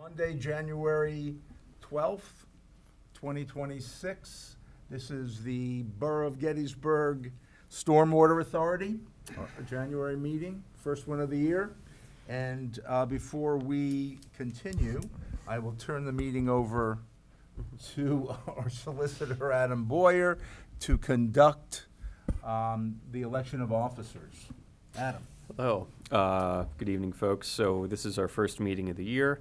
Monday, January 12th, 2026. This is the Borough of Gettysburg Stormwater Authority, a January meeting, first one of the year. And before we continue, I will turn the meeting over to our solicitor, Adam Boyer, to conduct the election of officers. Adam. Hello. Good evening, folks. So this is our first meeting of the year.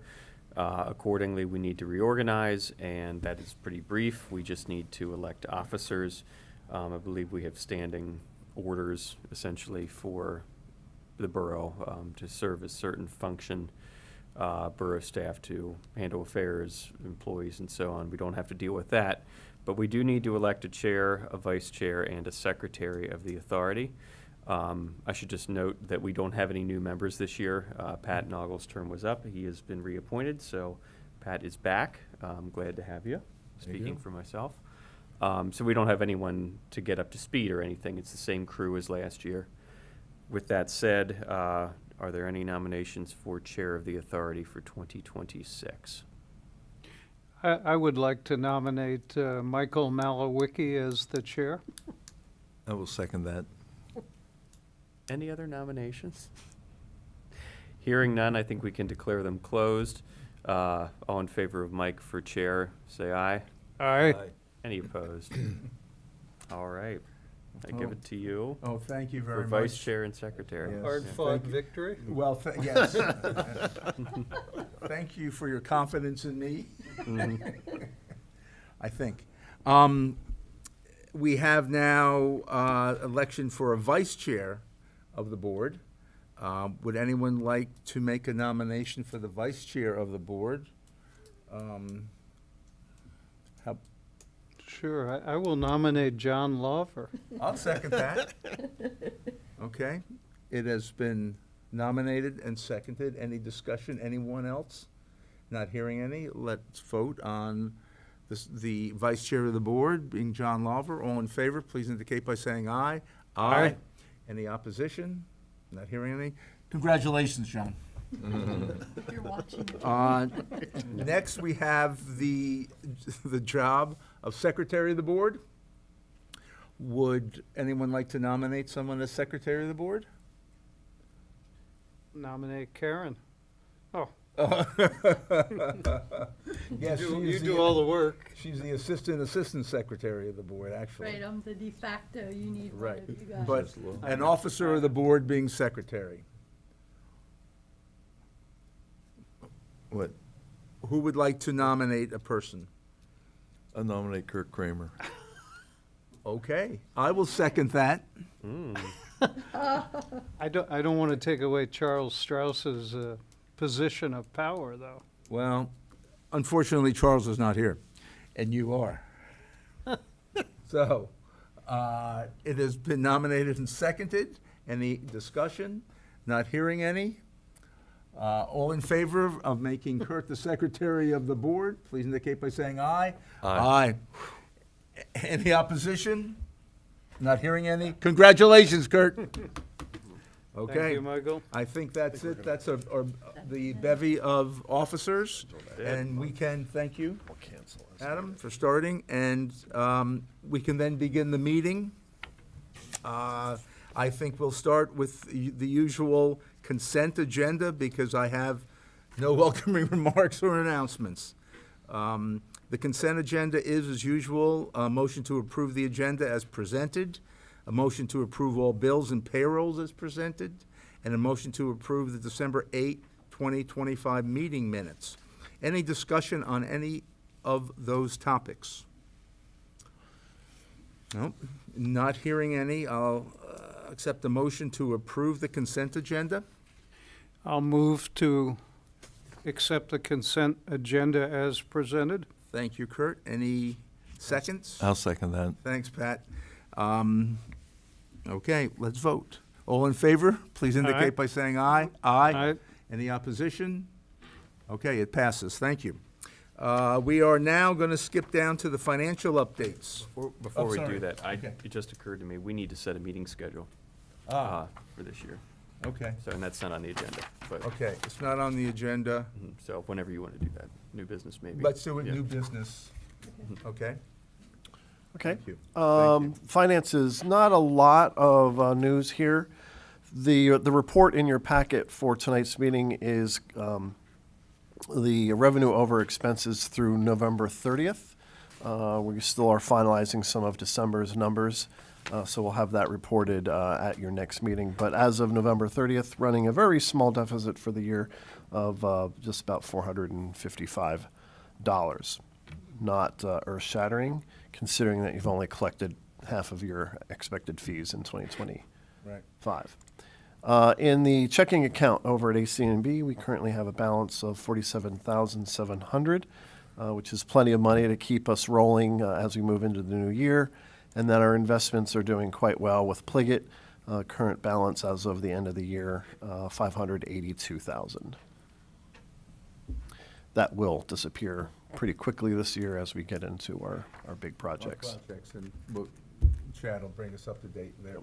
Accordingly, we need to reorganize, and that is pretty brief. We just need to elect officers. I believe we have standing orders, essentially, for the borough to serve a certain function, borough staff to handle affairs, employees, and so on. We don't have to deal with that, but we do need to elect a chair, a vice chair, and a secretary of the authority. I should just note that we don't have any new members this year. Pat Nagel's term was up. He has been reappointed, so Pat is back. I'm glad to have you, speaking for myself. So we don't have anyone to get up to speed or anything. It's the same crew as last year. With that said, are there any nominations for chair of the authority for 2026? I would like to nominate Michael Malawicki as the chair. I will second that. Any other nominations? Hearing none, I think we can declare them closed. All in favor of Mike for chair, say aye. Aye. Any opposed? All right. I give it to you Oh, thank you for very much. vice chair and secretary. Yes. Hard-fought Thank you. victory. Well, yes. Thank you for your confidence in me, I think. We have now election for a vice chair of the board. Would anyone like to make a nomination for the vice chair of the board? Sure, I will nominate John Lawver. I'll second that. Okay, it has been nominated and seconded. Any discussion? Anyone else? Not hearing any. Let's vote on the vice chair of the board, being John Lawver. All in favor, please indicate by saying aye. Aye. Any opposition? Not hearing any. Congratulations, John. If you're watching. Next, we have the job of secretary of the board. Would anyone like to nominate someone as secretary of the board? Nominate Karen. Oh, Yes, you do all the work. She's the assistant secretary of the board, actually. Right, I'm the de facto, you need one Right. of you guys. But an officer of the board being secretary. What? Who would like to nominate a person? I nominate Kirk Kramer. Okay, I will second that. I don't want to take away Charles Strauss's position of power, though. Well, unfortunately, Charles is not here, and you are. So, it has been nominated and seconded. Any discussion? Not hearing any. All in favor of making Kurt the secretary of the board, please indicate by saying aye. Aye. Any opposition? Not hearing any. Congratulations, Kurt. Okay. Thank you, Michael. I think that's it. That's the bevy of officers. And we can thank you, We'll cancel this. Adam, for starting. And we can then begin the meeting. I think we'll start with the usual consent agenda because I have no welcoming remarks or announcements. The consent agenda is, as usual, a motion to approve the agenda as presented, a motion to approve all bills and payrolls as presented, and a motion to approve the December 8, 2025 meeting minutes. Any discussion on any of those topics? Nope, not hearing any. I'll accept the motion to approve the consent agenda. I'll move to accept the consent agenda as presented. Thank you, Kurt. Any seconds? I'll second that. Thanks, Pat. Okay, let's vote. All in favor, please indicate Aye. by saying aye. Aye. Any opposition? Okay, it passes. Thank you. We are now going to skip down to the financial updates. Before we sorry. do that, Okay. it just occurred to me, we need to set a meeting schedule Ah, for this year. Okay, So, and that's not on the agenda, but, okay, it's not on the agenda. so whenever you want to do that, new business maybe. Let's do it, Yeah. new business, okay? Okay. Thank you. Thank you. Finances, not a lot of news here. The report in your packet for tonight's meeting is the revenue over expenses through November 30th. We still are finalizing some of December's numbers, so we'll have that reported at your next meeting. But as of November 30th, running a very small deficit for the year of just about $455. Not earth-shattering, considering that you've only collected half of your expected fees in 2025. Right. In the checking account over at AC&B, we currently have a balance of $47,700, which is plenty of money to keep us rolling as we move into the new year, and that our investments are doing quite well with Pliget. Current balance as of the end of the year, $582,000. That will disappear pretty quickly this year as we get into our big projects. And Chad will bring us up to date there.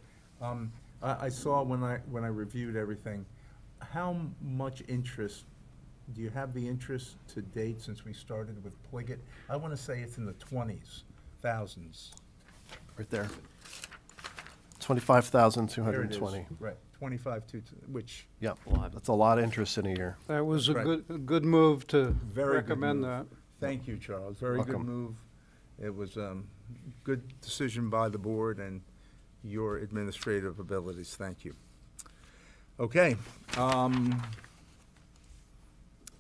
I saw when I reviewed everything, how much interest, do you have the interest to date since we started with Pliget? I want to say it's in the 20s, thousands. Right there. There it is. 25,220. Right, 25 to, which, Yep, Lot. that's a lot of interest in a year. That was a Right. good move to very good recommend move. that. Thank you, Charles, very good Welcome. move. It was good decision by the board and your administrative abilities, thank you. Okay,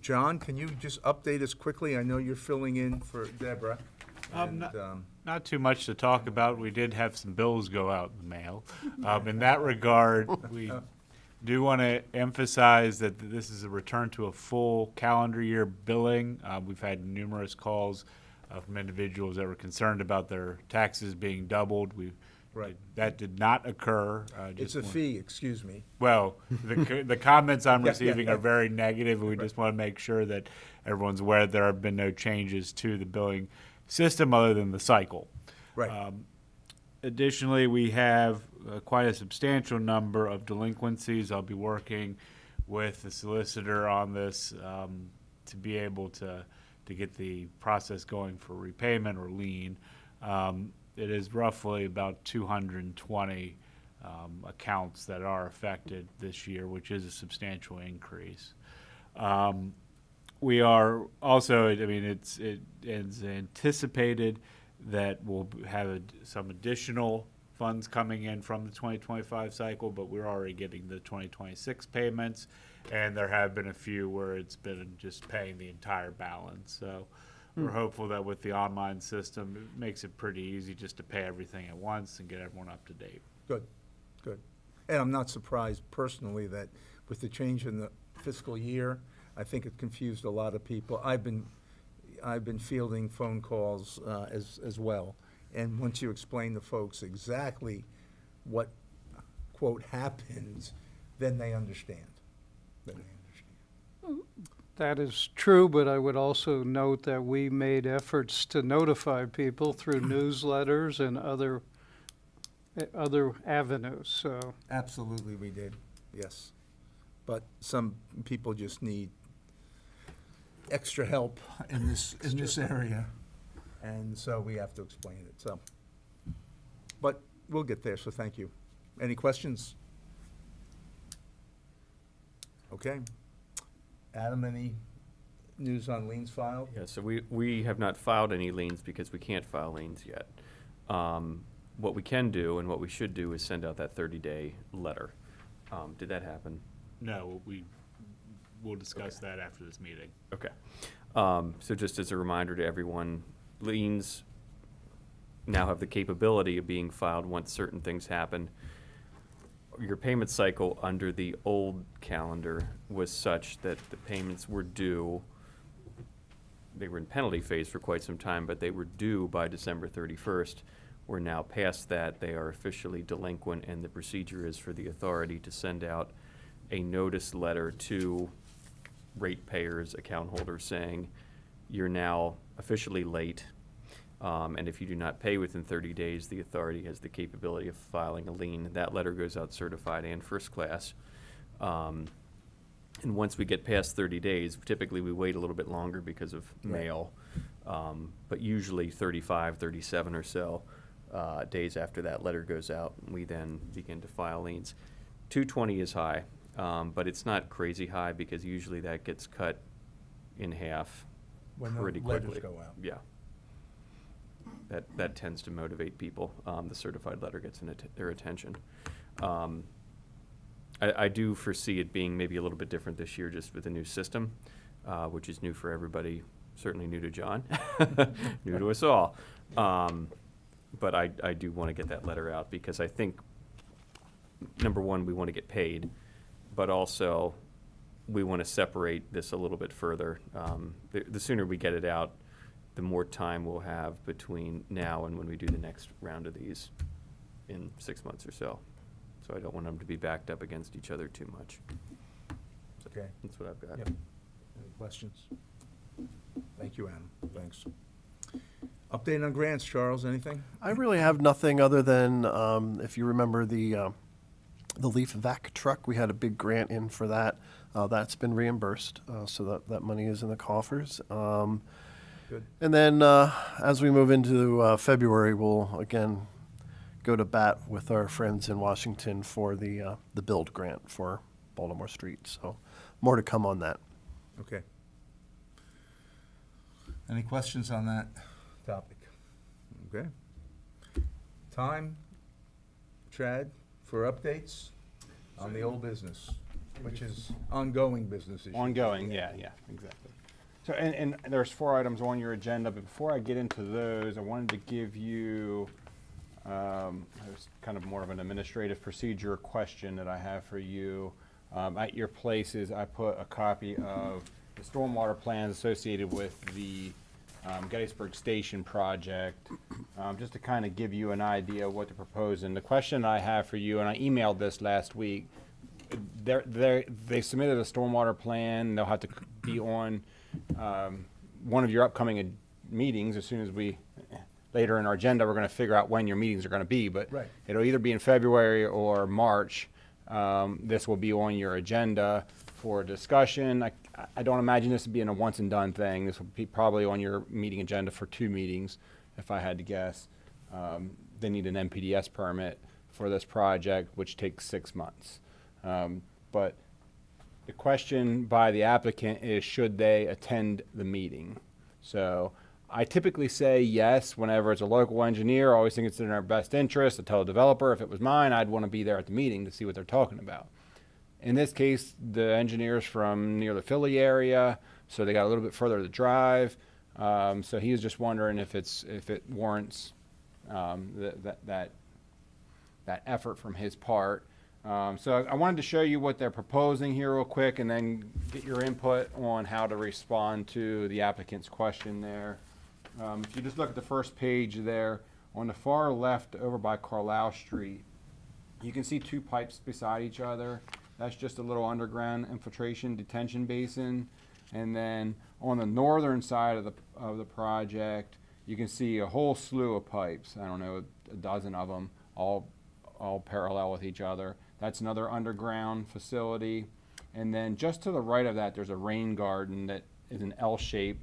John, can you just update us quickly? I know you're filling in for Deborah. and, Not too much to talk about. We did have some bills go out in the mail. In that regard, we do want to emphasize that this is a return to a full calendar year billing. We've had numerous calls from individuals that were concerned about their taxes being doubled. Right. That did not occur. It's a fee, excuse me. Well, the comments I'm Yeah, receiving yeah. are very negative, and we Right. just want to make sure that everyone's aware that there have been no changes to the billing system other than the cycle. Right, Additionally, we have quite a substantial number of delinquencies. I'll be working with the solicitor on this to be able to get the process going for repayment or lien. It is roughly about 220 accounts that are affected this year, which is a substantial increase. We are also, I mean, it is anticipated that we'll have some additional funds coming in from the 2025 cycle, but we're already getting the 2026 payments, and there have been a few where it's been just paying the entire balance. So we're hopeful that with the online system, it makes it pretty easy just to pay everything at once and get everyone up to date. good, good. And I'm not surprised personally that with the change in the fiscal year, I think it confused a lot of people. I've been fielding phone calls as well. And once you explain to folks exactly what, quote, happens, then they understand. Then they understand. That is true, but I would also note that we made efforts to notify people through newsletters and other avenues, so. Absolutely, we did, yes. But some people just need extra help in this area, and so we have to explain it, so. But we'll get there, so thank you. Any questions? Okay. Adam, any news on liens filed? Yeah, so we have not filed any liens because we can't file liens yet. What we can do and what we should do is send out that 30-day letter. Did that happen? No, we'll discuss that after this meeting. Okay. So just as a reminder to everyone, liens now have the capability of being filed once certain things happen. Your payment cycle under the old calendar was such that the payments were due, they were in penalty phase for quite some time, but they were due by December 31st. We're now past that. They are officially delinquent, and the procedure is for the authority to send out a notice letter to ratepayers, account holders, saying you're now officially late, and if you do not pay within 30 days, the authority has the capability of filing a lien. That letter goes out certified and first class. And once we get past 30 days, typically we wait a little bit longer because of Right. mail. But usually 35, 37 or so days after that letter goes out, we then begin to file liens. 220 is high, but it's not crazy high because usually that gets cut in half When the pretty letters quickly. go out. Yeah. That tends to motivate people. The certified letter gets their attention. I do foresee it being maybe a little bit different this year just with the new system, which is new for everybody, certainly new to John, new to us all. But I do want to get that letter out because I think, number one, we want to get paid, but also we want to separate this a little bit further. The sooner we get it out, the more time we'll have between now and when we do the next round of these in 6 months or so. So I don't want them to be backed up against each other too much. So Okay. that's what I've got. Yep. Any questions? Thank you, Adam. Thanks. Update on grants, Charles, anything? I really have nothing other than, if you remember the leaf vac truck, we had a big grant in for that. That's been reimbursed, so that money is in the coffers. Good. And then, as we move into February, we'll again go to bat with our friends in Washington for the build grant for Baltimore Street. So more to come on that. Okay. Any questions on that topic? Okay. Time, Chad, for updates on the old business, which is ongoing business issues. Ongoing, yeah, exactly. So, and there's 4 items on your agenda, but before I get into those, I wanted to give you, there's kind of more of an administrative procedure question that I have for you. At your places, I put a copy of the stormwater plans associated with the Gettysburg Station project, just to kind of give you an idea of what they're proposing. The question I have for you, and I emailed this last week, they submitted a stormwater plan. They'll have to be on one of your upcoming meetings as soon as later in our agenda, we're going to figure out when your meetings are going to be, but Right. it'll either be in February or March. This will be on your agenda for discussion. I don't imagine this being a once and done thing. This will be probably on your meeting agenda for 2 meetings, if I had to guess. They need an NPDS permit for this project, which takes 6 months. But the question by the applicant is, should they attend the meeting? So I typically say yes whenever it's a local engineer. I always think it's in our best interest. I tell a developer, if it was mine, I'd want to be there at the meeting to see what they're talking about. In this case, the engineer's from near the Philly area, so they got a little bit further to drive. So he was just wondering if it warrants that effort from his part. So I wanted to show you what they're proposing here real quick and then get your input on how to respond to the applicant's question there. If you just look at the first page there, on the far left over by Carlisle Street, you can see 2 pipes beside each other. That's just a little underground infiltration detention basin. And then on the northern side of the project, you can see a whole slew of pipes. I don't know, a dozen of them, all parallel with each other. That's another underground facility. And then just to the right of that, there's a rain garden that is an L shape,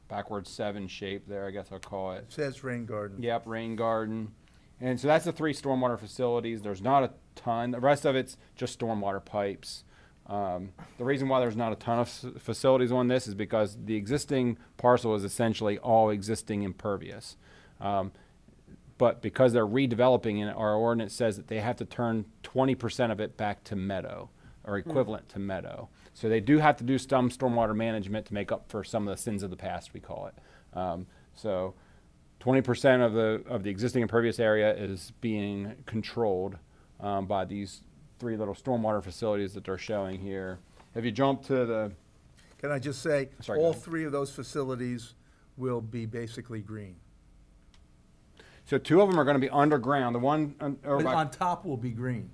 backwards 7 shape there, I guess I'll call it. It says rain garden. Yep, rain garden. And so that's the 3 stormwater facilities. There's not a ton. The rest of it's just stormwater pipes. The reason why there's not a ton of facilities on this is because the existing parcel is essentially all existing impervious. But because they're redeveloping it, our ordinance says that they have to turn 20% of it back to meadow, or equivalent to meadow. So they do have to do some stormwater management to make up for some of the sins of the past, we call it. So 20% of the existing impervious area is being controlled by these 3 little stormwater facilities that they're showing here. If you jump to the, Can I just say, Sorry, go all ahead. 3 of those facilities will be basically green. so 2 of them are going to be underground. The one over But by, on top will be green.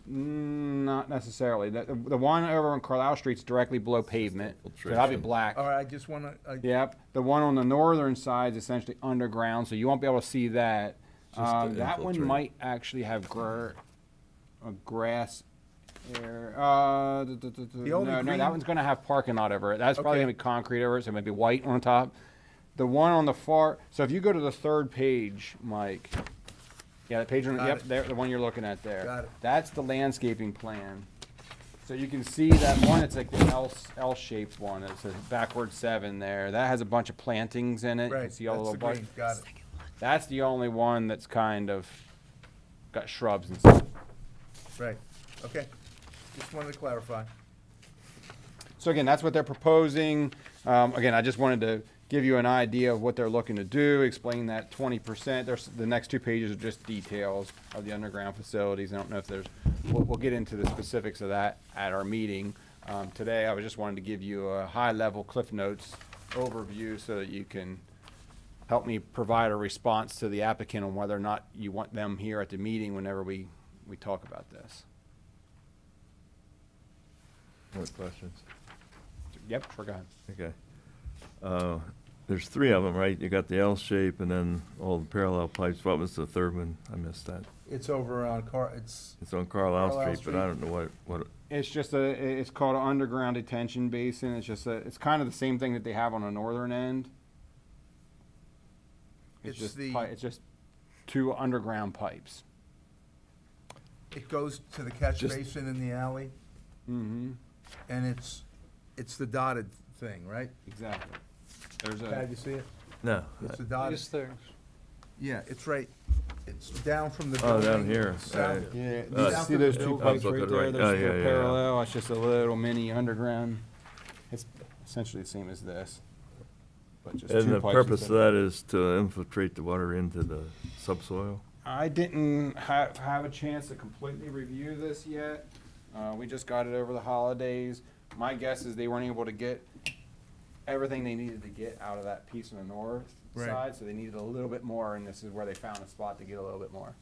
not necessarily. The one over on Carlisle Street's directly below pavement, so that'll be black. All right, I just want to, Yep. The one on the northern side is essentially underground, so you won't be able to see that. Just to That one infiltrate. might actually have a grass Here, The only no, green- that one's gonna have parking lot over it. That's probably Okay. gonna be concrete over it, so maybe white on top. The one on the far, so if you go to the third page, Mike, yeah, the page on, Got yep, it. there, the one you're looking at there. Got it. That's the landscaping plan. So you can see that one, it's like the L-shaped one, it's a backward 7 there. That has a bunch of plantings in it. You can Right, see all the that's little the bunch. green, got it. That's the only one that's kind of got shrubs and stuff. Right, okay. Just wanted to clarify. So again, that's what they're proposing. Again, I just wanted to give you an idea of what they're looking to do, explain that 20%. The next 2 pages are just details of the underground facilities. I don't know if there's, we'll get into the specifics of that at our meeting. Today, I was just wanted to give you a high-level Cliff Notes overview so that you can help me provide a response to the applicant on whether or not you want them here at the meeting whenever we talk about this. More questions? Yep, sure, go ahead. Okay. There's 3 of them, right? You got the L shape and then all the parallel pipes. What was the third one? I missed that. It's over on it's It's on Carlisle Carlisle Street, but I don't know what, It's just it's called an underground detention basin. It's kind of the same thing that they have on the northern end. It's just the- it's just 2 underground pipes. it goes to the catch Just- basin in the alley, Mm-hmm. and it's the dotted thing, right? Exactly. There's Chad, you see it? no. It's the dotted, These things. yeah, it's right, it's down from the Oh, building. down here. south. Yeah, Uh, you see those 2 I pipes was right looking there? right- Those oh, two yeah, are yeah, parallel. It's just a little mini underground. It's essentially the same as this, but just 2 And the pipes purpose instead of that is to infiltrate the water into the subsoil? I didn't have a chance to completely review this yet. We just got it over the holidays. My guess is they weren't able to get everything they needed to get out of that piece on the north Right. side, so they needed a little bit more, and this is where they found a spot to get a little bit more.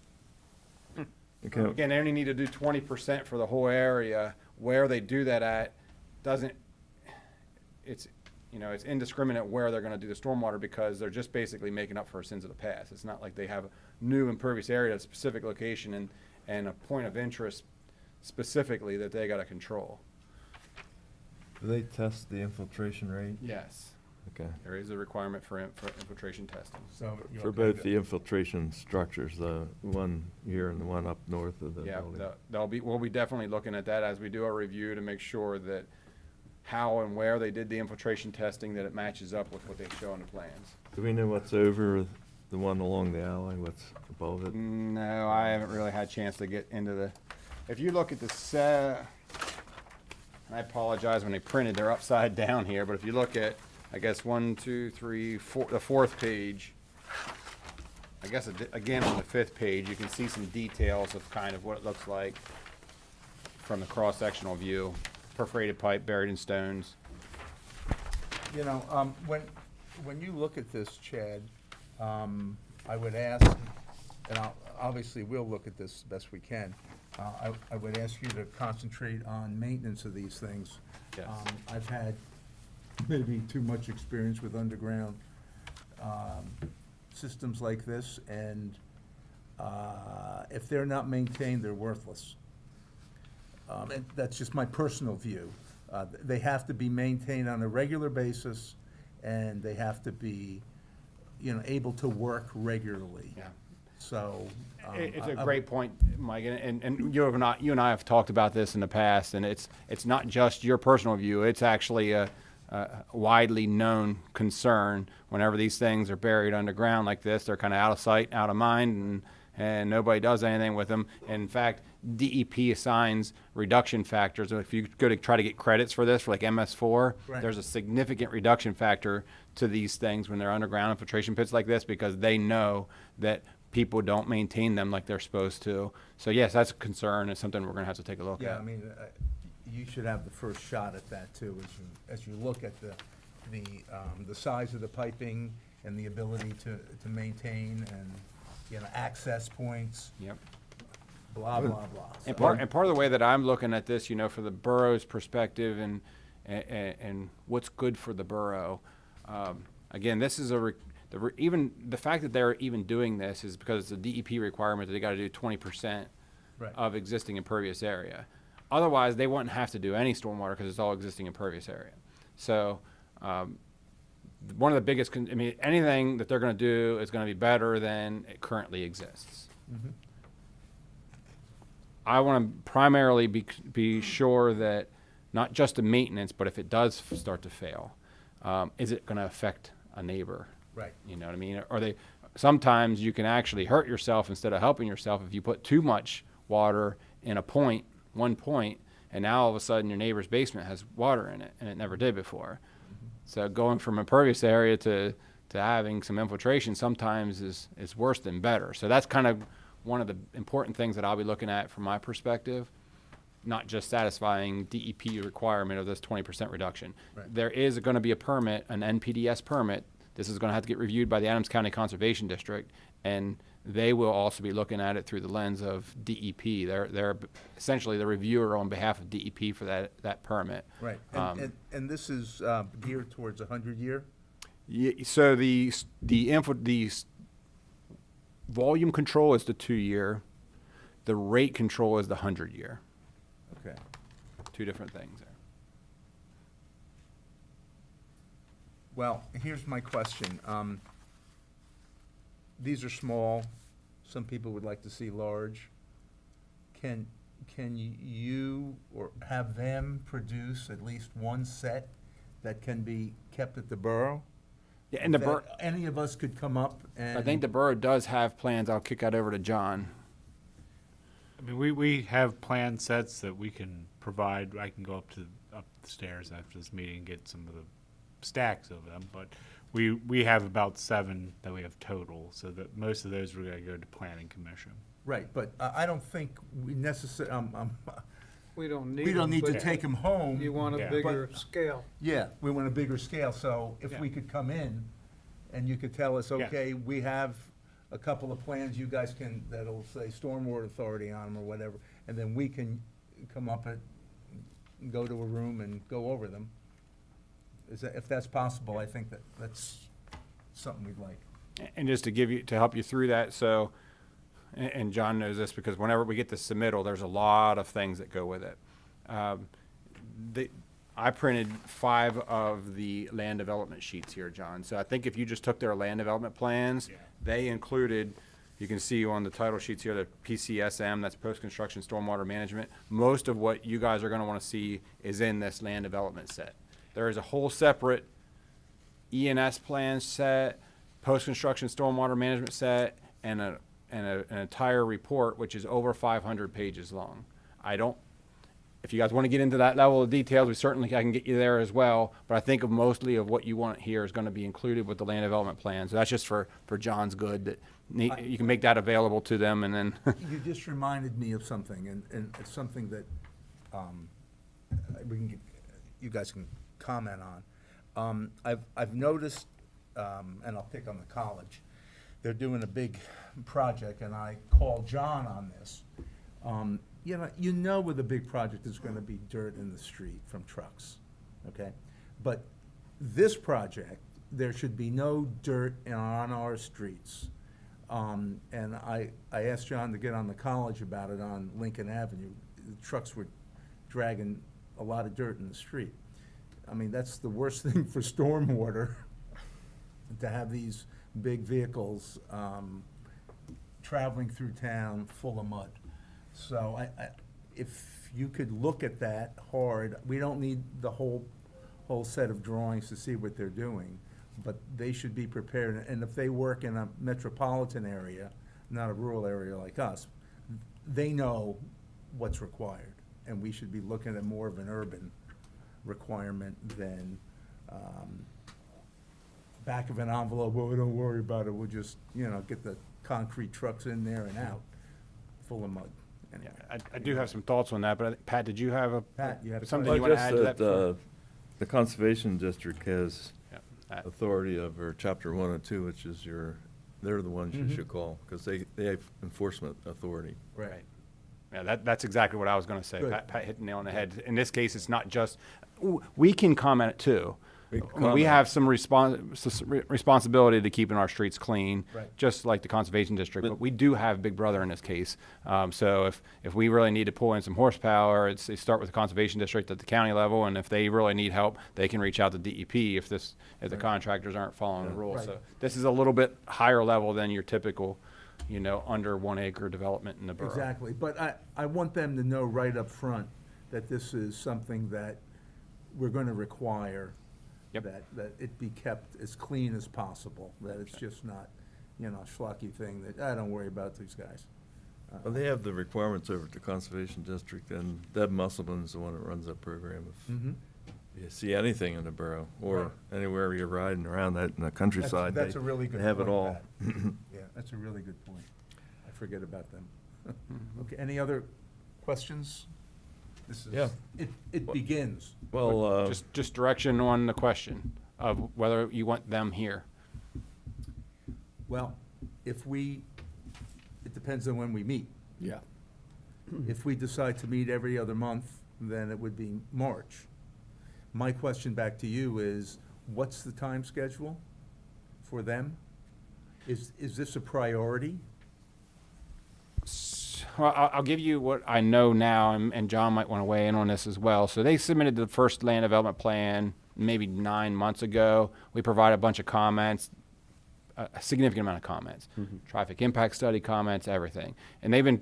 Okay. Again, they only need to do 20% for the whole area. Where they do that at doesn't, it's, it's indiscriminate where they're gonna do the stormwater because they're just basically making up for sins of the past. It's not like they have a new impervious area at a specific location and a point of interest specifically that they gotta control. Do they test the infiltration rate? Yes, Okay. there is a requirement for infiltration testing. So you're For okay both with the infiltration structures, the one here and the one up north of the Yeah, building? we'll be definitely looking at that as we do our review to make sure that how and where they did the infiltration testing, that it matches up with what they show in the plans. Do we know what's over the one along the alley, what's above it? No, I haven't really had a chance to get into the, if you look at I apologize when they printed, they're upside down here, but if you look at, I guess, 1, 2, 3, 4, the 4th page, I guess, again, on the 5th page, you can see some details of kind of what it looks like from the cross-sectional view. Perforated pipe buried in stones. when you look at this, Chad, I would ask, and obviously we'll look at this as best we can. I would ask you to concentrate on maintenance of these things. Yes. I've had maybe too much experience with underground systems like this, and if they're not maintained, they're worthless. And that's just my personal view. They have to be maintained on a regular basis, and they have to be, able to work regularly. Yeah. So. It's a great point, Mike, and you and I have talked about this in the past, and it's not just your personal view, it's actually a widely known concern. Whenever these things are buried underground like this, they're kind of out of sight, out of mind, and nobody does anything with them. In fact, DEP assigns reduction factors. If you go to try to get credits for this, for like MS4, Right. there's a significant reduction factor to these things when they're underground infiltration pits like this, because they know that people don't maintain them like they're supposed to. So yes, that's a concern. It's something we're gonna have to take a look Yeah, at. I mean, you should have the first shot at that too, as you look at the size of the piping and the ability to maintain and, access points, Yep. blah, blah, blah. And So- part of the way that I'm looking at this, for the borough's perspective and what's good for the borough, again, this is even the fact that they're even doing this is because it's a DEP requirement that they got to do 20% Right. of existing impervious area. Otherwise, they wouldn't have to do any stormwater because it's all existing impervious area. So, one of the biggest, anything that they're going to do is going to be better than it currently exists. I want to primarily be sure that not just the maintenance, but if it does start to fail, is it going to affect a neighbor? Right. You know what I mean? Sometimes you can actually hurt yourself instead of helping yourself if you put too much water in one point, and now all of a sudden your neighbor's basement has water in it, and it never did before. So going from impervious area to having some infiltration sometimes is worse than better. So that's kind of one of the important things that I'll be looking at from my perspective, not just satisfying DEP requirement of this 20% reduction. Right. There is going to be a permit, an NPDES permit. This is going to have to get reviewed by the Adams County Conservation District, and they will also be looking at it through the lens of DEP. They're essentially the reviewer on behalf of DEP for that permit. Right. And this is geared towards 100-year? Yeah, so the volume control is the 2-year. The rate control is the 100-year. Okay. Two different things there. Well, here's my question. These are small. Some people would like to see large. Can you or have them produce at least one set that can be kept at the borough? Yeah, and the That borough, any of us could come up and. I think the borough does have plans. I'll kick that over to John. I mean, we have plan sets that we can provide. I can go up the stairs after this meeting and get some of the stacks of them, but we have about 7 that we have total, so that most of those are going to go to planning commission. Right, but I don't think we necessarily, We don't need we don't them, need to but take them home. You want a Yeah. bigger scale. Yeah, we want a bigger scale, so if Yeah. we could come in and you could tell us, Yeah. okay, we have a couple of plans you guys can, that'll say Stormwater Authority on them or whatever, and then we can come up and go to a room and go over them. If that's possible, I think that's something we'd like. And just to help you through that, so, and John knows this because whenever we get the submittal, there's a lot of things that go with it. I printed 5 of the land development sheets here, John. So I think if you just took their land development plans, Yeah. they included, you can see on the title sheets here, the PCSM, that's post-construction stormwater management. Most of what you guys are gonna wanna see is in this land development set. There is a whole separate ENS plan set, post-construction stormwater management set, and an entire report, which is over 500 pages long. If you guys want to get into that level of details, I can get you there as well, but I think of mostly of what you want here is going to be included with the land development plan. So that's just for John's good, that you can make that available to them, and then. You just reminded me of something, and it's something that you guys can comment on. I've noticed, and I'll pick on the college, they're doing a big project, and I called John on this. You know with a big project, there's gonna be dirt in the street from trucks, okay? But this project, there should be no dirt on our streets. And I asked John to get on the college about it on Lincoln Avenue. The trucks were dragging a lot of dirt in the street. I mean, that's the worst thing for stormwater, to have these big vehicles traveling through town full of mud. So if you could look at that hard, we don't need the whole set of drawings to see what they're doing, but they should be prepared. And if they work in a metropolitan area, not a rural area like us, they know what's required. And we should be looking at more of an urban requirement than back of an envelope, well, don't worry about it, we'll just, get the concrete trucks in there and out, full of mud. Anyway. I do have some thoughts on that, but Pat, did you have Pat, you had a something question? you want to add to that? The Conservation District has Yeah. authority over Chapter 1 and 2, which is they're the ones you should call, because they have enforcement authority. Right. Yeah, that's exactly what I was going to say. Good. Pat hit the nail on the head. In this case, it's not just, we can comment it too, Big we comment. have some responsibility to keeping our streets clean, Right. just like the Conservation District, but we do have Big Brother in this case. So if we really need to pull in some horsepower, they start with the Conservation District at the county level, and if they really need help, they can reach out to DEP if the contractors aren't following the rules. Right. So this is a little bit higher level than your typical, under 1 acre development in the borough. Exactly, but I want them to know right up front that this is something that we're gonna require. Yep. That it be kept as clean as possible, that it's just not, a schlocky thing that, don't worry about these guys. Well, they have the requirements over at the Conservation District, and Deb Musselman's the one that runs that program. If Mhm. you see anything in the borough, Right. or anywhere you're riding around that in the countryside, That's a really good they have it point, all. Pat. Yeah, that's a really good point. I forget about them. Okay, any other questions? This is, Yeah. it begins. Well, Just direction on the question of whether you want them here. Well, it depends on when we meet. Yeah. If we decide to meet every other month, then it would be March. My question back to you is, what's the time schedule for them? Is this a priority? Well, I'll give you what I know now, and John might want to weigh in on this as well. So they submitted the first land development plan maybe 9 months ago. We provided a bunch of comments, a significant amount of comments, traffic impact study comments, everything. And they've been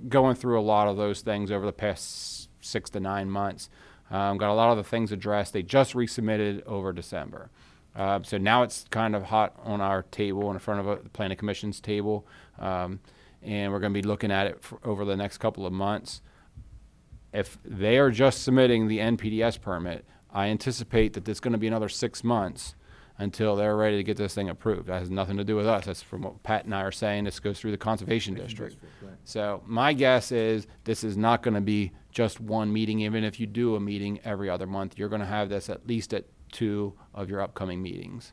going through a lot of those things over the past 6 to 9 months. Got a lot of the things addressed. They just resubmitted over December. So now it's kind of hot on our table, in front of the Planning Commission's table. And we're going to be looking at it over the next couple of months. If they are just submitting the NPDS permit, I anticipate that there's going to be another 6 months until they're ready to get this thing approved. That has nothing to do with us. That's from what Pat and I are saying. This goes through the Conservation District. Right. So my guess is this is not going to be just one meeting. Even if you do a meeting every other month, you're going to have this at least at 2 of your upcoming meetings.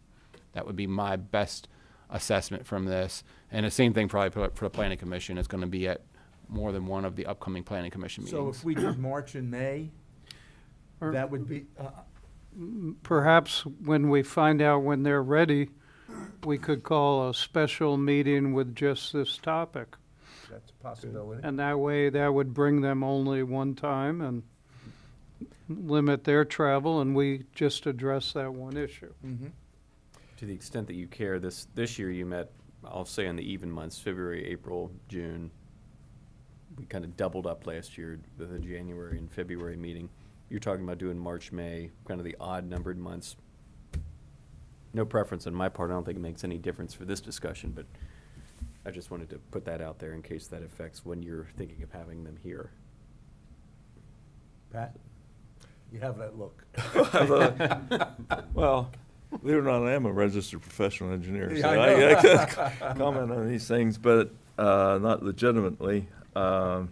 That would be my best assessment from this. And the same thing probably for the Planning Commission. It's going to be at more than one of the upcoming Planning Commission So meetings. if we did March and May, Or- that would be, Perhaps when we find out when they're ready, we could call a special meeting with just this topic. that's a possibility. And that way, that would bring them only one time and limit their travel, and we just address that one issue. Mhm. To the extent that you care, this year you met, I'll say in the even months, February, April, June. We kind of doubled up last year with the January and February meeting. You're talking about doing March, May, kind of the odd numbered months. No preference on my part. I don't think it makes any difference for this discussion, but I just wanted to put that out there in case that affects when you're thinking of having them here. Pat? You have that look. well, believe it or not, I am a registered professional engineer, so Yeah, I know. I can comment on these things, but not legitimately. And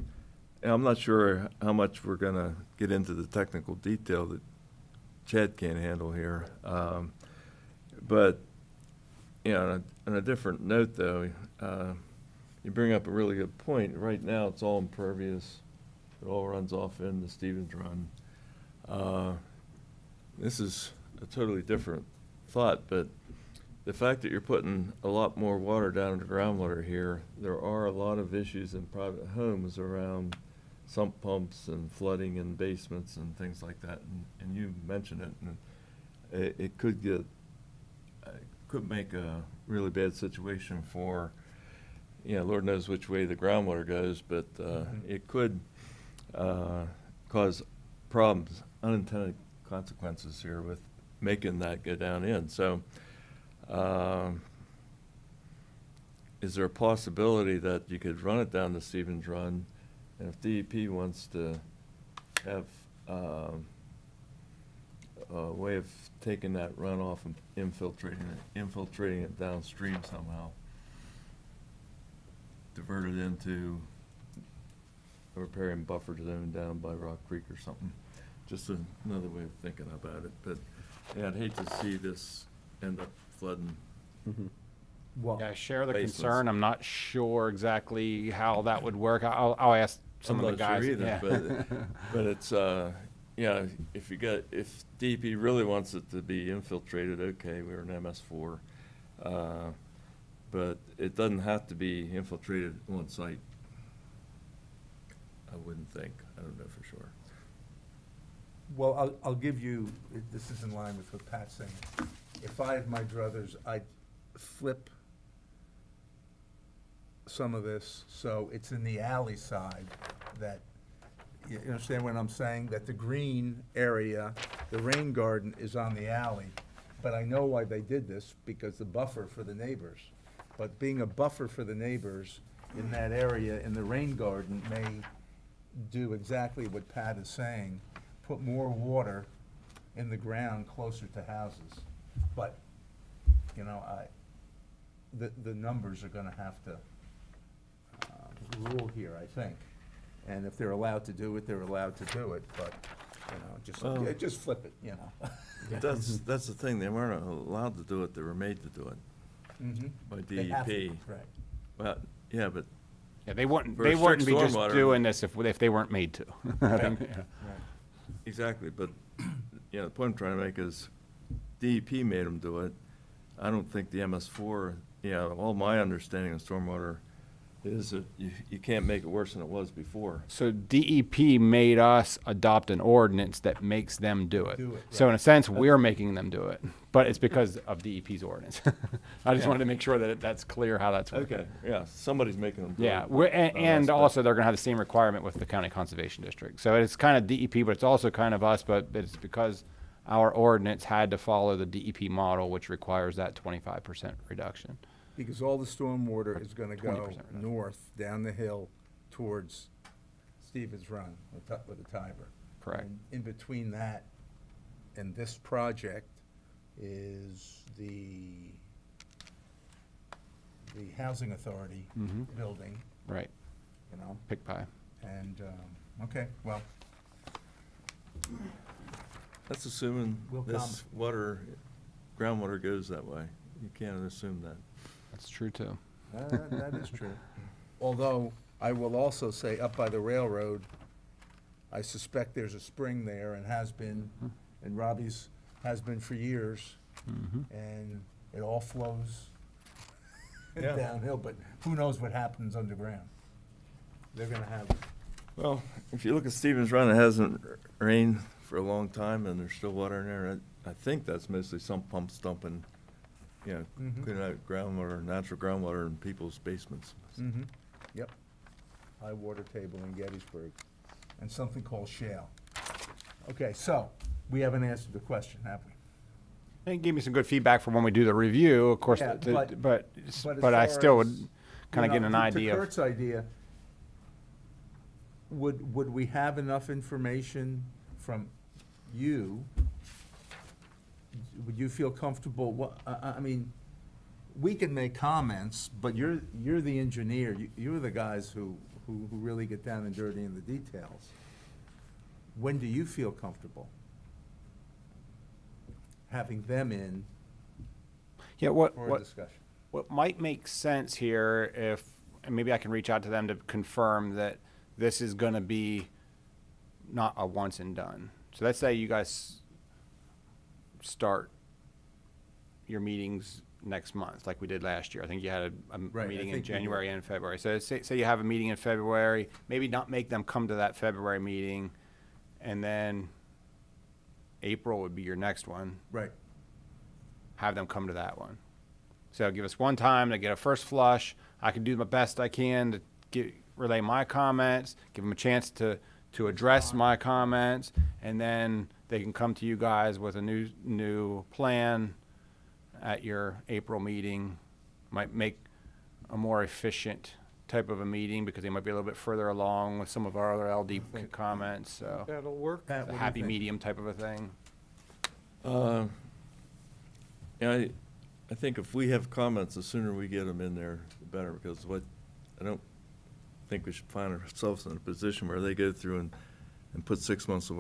I'm not sure how much we're going to get into the technical detail that Chad can't handle here. But, on a different note, though, you bring up a really good point. Right now, it's all impervious. It all runs off into Stevens Run. This is a totally different thought, but the fact that you're putting a lot more water down into groundwater here, there are a lot of issues in private homes around sump pumps and flooding in basements and things like that. And you mentioned it, and it could could make a really bad situation for, Lord knows which way the groundwater goes, but it could cause problems, unintended consequences here with making that go down in. So is there a possibility that you could run it down to Stevens Run, and if DEP wants to have a way of taking that runoff and infiltrating it downstream somehow, divert it into a riparian buffer zone down by Rock Creek or something? Just another way of thinking about it. But yeah, I'd hate to see this end up flooding. Well, Yeah, I share the basements. concern. I'm not sure exactly how that would work. I'll ask some I'm of the not guys. sure either, Yeah. but it's yeah, if DEP really wants it to be infiltrated, okay, we're an MS4. But it doesn't have to be infiltrated on site. I wouldn't think. I don't know for sure. Well, I'll give you, this is in line with what Pat's saying. If I had my druthers, I'd flip some of this, so it's in the alley side that, you understand what I'm saying? That the green area, the rain garden is on the alley. But I know why they did this, because the buffer for the neighbors. But being a buffer for the neighbors in that area in the rain garden may do exactly what Pat is saying, put more water in the ground closer to houses. But, you know, the numbers are gonna have to rule here, I think. And if they're allowed to do it, they're allowed to do it, but, you know, just flip it, you know. That's the thing, they weren't allowed to do it, they were made to do it by They have to, DEP. right. Well, yeah, but Yeah, they wouldn't, For a they wouldn't strict be just stormwater- doing this if they weren't made to. I think, yeah. exactly, but, you know, the point I'm trying to make is DEP made them do it. I don't think the MS4, all my understanding of stormwater is that you can't make it worse than it was before. So DEP made us adopt an ordinance that makes them do it. Do it, So in right. a sense, we're making them do it, but it's because of DEP's ordinance. I just wanted to make sure that that's clear how that's working. Okay, yeah, somebody's making them do it. Yeah, No, and that's also they're gonna have the same requirement with the county conservation district. So it's kind of DEP, but it's also kind of us, but it's because our ordinance had to follow the DEP model, which requires that 25% reduction. Because all the stormwater is gonna 20% go reduction. north, down the hill, towards Stevens Run with the Tiber. Correct. And in between that and this project is the housing authority Mhm. building, Right, you know, pick pie. and, okay, well, That's assuming Will this groundwater goes that way. You can't assume that. That's true too. that is true. Although, I will also say, up by the railroad, I suspect there's a spring there and has been, and Robbie's has been for years, and it all flows Yeah. downhill, but who knows what happens underground? They're gonna have, Well, if you look at Stevens Run, it hasn't rained for a long time, and there's still water in there. I think that's mostly some pumps dumping, cleaning out groundwater, natural groundwater in people's basements. yep, high water table in Gettysburg, and something called shale. Okay, so, we haven't answered the question, have we? They gave me some good feedback from when we do the review, of course, Yeah, but as but I far still as, would kind of get an idea To of. Kurt's idea, would we have enough information from you? Would you feel comfortable, I mean, we can make comments, but you're the engineer, you're the guys who really get down and dirty in the details. When do you feel comfortable having them in Yeah, for a what discussion? what might make sense here, if, and maybe I can reach out to them to confirm that this is gonna be not a once and done. So let's say you guys start your meetings next month, like we did last year. I think you had a Right, I meeting in think we did. January and February. So say you have a meeting in February, maybe not make them come to that February meeting, and then April would be your next one. Right. Have them come to that one. So give us one time to get a first flush. I can do my best I can to relay my comments, give them a chance to address my comments, and then they can come to you guys with a new plan at your April meeting. Might make a more efficient type of a meeting because they might be a little bit further along with some of our other LD comments, so That'll work. Pat, a what do you happy think? medium type of a thing. Yeah, I think if we have comments, the sooner we get them in there, the better, because I don't think we should find ourselves in a position where they go through and put 6 months of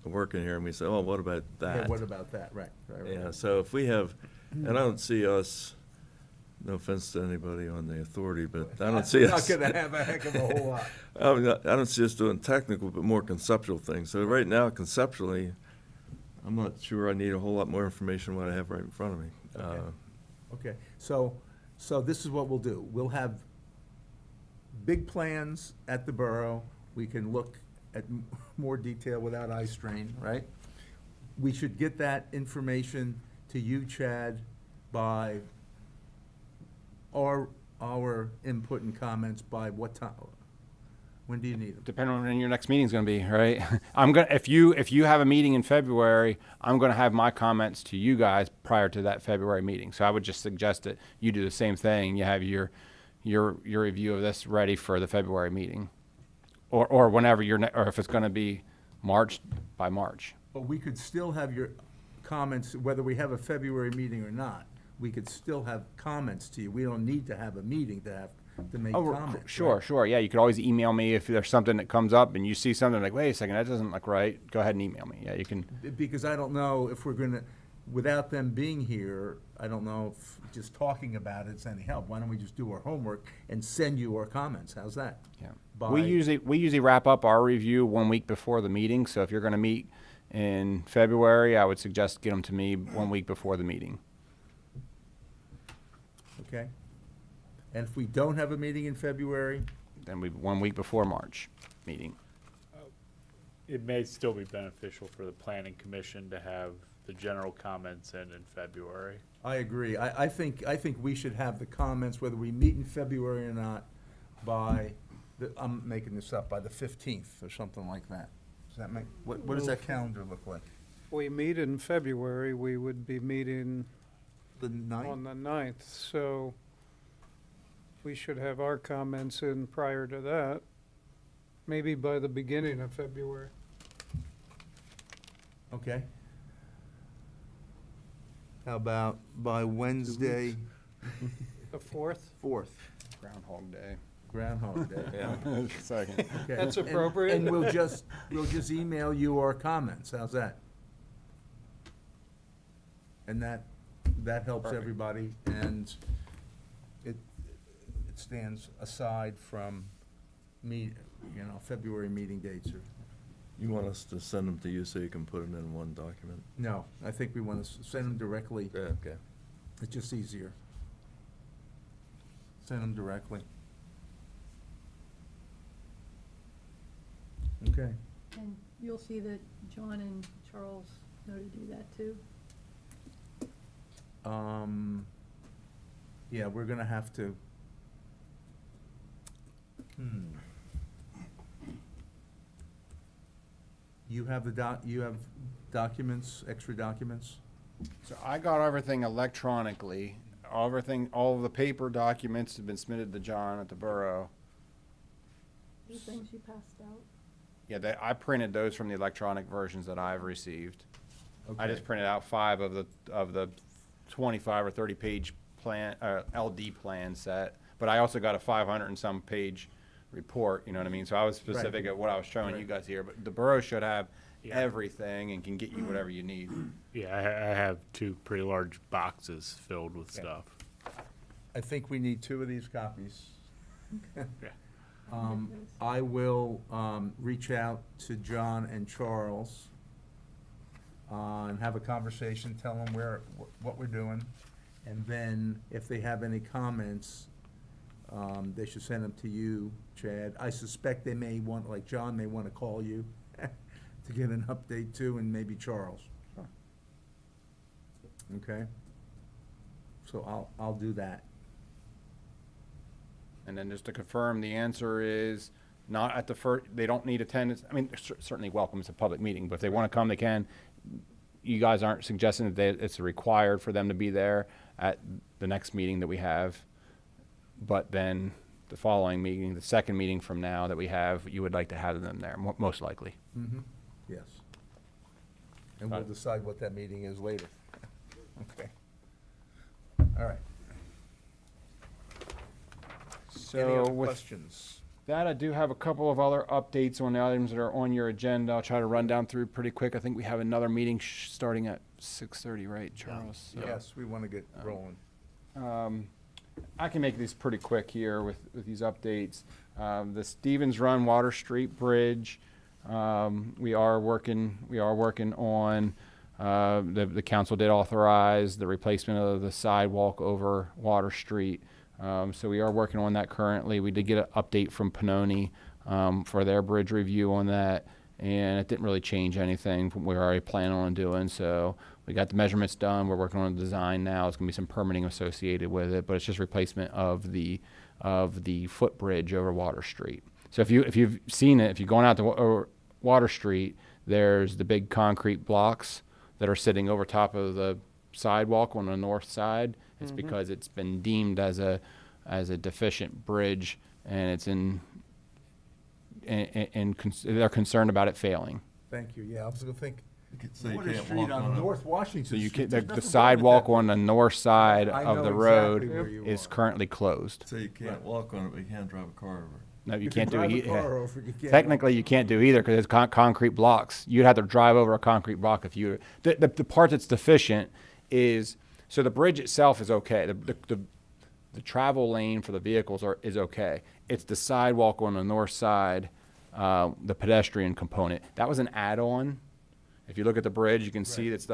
work in here, and we say, oh, what about Yeah, that? what about that, right. Yeah, so if we have, and I don't see us No offense to anybody on the authority, but I don't see us. Not gonna have a heck of a whole lot. I don't see us doing technical, but more conceptual things. So right now, conceptually, I'm not sure I need a whole lot more information than what I have right in front of me. Okay, so this is what we'll do. We'll have big plans at the borough. We can look at more detail without eye strain, right? We should get that information to you, Chad, by our input and comments by what time? When do you need them? Depending on when your next meeting's gonna be, right? If you have a meeting in February, I'm gonna have my comments to you guys prior to that February meeting. So I would just suggest that you do the same thing. You have your review of this ready for the February meeting. Or whenever or if it's gonna be March, by March. But we could still have your comments, whether we have a February meeting or not. We could still have comments to you. We don't need to have a meeting to make comments. Sure, right? sure. Yeah, you could always email me if there's something that comes up and you see something like, wait a second, that doesn't look right. Go ahead and email me. Yeah, you can. Because I don't know if we're gonna, without them being here, I don't know if just talking about it's any help. Why don't we just do our homework and send you our comments? How's that? Yeah. By- We usually wrap up our review 1 week before the meeting. So if you're going to meet in February, I would suggest get them to me 1 week before the meeting. Okay? And if we don't have a meeting in February, Then 1 week before March meeting. It may still be beneficial for the planning commission to have the general comments in February. I agree. I think we should have the comments, whether we meet in February or not, by I'm making this up, by the 15th or something like that. Does that make, what does that calendar look like? We meet in February, we would be meeting The on 9th? the 9th, so we should have our comments in prior to that, maybe by the beginning of February. Okay. How about by Wednesday, The 4th? 4th, Groundhog Day. Groundhog Day? Yeah. Second. Okay. That's And- appropriate. And we'll just email you our comments. How's that? And that helps Perfect. everybody, and it stands aside from February meeting dates or, You want us to send them to you so you can put them in one document? no, I think we want to send them directly. Yeah, okay. It's just easier. Send them directly. Okay. And you'll see that John and Charles know to do that too. Yeah, we're gonna have to. You have you have documents, extra documents? So I got everything electronically. All of the paper documents have been submitted to John at the borough. The things you passed out. Yeah, I printed those from the electronic versions that I've received. I Okay. just printed out 5 of the 25 or 30 page plan, LD plan set. But I also got a 500 and some page report, you know what I mean? So I was specific at what I was showing you guys here, but the borough should have Yeah. everything and can get you whatever you need. Yeah, I have 2 pretty large boxes filled with Okay. stuff. I think we need 2 of these copies. Yeah. I will reach out to John and Charles and have a conversation, tell them what we're doing. And then if they have any comments, they should send them to you, Chad. I suspect they may want, like John may want to call you to get an update too, and maybe Charles. Sure. Okay? So I'll do that. And then just to confirm, the answer is not at the first, they don't need attendance. I mean, they're certainly welcome, it's a public meeting, but if they want to come, they can. You guys aren't suggesting that it's required for them to be there at the next meeting that we have. But then the following meeting, the second meeting from now that we have, you would like to have them there, most likely. Mm-hmm. Yes. And we'll decide what that meeting is later. Okay. All right. Any So other with questions? that, I do have a couple of other updates on the items that are on your agenda. I'll try to run down through pretty quick. I think we have another meeting starting at 6:30, right, Charles? So, Yes, we want to get rolling. I can make these pretty quick here with these updates. The Stevens Run Water Street Bridge, we are working on, the council did authorize the replacement of the sidewalk over Water Street. So we are working on that currently. We did get an update from Pannoni, for their bridge review on that, and it didn't really change anything from what we were already planning on doing. So we got the measurements done. We're working on the design now. It's gonna be some permitting associated with it, but it's just replacement of the footbridge over Water Street. So if you've seen it, if you're going out to Water Street, there's the big concrete blocks that are sitting over top of the sidewalk on the north side. It's because it's been deemed as a deficient bridge, and it's they're concerned about it failing. Thank you, yeah, I was gonna think, So you Water can't Street walk on on it. North Washington So you Street, can, there's the nothing wrong with sidewalk that. on the north side I of know the exactly road where you is are. currently closed. So you can't walk on it, but you can't drive a car over it. No, you can can't do drive a it. car over, you can't- Technically, you can't do either because it's concrete blocks. You'd have to drive over a concrete block if you. The part that's deficient is, so the bridge itself is okay. The travel lane for the vehicles is okay. It's the sidewalk on the north side, the pedestrian component. That was an add-on. If you look at the bridge, you can see it's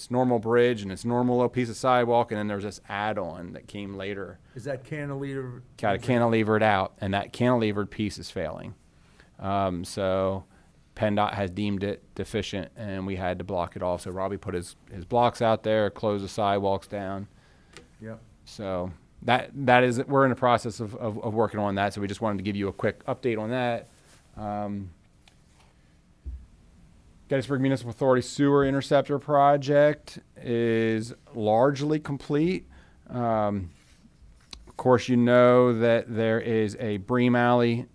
normal bridge and it's normal little piece of sidewalk, and then there's this add-on that came later. Is that cantilever? Got to cantilevered out, and that cantilevered piece is failing. So PennDOT has deemed it deficient, and we had to block it off. So Robbie put his blocks out there, closed the sidewalks down. Yep. So that is, we're in the process of working on that. So we just wanted to give you a quick update on that. Gettysburg Municipal Authority Sewer Interceptor Project is largely complete. Of course, you know that there is a Bream Alley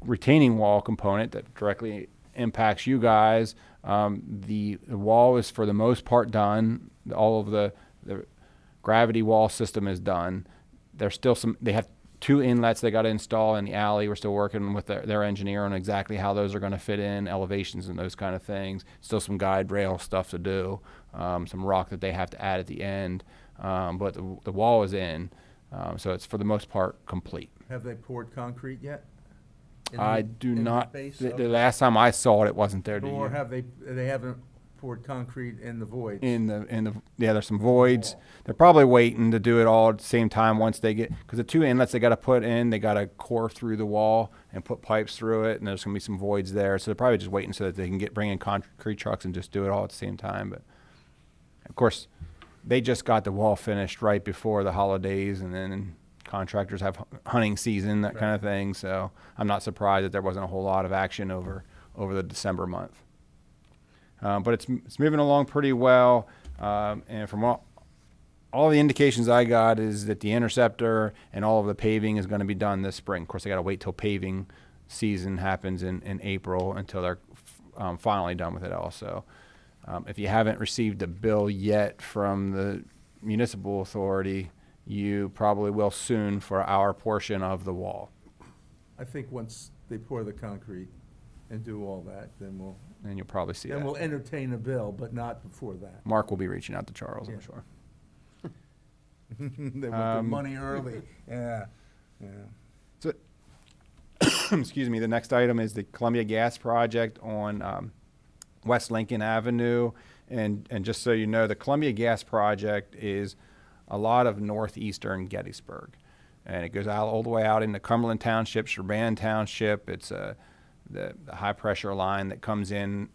retaining wall component that directly impacts you guys. The wall is for the most part done. All of the gravity wall system is done. There's still they have 2 inlets they got to install in the alley. We're still working with their engineer on exactly how those are going to fit in, elevations and those kind of things. Still some guide rail stuff to do, some rock that they have to add at the end. But the wall is in, so it's for the most part complete. Have they poured concrete yet? I do not. Base The last time I saw it, it wasn't there. Or have they haven't poured concrete in the voids? Yeah, there's some voids. They're probably waiting to do it all at the same time once they get, because the 2 inlets they got to put in, they got to core through the wall and put pipes through it, and there's going to be some voids there. So they're probably just waiting so that they can bring in concrete trucks and just do it all at the same time. But of course, they just got the wall finished right before the holidays, and then contractors have hunting season, that kind of thing. So I'm not surprised that there wasn't a whole lot of action over the December month. But it's moving along pretty well, and from all the indications I got is that the interceptor and all of the paving is going to be done this spring. Of course, they got to wait till paving season happens in April until they're finally done with it also. If you haven't received a bill yet from the municipal authority, you probably will soon for our portion of the wall. I think once they pour the concrete and do all that, then And you'll probably see then that. we'll entertain a bill, but not before that. Mark will be reaching out to Charles, Yeah. I'm sure. They want the money early. Yeah, yeah. So, excuse me, the next item is the Columbia Gas Project on West Lincoln Avenue. And just so you know, the Columbia Gas Project is a lot of northeastern Gettysburg. And it goes out all the way out into Cumberland Township, Sherban Township. It's the high-pressure line that comes in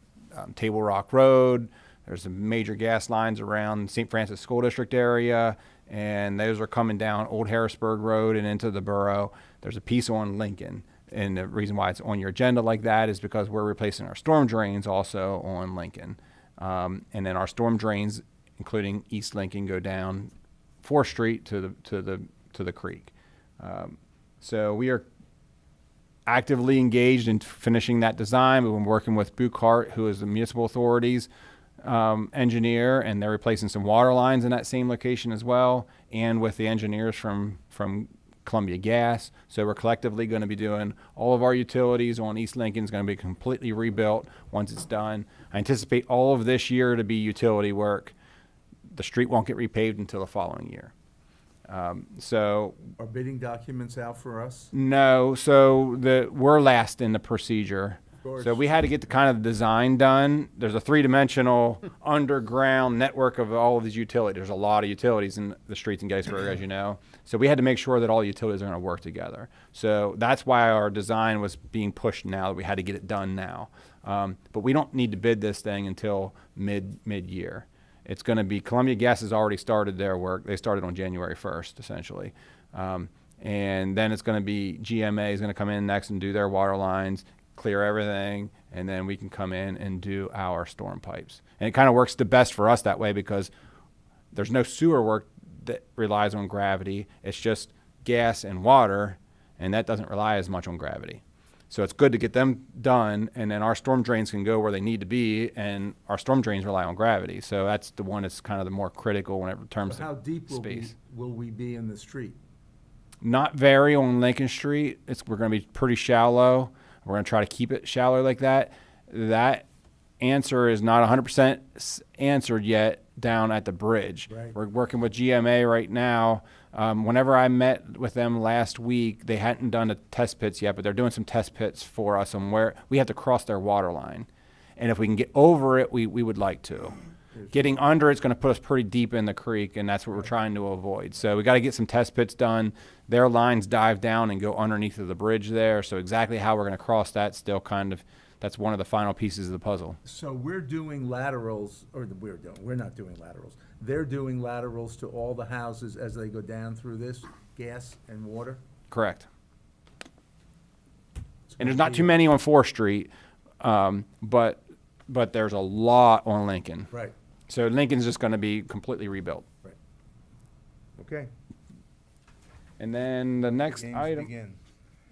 Table Rock Road. There's some major gas lines around St. Francis School District area, and those are coming down Old Harrisburg Road and into the borough. There's a piece on Lincoln, and the reason why it's on your agenda like that is because we're replacing our storm drains also on Lincoln. And then our storm drains, including East Lincoln, go down 4th Street to the creek. So we are actively engaged in finishing that design. We've been working with Buchart, who is the municipal authorities engineer, and they're replacing some water lines in that same location as well, and with the engineers from Columbia Gas. So we're collectively going to be doing all of our utilities on East Lincoln is going to be completely rebuilt once it's done. I anticipate all of this year to be utility work. The street won't get repaved until the following year. So Are bidding documents out for us? no, so we're last in the procedure. course. So we had to get the kind of design done. There's a three-dimensional underground network of all of these utilities. There's a lot of utilities in the streets in Gettysburg, as you know. So we had to make sure that all the utilities are going to work together. So that's why our design was being pushed now. We had to get it done now. But we don't need to bid this thing until mid-year. It's going to be, Columbia Gas has already started their work. They started on January 1st, essentially. And then it's going to be, GMA is going to come in next and do their water lines, clear everything, and then we can come in and do our storm pipes. And it kind of works the best for us that way because there's no sewer work that relies on gravity. It's just gas and water, and that doesn't rely as much on gravity. So it's good to get them done, and then our storm drains can go where they need to be, and our storm drains rely on gravity. So that's the one that's kind of the more critical whenever in terms So how of deep space. will we be in the street? Not very on Lincoln Street. We're going to be pretty shallow. We're going to try to keep it shallow like that. That answer is not 100% answered yet down at the bridge. Right. We're working with GMA right now. Whenever I met with them last week, they hadn't done the test pits yet, but they're doing some test pits for us on where we have to cross their water line. And if we can get over it, we would like to. Getting under it's going to put us pretty deep in the creek, and that's what we're trying to avoid. So we got to get some test pits done. Their lines dive down and go underneath of the bridge there. So exactly how we're going to cross that still kind of, that's one of the final pieces of the puzzle. So we're doing laterals, we're not doing laterals. They're doing laterals to all the houses as they go down through this, gas and water? Correct. It's And there's gonna not be- too many on 4th Street, but there's a lot on Lincoln. Right, So Lincoln's just going to be completely rebuilt. right. Okay. And then the next Games item. begin.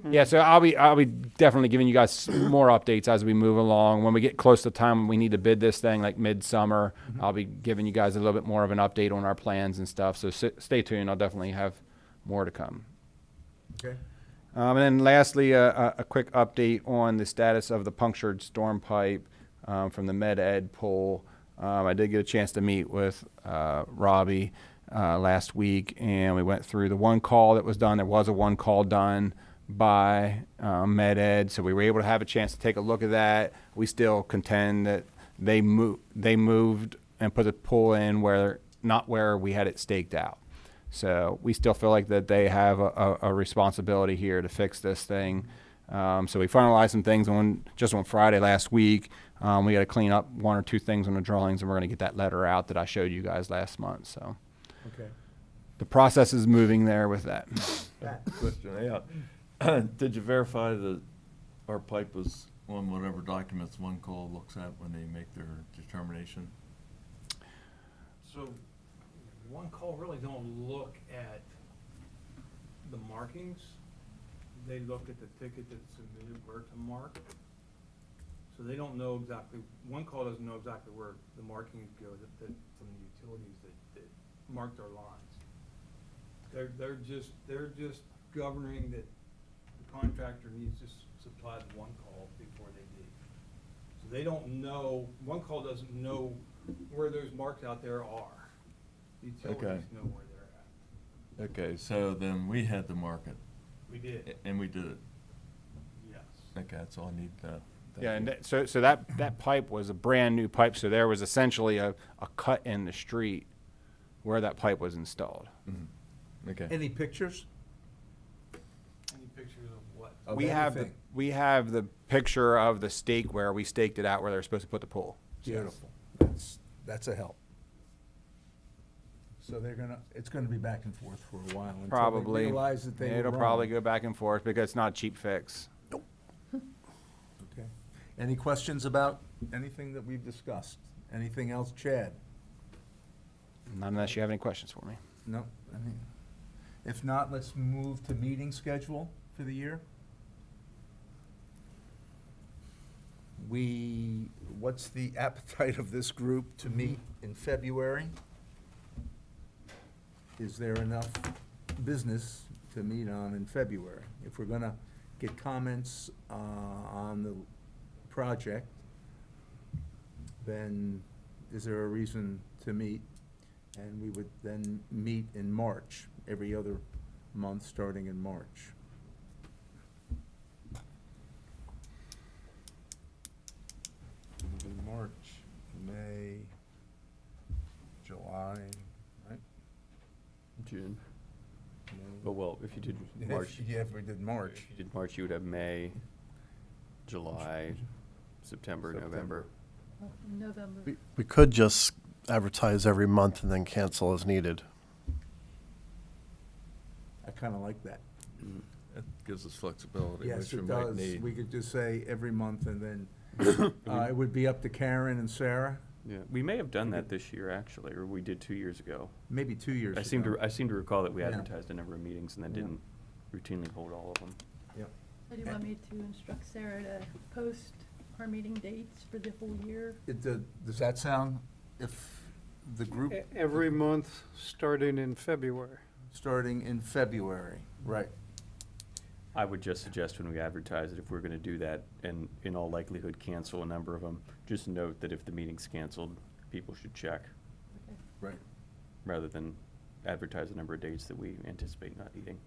Yeah, so I'll be definitely giving you guys more updates as we move along. When we get close to the time when we need to bid this thing, like midsummer, I'll be giving you guys a little bit more of an update on our plans and stuff. So stay tuned. I'll definitely have more to come. Okay. And then lastly, a quick update on the status of the punctured storm pipe from the Med Ed poll. I did get a chance to meet with Robbie last week, and we went through the one call that was done. There was a one call done by Med Ed, so we were able to have a chance to take a look at that. We still contend that they moved and put the pool in not where we had it staked out. So we still feel like that they have a responsibility here to fix this thing. So we finalized some things on Friday last week. We got to clean up one or two things on the drawings, and we're going to get that letter out that I showed you guys last month. So Okay. the process is moving there with that. Question, yeah. Did you verify that our pipe was on whatever documents one call looks at when they make their determination? So, one call really don't look at the markings. They look at the ticket that's submitted where to mark. So they don't know exactly, one call doesn't know exactly where the markings go from the utilities that marked our lines. They're just governing that the contractor needs to supply the one call before they dig. So they don't know, one call doesn't know where those marks out there are. The utilities know where they're at. Okay, so then we had to mark it, We did, and we did it. yes. Okay, that's all I need to know. Thank Yeah, you. and so that pipe was a brand new pipe. So there was essentially a cut in the street where that pipe was installed. Mhm. Okay. Any pictures? Any pictures of what? Of We have the picture of the stake where we staked it out where they're supposed to put the pool. Beautiful. That's a help. So it's gonna be back and forth for a while until Probably. they realize that they were It'll wrong. probably go back and forth because it's not a cheap fix. Okay. Any questions about anything that we've discussed? Anything else, Chad? Not unless you have any questions for me. No? If not, let's move to meeting schedule for the year. What's the appetite of this group to meet in February? Is there enough business to meet on in February? If we're gonna get comments on the project, then is there a reason to meet? And we would then meet in March. every other month, starting in March. March, May, July, right? June. May. Oh, well, if you did If- March, Yeah, if we did March. if you did March, you would have May, July, September, November. In November. We could just advertise every month and then cancel as needed. I kinda like that. It gives us flexibility, Yes, which we it might does. need. We could just say every month, and then, it would be up to Karen and Sarah, Yeah, we may have done that this year, actually, or we did 2 years ago. maybe 2 years I ago. seem to recall that we Yeah. advertised a number of meetings and then Yeah. didn't routinely hold all of them. Yep. So do you want me to instruct Sarah to post our meeting dates for the whole year? Does that sound, if the group, Every month, starting in February. starting in February, right? I would just suggest when we advertise it, if we're gonna do that, and in all likelihood cancel a number of them, just note that if the meeting's canceled, people should check, Okay. Right. rather than advertise the number of dates that we anticipate not needing.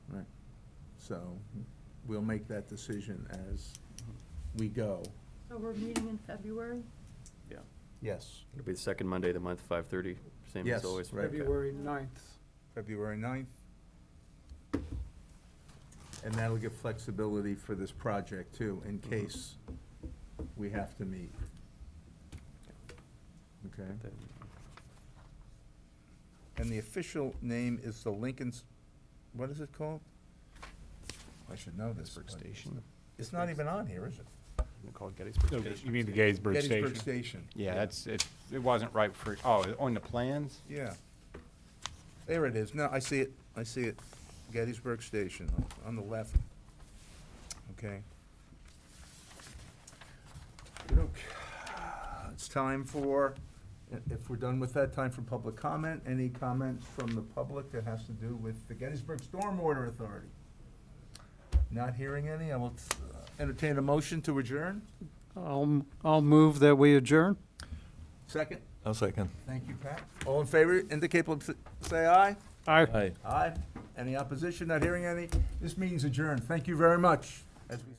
Right. So, we'll make that decision as we go. So we're meeting in February? Yeah. Yes. It'll be the second Monday of the month, 5:30, same Yes, as always. right. February 9th. February 9th. And that'll give flexibility for this project too, in case we have to meet. Okay? Then- And the official name is the Lincoln's, what is it called? I should know this. Gettysburg but Station. It's not even on here, is it? Called Gettysburg No, Station. You mean the Gettysburg Gettysburg Station? Station. Yeah, it wasn't right for, on the plans? Yeah. There it is. No, I see it. I see it. Gettysburg Station on the left. Okay. It's time for, if we're done with that, time for public comment. Any comments from the public that has to do with the Gettysburg Stormwater Authority? Not hearing any, I will entertain a motion to adjourn. I'll move that we adjourn. Second? I'll second. Thank you, Pat. All in favor, indicate, by say aye. Aye. Aye. Aye. Any opposition? Not hearing any? This meeting's adjourned. Thank you very much. As we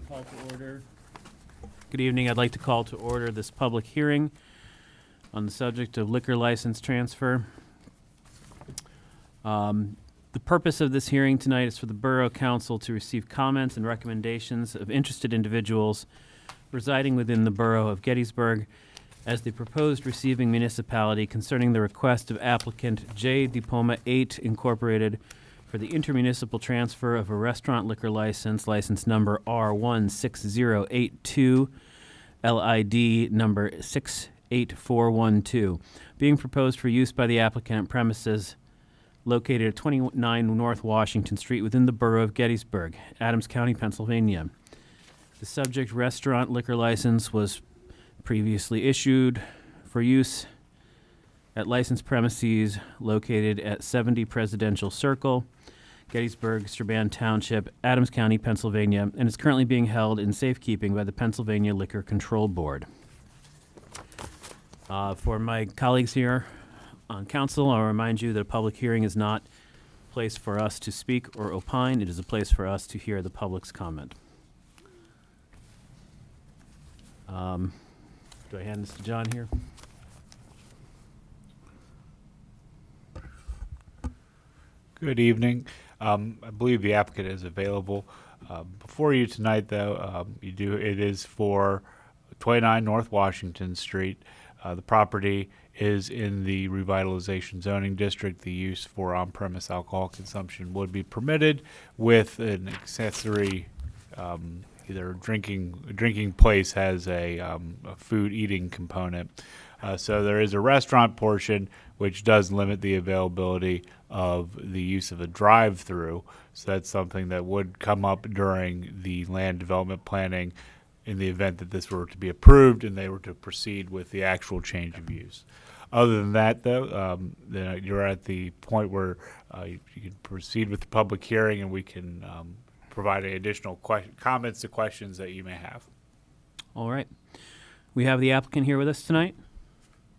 Call to order. Good evening. I'd like to call to order this public hearing on the subject of liquor license transfer. The purpose of this hearing tonight is for the Borough Council to receive comments and recommendations of interested individuals residing within the Borough of Gettysburg as the proposed receiving municipality concerning the request of applicant J. DiPoma 8 Incorporated for the intermunicipal transfer of a restaurant liquor license number R16082, LID number 68412, being proposed for use by the applicant at premises located at 29 North Washington Street within the Borough of Gettysburg, Adams County, Pennsylvania. The subject restaurant liquor license was previously issued for use at licensed premises located at 70 Presidential Circle, Gettysburg, Strabane Township, Adams County, Pennsylvania, and is currently being held in safekeeping by the Pennsylvania Liquor Control Board. For my colleagues here on council, I'll remind you that a public hearing is not a place for us to speak or opine. It is a place for us to hear the public's comment. Do I hand this to John here? Good evening. I believe the applicant is available. Before you tonight, though, it is for 29 North Washington Street. The property is in the revitalization zoning district. The use for on-premise alcohol consumption would be permitted with an accessory, either drinking place has a food eating component. So there is a restaurant portion which does limit the availability of the use of a drive-through. So that's something that would come up during the land development planning in the event that this were to be approved and they were to proceed with the actual change of use. Other than that, though, then you're at the point where you can proceed with the public hearing and we can provide any additional comments to questions that you may have. All right. We have the applicant here with us tonight.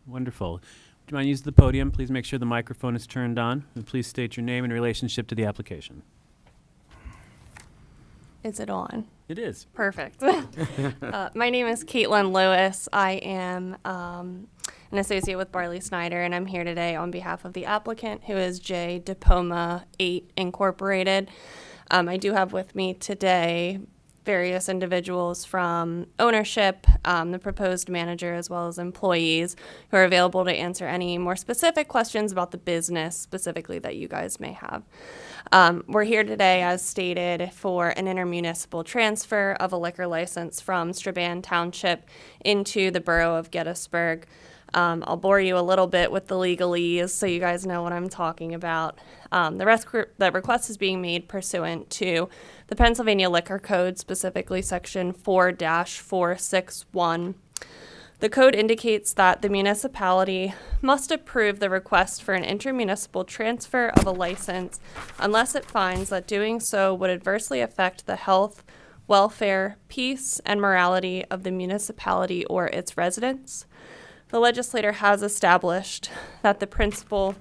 Wonderful. Would you mind using the podium? Please make sure the microphone is turned on, and please state your name and relationship to the application. Is it on? It is. Perfect. My name is Caitlin Lewis. I am an associate with Barley Snyder, and I'm here today on behalf of the applicant, who is J. DiPoma 8 Incorporated. I do have with me today various individuals from ownership, the proposed manager, as well as employees who are available to answer any more specific questions about the business specifically that you guys may have. We're here today, as stated, for an intermunicipal transfer of a liquor license from Strabane Township into the Borough of Gettysburg. I'll bore you a little bit with the legalese so you guys know what I'm talking about. The request is being made pursuant to the Pennsylvania Liquor Code, specifically Section 4-461. The code indicates that the municipality must approve the request for an intermunicipal transfer of a license unless it finds that doing so would adversely affect the health, welfare, peace, and morality of the municipality or its residents. The legislator has established the principle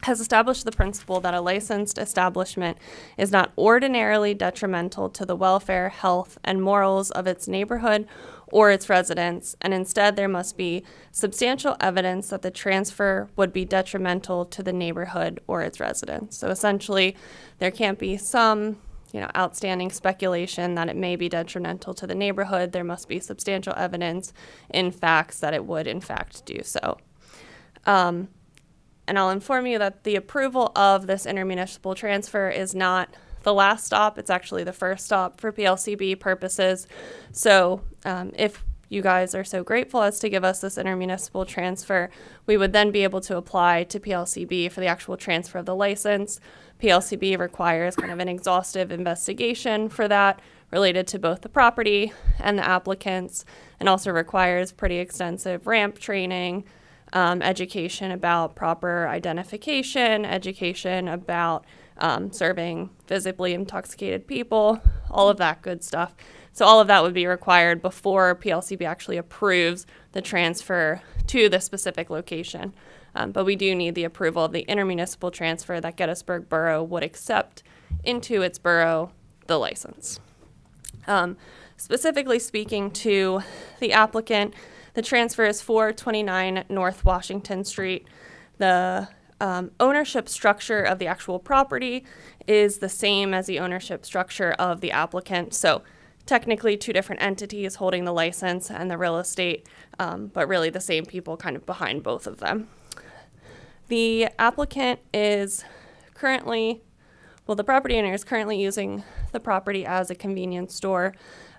that a licensed establishment is not ordinarily detrimental to the welfare, health, and morals of its neighborhood or its residents, and instead there must be substantial evidence that the transfer would be detrimental to the neighborhood or its residents. So essentially, there can't be some outstanding speculation that it may be detrimental to the neighborhood. There must be substantial evidence in facts that it would in fact do so. And I'll inform you that the approval of this intermunicipal transfer is not the last stop. It's actually the first stop for PLCB purposes. So if you guys are so grateful as to give us this intermunicipal transfer, we would then be able to apply to PLCB for the actual transfer of the license. PLCB requires kind of an exhaustive investigation for that related to both the property and the applicants, and also requires pretty extensive ramp training, education about proper identification, education about serving visibly intoxicated people, all of that good stuff. So all of that would be required before PLCB actually approves the transfer to the specific location. But we do need the approval of the intermunicipal transfer that Gettysburg Borough would accept into its borough the license. specifically speaking to the applicant, the transfer is for 29 North Washington Street. The ownership structure of the actual property is the same as the ownership structure of the applicant. So technically 2 different entities holding the license and the real estate, but really the same people kind of behind both of them. The applicant is currently, well, the property owner is currently using the property as a convenience store.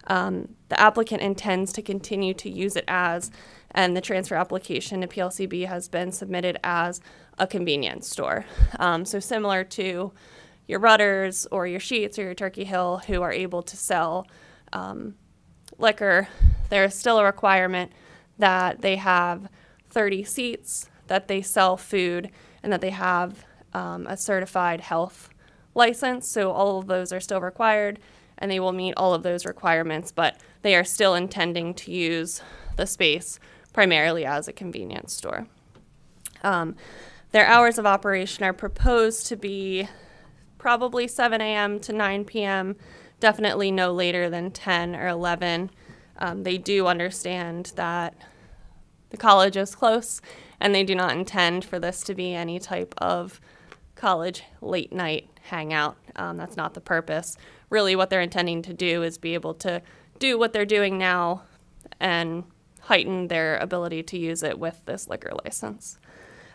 The applicant intends to continue to use it as, and the transfer application to PLCB has been submitted as a convenience store. So similar to your Rudders or your Sheets or your Turkey Hill, who are able to sell liquor, there is still a requirement that they have 30 seats, that they sell food, and that they have a certified health license. So all of those are still required, and they will meet all of those requirements, but they are still intending to use the space primarily as a convenience store. Their hours of operation are proposed to be probably 7 a.m. to 9 p.m., definitely no later than 10 or 11. They do understand that the college is close, and they do not intend for this to be any type of college late night hangout. That's not the purpose. Really what they're intending to do is be able to do what they're doing now and heighten their ability to use it with this liquor license.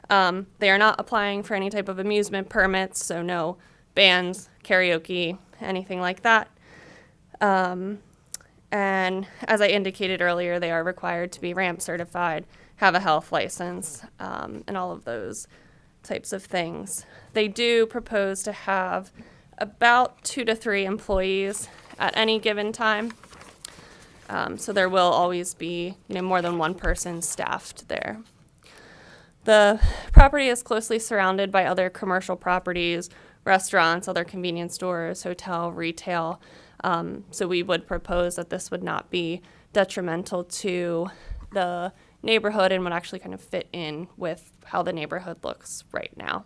They are not applying for any type of amusement permits, so no bands, karaoke, anything like that. And as I indicated earlier, they are required to be ramp certified, have a health license, and all of those types of things. They do propose to have about 2 to 3 employees at any given time. So there will always be, more than one person staffed there. The property is closely surrounded by other commercial properties, restaurants, other convenience stores, hotel, retail. So we would propose that this would not be detrimental to the neighborhood and would actually kind of fit in with how the neighborhood looks right now.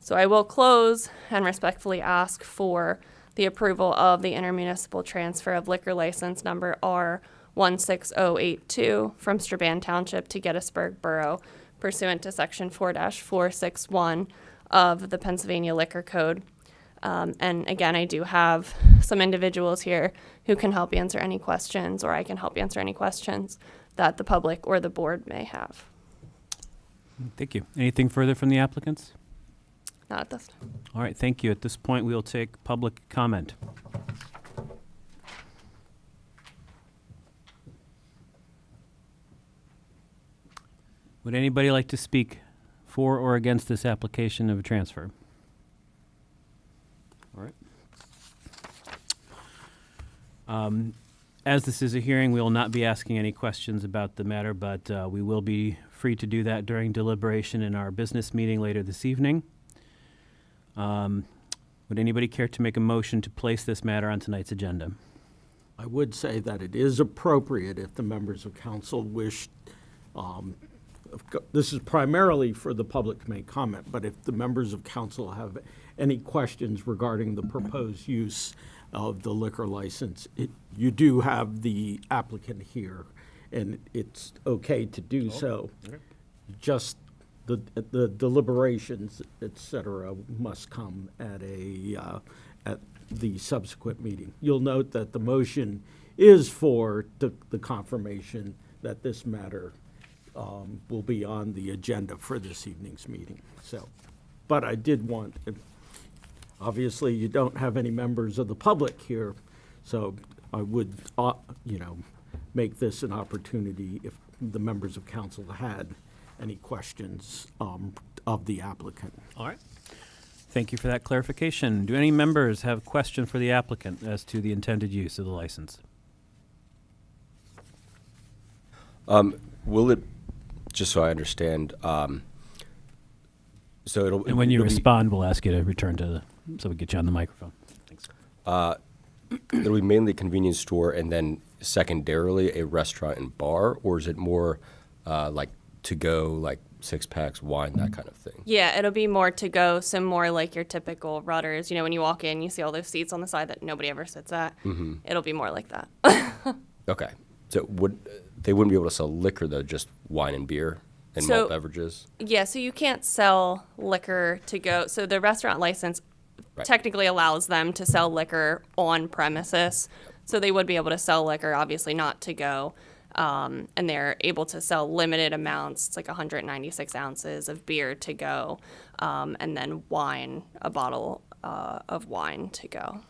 So I will close and respectfully ask for the approval of the intermunicipal transfer of liquor license number R16082 from Strabane Township to Gettysburg Borough pursuant to section 4-461 of the Pennsylvania Liquor Code. And again, I do have some individuals here who can help answer any questions, or I can help answer any questions that the public or the board may have. Thank you. Anything further from the applicants? Not at this time. All right, thank you. At this point, we'll take public comment. Would anybody like to speak for or against this application of a transfer? All right. As this is a hearing, we will not be asking any questions about the matter, but we will be free to do that during deliberation in our business meeting later this evening. Would anybody care to make a motion to place this matter on tonight's agenda? I would say that it is appropriate if the members of council wish, this is primarily for the public to make comment, but if the members of council have any questions regarding the proposed use of the liquor license, you do have the applicant here, and it's okay to do so. Okay. Just the deliberations, et cetera, must come at at the subsequent meeting. You'll note that the motion is for the confirmation that this matter will be on the agenda for this evening's meeting. So, but I did want, obviously you don't have any members of the public here, so I would, make this an opportunity if the members of council had any questions of the applicant. All right. Thank you for that clarification. Do any members have a question for the applicant as to the intended use of the license? Will it, just so I understand, so it'll... And when you it'll be- respond, we'll ask you to return to so we get you on the microphone. Thanks. It'll be mainly a convenience store and then secondarily a restaurant and bar, or is it more like to go, like 6-packs, wine, that kind of thing. Yeah, it'll be more to go, so more like your typical Rudders. You know, when you walk in, you see all those seats on the side that nobody ever sits at. Mm-hmm. It'll be more like that. Okay. So they wouldn't be able to sell liquor though, just wine and beer and So- malt beverages? Yeah, so you can't sell liquor to go. So the restaurant license Right. technically allows them to sell liquor on premises. So they would be able to sell liquor, obviously not to go. And they're able to sell limited amounts. It's like 196 ounces of beer to go. And then wine, a bottle of wine to go.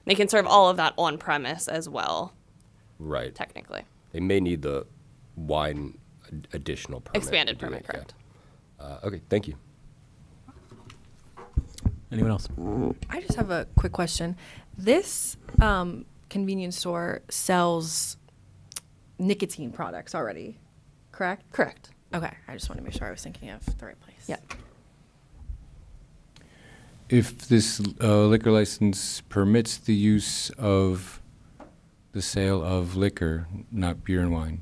They can serve all of that on premise as well, Right. technically. They may need the wine additional permit. Expanded to do permit, it, yeah. correct. Okay, thank you. Anyone else? I just have a quick question. This convenience store sells nicotine products already, correct? Correct. Okay, I just want to make sure I was thinking of the right place. Yep. If this liquor license permits the use of the sale of liquor, not beer and wine,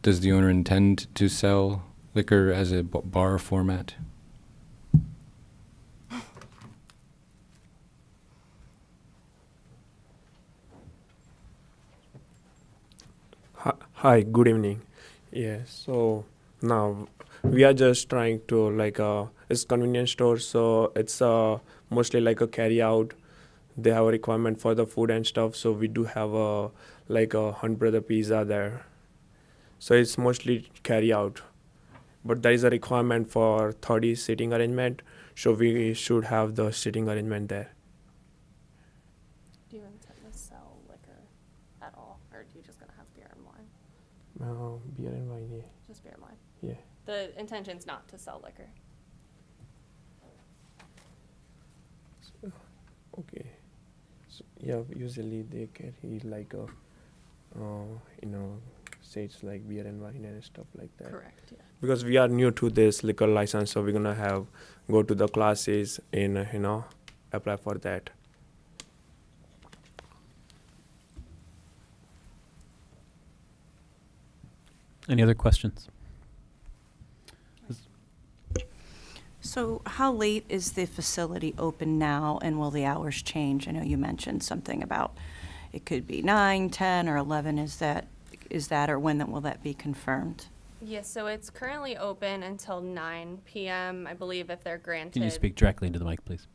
does the owner intend to sell liquor as a bar format? Hi, good evening. Yeah, so now we are just trying to it's convenience store, so it's mostly like a carry out. They have a requirement for the food and stuff, so we do have a Hunt Brother Pizza there. So it's mostly carry out, but there is a requirement for 30 seating arrangement, so we should have the seating arrangement there. Do you intend to sell liquor at all, or are you just going to have beer and wine? Beer and wine, yeah. Just beer and wine. Yeah. The intention's not to sell liquor. Okay. So, yeah, usually they carry states like beer and wine and stuff like that. Correct, yeah. Because we are new to this liquor license, so we're gonna go to the classes and apply for that. Any other questions? So how late is the facility open now, and will the hours change? I know you mentioned something about it could be 9, 10, or 11. Is that, or when will that be confirmed? Yes, so it's currently open until 9 p.m. I believe if they're granted. Can you speak directly into the mic, please?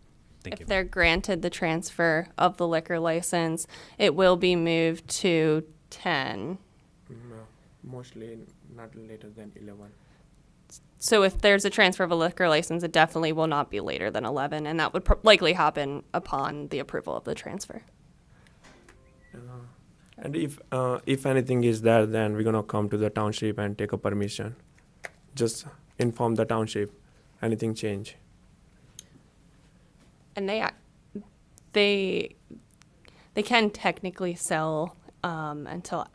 Thank you. If they're granted the transfer of the liquor license, it will be moved to 10. No, mostly not later than 11. So if there's a transfer of a liquor license, it definitely will not be later than 11, and that would likely happen upon the approval of the transfer. And if anything is there, then we're gonna come to the township and take a permission. Just inform the township. Anything change. And they can technically sell until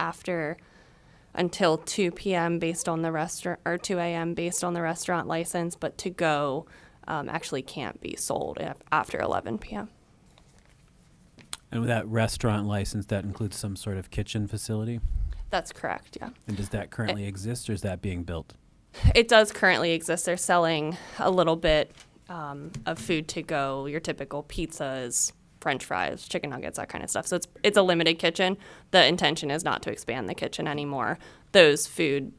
2 p.m. based on the restaurant, or 2 a.m. based on the restaurant license, but to go actually can't be sold after 11 p.m. And with that restaurant license, that includes some sort of kitchen facility? That's correct, yeah. And does that currently exist, or is that being built? It does currently exist. They're selling a little bit of food to go, your typical pizzas, French fries, chicken nuggets, that kind of stuff. So it's a limited kitchen. The intention is not to expand the kitchen anymore. Those food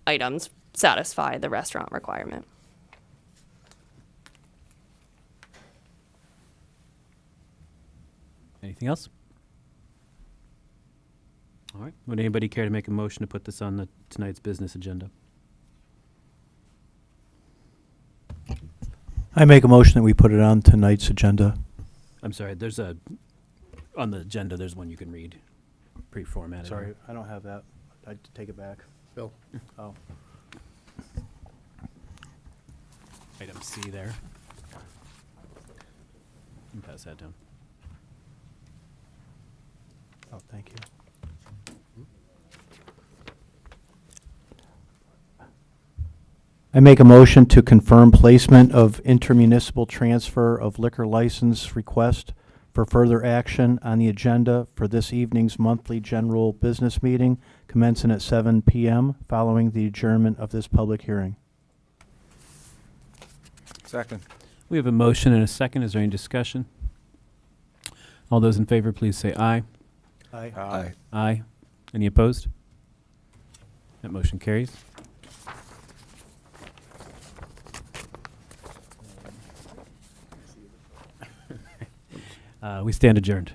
items satisfy the restaurant requirement. Anything else? All right. Would anybody care to make a motion to put this on tonight's business agenda? I make a motion that we put it on tonight's agenda. I'm sorry, on the agenda, there's one you can read, pre-formatted. Sorry, I don't have that. I'd take it back. Bill? Oh. Item C there. You can pass that down. Oh, thank you. I make a motion to confirm placement of intermunicipal transfer of liquor license request for further action on the agenda for this evening's monthly general business meeting commencing at 7 p.m. following the adjournment of this public hearing. Second. We have a motion and a second. Is there any discussion? All those in favor, please say aye. Aye. Aye. Any opposed? That motion carries. We stand adjourned.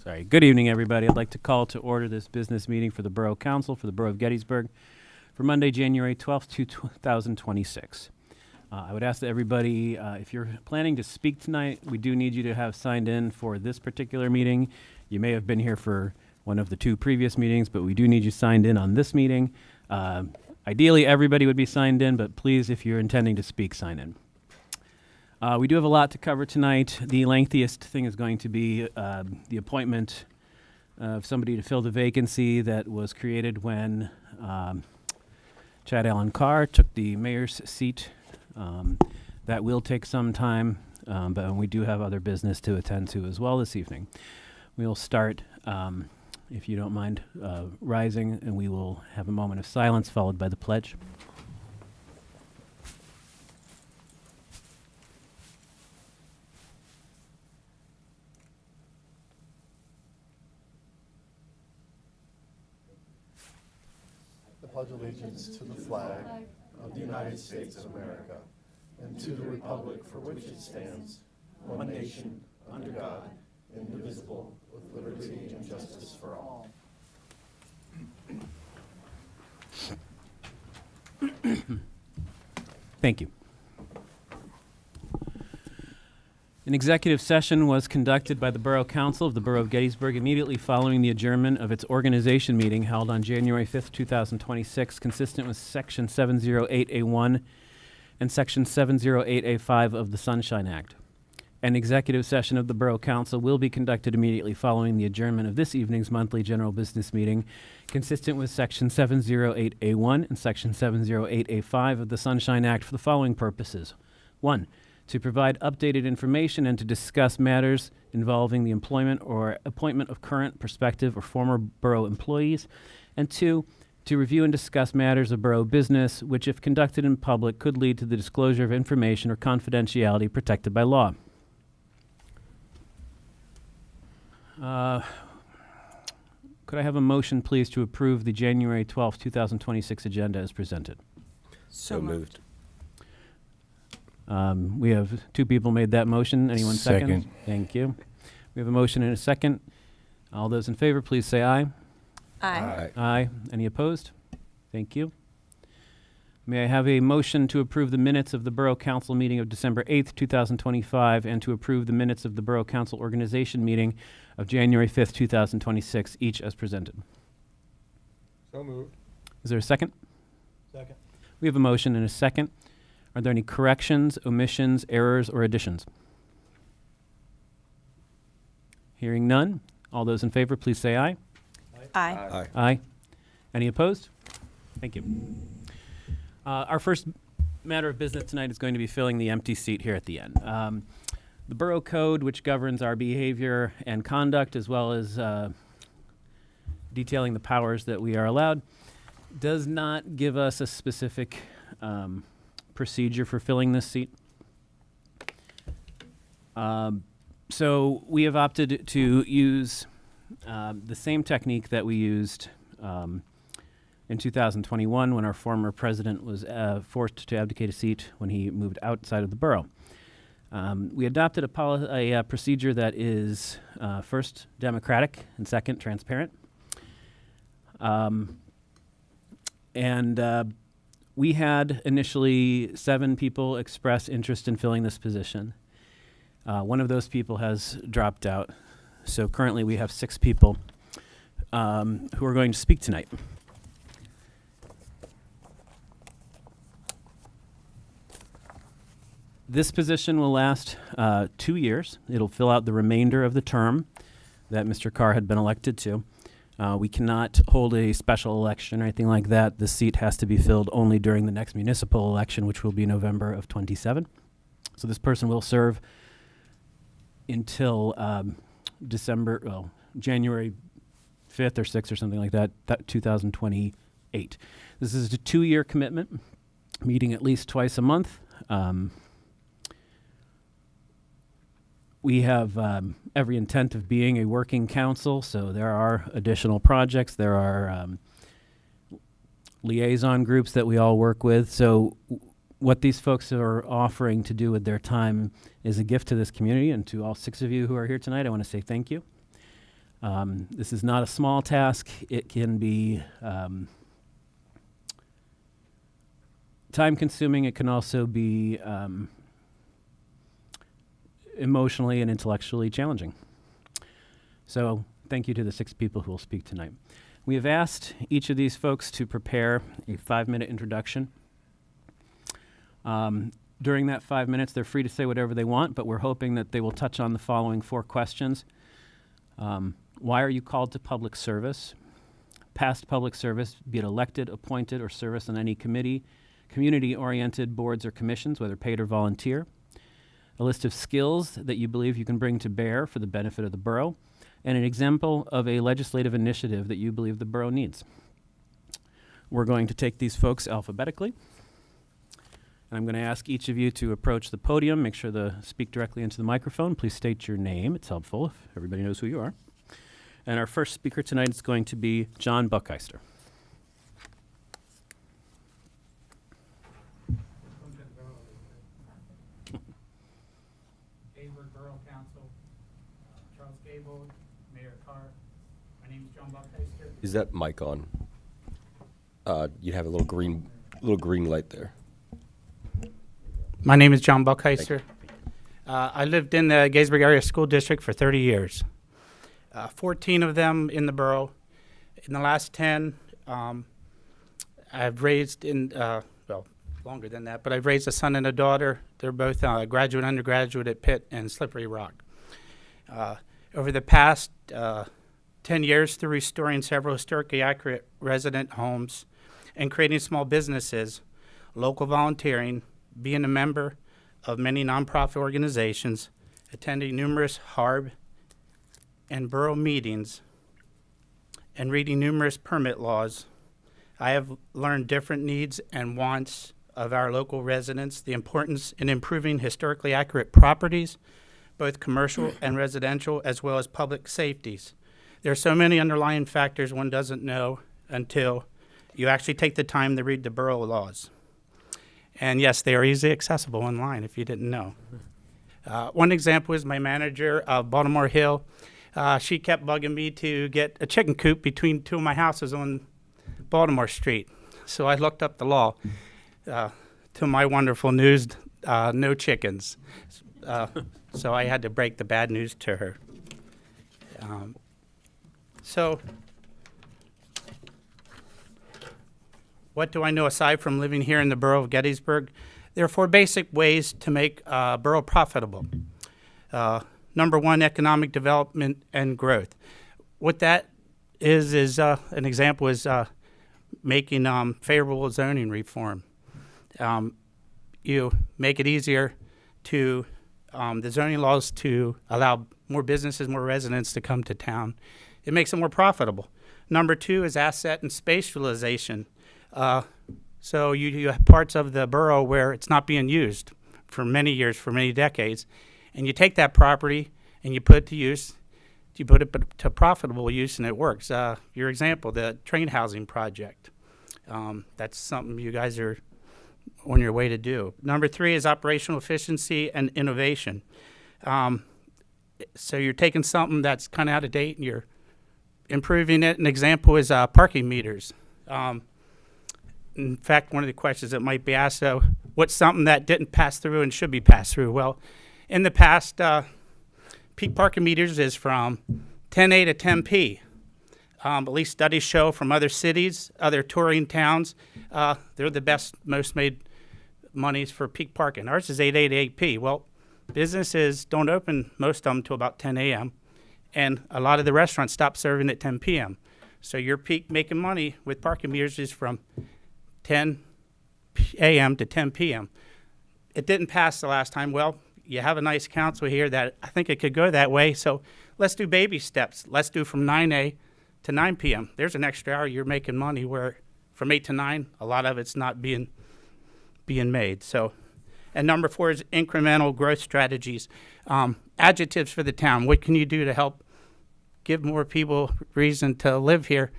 Sorry. Good evening, everybody. I'd like to call to order this business meeting for the Borough Council for the Borough of Gettysburg for Monday, January 12th, 2026. I would ask that everybody, if you're planning to speak tonight, we do need you to have signed in for this particular meeting. You may have been here for one of the two previous meetings, but we do need you signed in on this meeting. Ideally, everybody would be signed in, but please, if you're intending to speak, sign in. We do have a lot to cover tonight. The lengthiest thing is going to be the appointment of somebody to fill the vacancy that was created when Chad Allen Carr took the mayor's seat. That will take some time, but we do have other business to attend to as well this evening. We'll start, if you don't mind, rising, and we will have a moment of silence followed by the pledge. I pledge allegiance to the flag of the United States of America and to the republic for which it stands, one nation, under God, indivisible, with liberty and justice for all. Thank you. An executive session was conducted by the Borough Council of the Borough of Gettysburg immediately following the adjournment of its organization meeting held on January 5th, 2026, consistent with Section 708A1 and Section 708A5 of the Sunshine Act. An executive session of the Borough Council will be conducted immediately following the adjournment of this evening's monthly general business meeting, consistent with Section 708A1 and Section 708A5 of the Sunshine Act for the following purposes. 1. To provide updated information and to discuss matters involving the employment or appointment of current, prospective, or former borough employees. And 2, to review and discuss matters of borough business, which, if conducted in public, could lead to the disclosure of information or confidentiality protected by law. Could I have a motion, please, to approve the January 12th, 2026 agenda as presented? So moved. We have two people made that motion. Anyone second? Second. Thank you. We have a motion and a second. All those in favor, please say aye. Aye. Aye. Any opposed? Thank you. May I have a motion to approve the minutes of the Borough Council meeting of December 8th, 2025, and to approve the minutes of the Borough Council organization meeting of January 5th, 2026, each as presented? So moved. Is there a second? Second. We have a motion and a second. Are there any corrections, omissions, errors, or additions? Hearing none. All those in favor, please say aye. Aye. Aye. Aye. Any opposed? Thank you. Our first matter of business tonight is going to be filling the empty seat here at the end. The Borough Code, which governs our behavior and conduct, as well as detailing the powers that we are allowed, does not give us a specific procedure for filling this seat. So we have opted to use the same technique that we used in 2021 when our former president was forced to abdicate a seat when he moved outside of the borough. We adopted a procedure that is first democratic and second transparent. We had initially 7 people express interest in filling this position. One of those people has dropped out. So currently we have 6 people who are going to speak tonight. This position will last 2 years. It'll fill out the remainder of the term that Mr. Carr had been elected to. We cannot hold a special election or anything like that. The seat has to be filled only during the next municipal election, which will be November of 27. So this person will serve until January 5th or 6th or something like that, 2028. This is a 2-year commitment, meeting at least twice a month. We have every intent of being a working council, so there are additional projects. There are liaison groups that we all work with. So what these folks are offering to do with their time is a gift to this community, and to all 6 of you who are here tonight, I want to say thank you. This is not a small task. It can be time-consuming. It can also be emotionally and intellectually challenging. So thank you to the 6 people who will speak tonight. We have asked each of these folks to prepare a 5-minute introduction. During that 5 minutes, they're free to say whatever they want, but we're hoping that they will touch on the following 4 questions. Why are you called to public service? Past public service, be it elected, appointed, or service on any committee, community-oriented boards or commissions, whether paid or volunteer. A list of skills that you believe you can bring to bear for the benefit of the borough, and an example of a legislative initiative that you believe the borough needs. We're going to take these folks alphabetically. And I'm going to ask each of you to approach the podium, make sure to speak directly into the microphone. Please state your name. It's helpful if everybody knows who you are. And our first speaker tonight is going to be John Buckheister. Gettysburg Borough Council, Charles Gable, Mayor Carr. My name is John Buckheister. Is that mic on? You have a little green light there. My name is John Buckheister. I lived in the Gettysburg Area School District for 30 years. 14 of them in the borough. In the last 10, I've raised well, longer than that, but I've raised a son and a daughter. They're both graduate, undergraduate at Pitt and Slippery Rock. Over the past 10 years, through restoring several historically accurate resident homes and creating small businesses, local volunteering, being a member of many nonprofit organizations, attending numerous HARB and borough meetings, and reading numerous permit laws, I have learned different needs and wants of our local residents, the importance in improving historically accurate properties, both commercial and residential, as well as public safeties. There are so many underlying factors one doesn't know until you actually take the time to read the borough laws. And yes, they are easily accessible online if you didn't know. One example is my manager of Baltimore Hill. She kept bugging me to get a chicken coop between 2 of my houses on Baltimore Street. So I looked up the law. To my wonderful news, no chickens. So I had to break the bad news to her. So what do I know aside from living here in the borough of Gettysburg? There are 4 basic ways to make a borough profitable. Number 1, economic development and growth. What that is an example is making favorable zoning reform. You make it easier to the zoning laws to allow more businesses, more residents to come to town. It makes it more profitable. Number 2 is asset and space utilization. So you have parts of the borough where it's not being used for many years, for many decades, and you take that property and you put it to use, you put it to profitable use, and it works. Your example, the train housing project, that's something you guys are on your way to do. Number 3 is operational efficiency and innovation. So you're taking something that's kind of out of date and you're improving it. An example is parking meters. In fact, one of the questions that might be asked, what's something that didn't pass through and should be passed through? Well, in the past, peak parking meters is from 10A to 10P. At least studies show from other cities, other touring towns, they're the best, most made monies for peak parking. Ours is 8A to 8P. Well, businesses don't open, most of them, till about 10 a.m., and a lot of the restaurants stop serving at 10 p.m. So your peak making money with parking meters is from 10 a.m. to 10 p.m. It didn't pass the last time. Well, you have a nice council here that I think it could go that way, so let's do baby steps. Let's do from 9 to 9 p.m. There's an extra hour you're making money, where from 8 to 9, a lot of it's not being made. So, and number 4 is incremental growth strategies. Adjectives for the town. What can you do to help give more people reason to live here?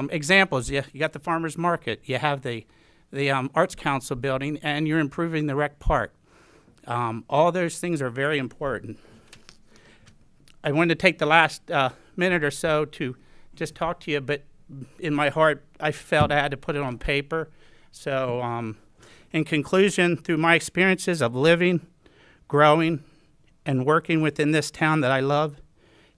Examples, you got the farmer's market, you have the Arts Council building, and you're improving the rec park. All those things are very important. I wanted to take the last minute or so to just talk to you, but in my heart, I felt I had to put it on paper. So, in conclusion, through my experiences of living, growing, and working within this town that I love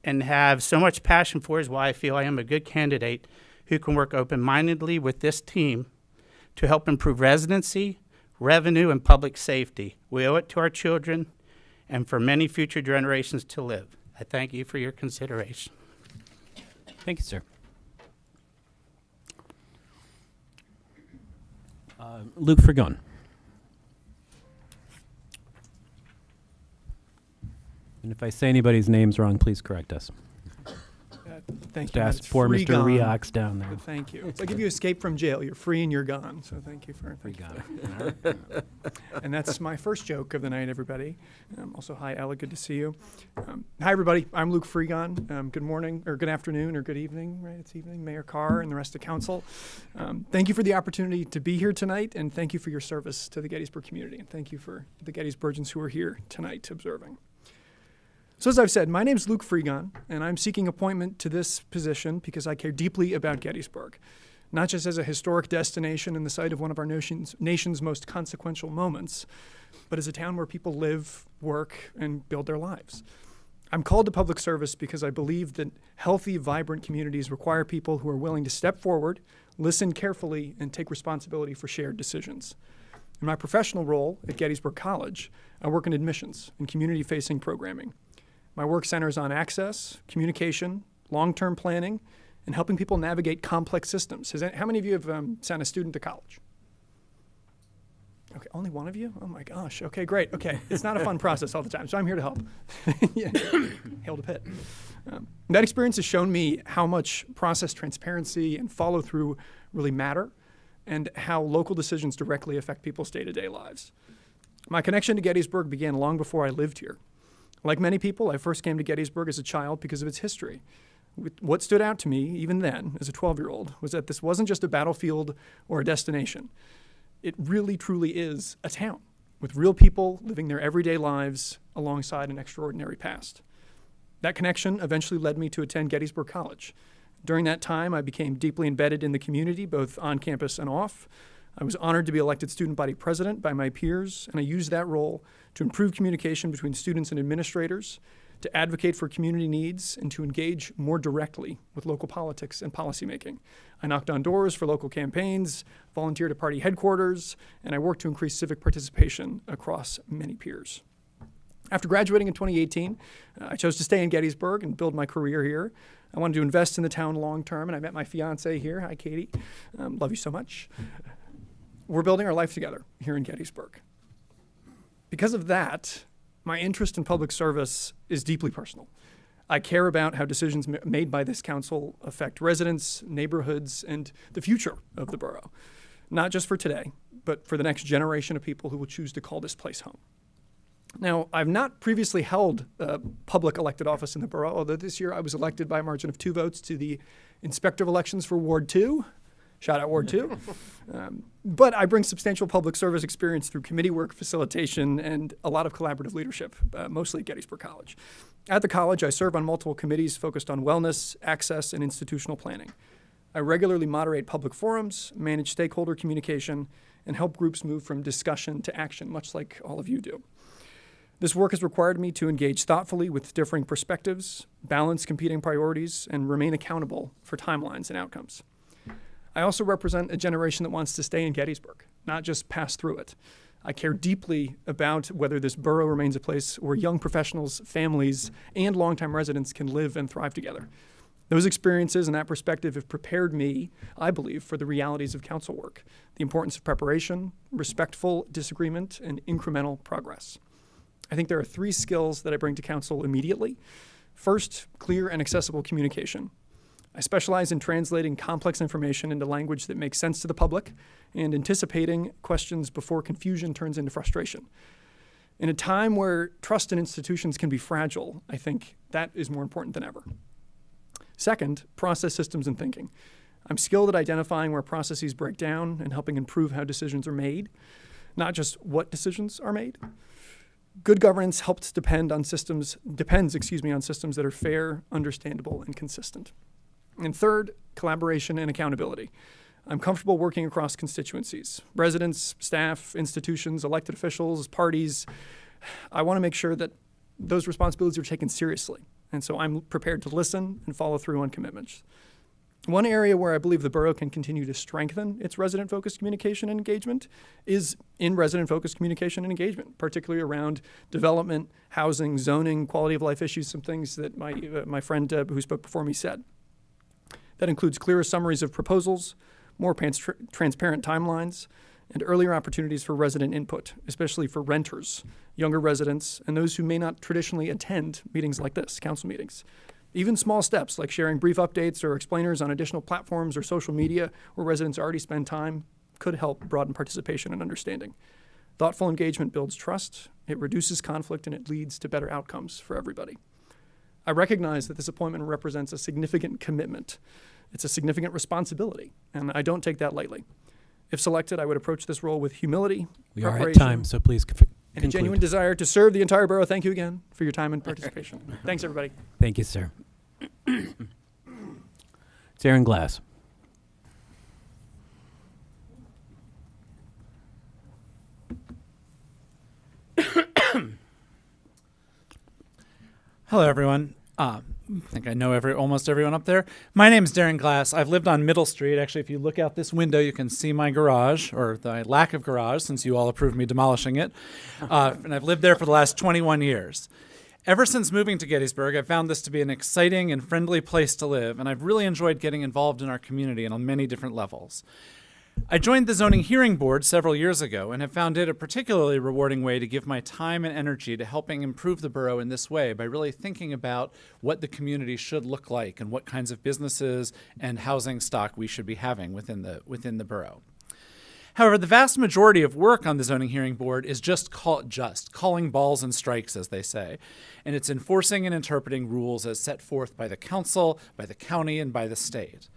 and have so much passion for, is why I feel I am a good candidate who can work open-mindedly with this team to help improve residency, revenue, and public safety. We owe it to our children and for many future generations to live. I thank you for your consideration. Thank you, sir. Luke Frigon. And if I say anybody's names wrong, please correct us. Thank Just you. ask That's poor free Mr. gone. Reox down there. Thank you. It's like if you escape from jail, you're free and you're gone. So thank you for Free And that's my first joke of the night, everybody. Also, hi, Ella. Good to see you. Hi, everybody. I'm Luke Freegon. Good morning, or good afternoon, or good evening. Right, it's evening. Mayor Carr and the rest of council. Thank you for the opportunity to be here tonight, and thank you for your service to the Gettysburg community, and thank you for the Gettysburgians who are here tonight observing. So as I've said, my name's Luke Freegon, and I'm seeking appointment to this position because I care deeply about Gettysburg, not just as a historic destination and the site of one of our nation's most consequential moments, but as a town where people live, work, and build their lives. I'm called to public service because I believe that healthy, vibrant communities require people who are willing to step forward, listen carefully, and take responsibility for shared decisions. In my professional role at Gettysburg College, I work in admissions and community-facing programming. My work centers on access, communication, long-term planning, and helping people navigate complex systems. How many of you have sent a student to college? Okay, only one of you? Oh my gosh. Okay, great. Okay, it's not a fun process all the time, so I'm here to help. Yeah. Hail to Pitt. That experience has shown me how much process transparency and follow-through really matter, and how local decisions directly affect people's day-to-day lives. My connection to Gettysburg began long before I lived here. Like many people, I first came to Gettysburg as a child because of its history. What stood out to me, even then, as a 12-year-old, was that this wasn't just a battlefield or a destination. It really, truly is a town, with real people living their everyday lives alongside an extraordinary past. That connection eventually led me to attend Gettysburg College. During that time, I became deeply embedded in the community, both on campus and off. I was honored to be elected student body president by my peers, and I used that role to improve communication between students and administrators, to advocate for community needs, and to engage more directly with local politics and policymaking. I knocked on doors for local campaigns, volunteered at party headquarters, and I worked to increase civic participation across many peers. After graduating in 2018, I chose to stay in Gettysburg and build my career here. I wanted to invest in the town long term, and I met my fiance here. Hi, Katie. Love you so much. We're building our life together here in Gettysburg. Because of that, my interest in public service is deeply personal. I care about how decisions made by this council affect residents, neighborhoods, and the future of the borough, not just for today, but for the next generation of people who will choose to call this place home. Now, I've not previously held public elected office in the borough, although this year I was elected by a margin of 2 votes to the Inspector of Elections for Ward 2. Shout out Ward 2. But I bring substantial public service experience through committee work, facilitation, and a lot of collaborative leadership, mostly at Gettysburg College. At the college, I serve on multiple committees focused on wellness, access, and institutional planning. I regularly moderate public forums, manage stakeholder communication, and help groups move from discussion to action, much like all of you do. This work has required me to engage thoughtfully with differing perspectives, balance competing priorities, and remain accountable for timelines and outcomes. I also represent a generation that wants to stay in Gettysburg, not just pass through it. I care deeply about whether this borough remains a place where young professionals, families, and longtime residents can live and thrive together. Those experiences and that perspective have prepared me, I believe, for the realities of council work, the importance of preparation, respectful disagreement, and incremental progress. I think there are 3 skills that I bring to council immediately. First, clear and accessible communication. I specialize in translating complex information into language that makes sense to the public and anticipating questions before confusion turns into frustration. In a time where trust in institutions can be fragile, I think that is more important than ever. Second, process systems and thinking. I'm skilled at identifying where processes break down and helping improve how decisions are made, not just what decisions are made. Good governance depends, on systems that are fair, understandable, and consistent. And third, collaboration and accountability. I'm comfortable working across constituencies, residents, staff, institutions, elected officials, parties. I want to make sure that those responsibilities are taken seriously. And so I'm prepared to listen and follow through on commitments. One area where I believe the borough can continue to strengthen its resident-focused communication and engagement is in resident-focused communication and engagement, particularly around development, housing, zoning, quality of life issues, some things that my friend who spoke before me said. That includes clearer summaries of proposals, more transparent timelines, and earlier opportunities for resident input, especially for renters, younger residents, and those who may not traditionally attend meetings like this, council meetings. Even small steps like sharing brief updates or explainers on additional platforms or social media where residents already spend time could help broaden participation and understanding. Thoughtful engagement builds trust, it reduces conflict, and it leads to better outcomes for everybody. I recognize that this appointment represents a significant commitment. It's a significant responsibility, and I don't take that lightly. If selected, I would approach this role with humility, We are at preparation, time, so please and a genuine desire to serve the entire borough. Thank you again for your time and participation. Thanks, everybody. Thank you, sir. It's Aaron Glass. Hello, everyone. I think I know almost everyone up there. My name is Darren Glass. I've lived on Middle Street. Actually, if you look out this window, you can see my garage, or the lack of garage, since you all approved me demolishing it. And I've lived there for the last 21 years. Ever since moving to Gettysburg, I've found this to be an exciting and friendly place to live, and I've really enjoyed getting involved in our community and on many different levels. I joined the Zoning Hearing Board several years ago and have found it a particularly rewarding way to give my time and energy to helping improve the borough in this way by really thinking about what the community should look like and what kinds of businesses and housing stock we should be having within the borough. However, the vast majority of work on the Zoning Hearing Board is just calling balls and strikes, as they say, and it's enforcing and interpreting rules as set forth by the council, by the county, and by the state.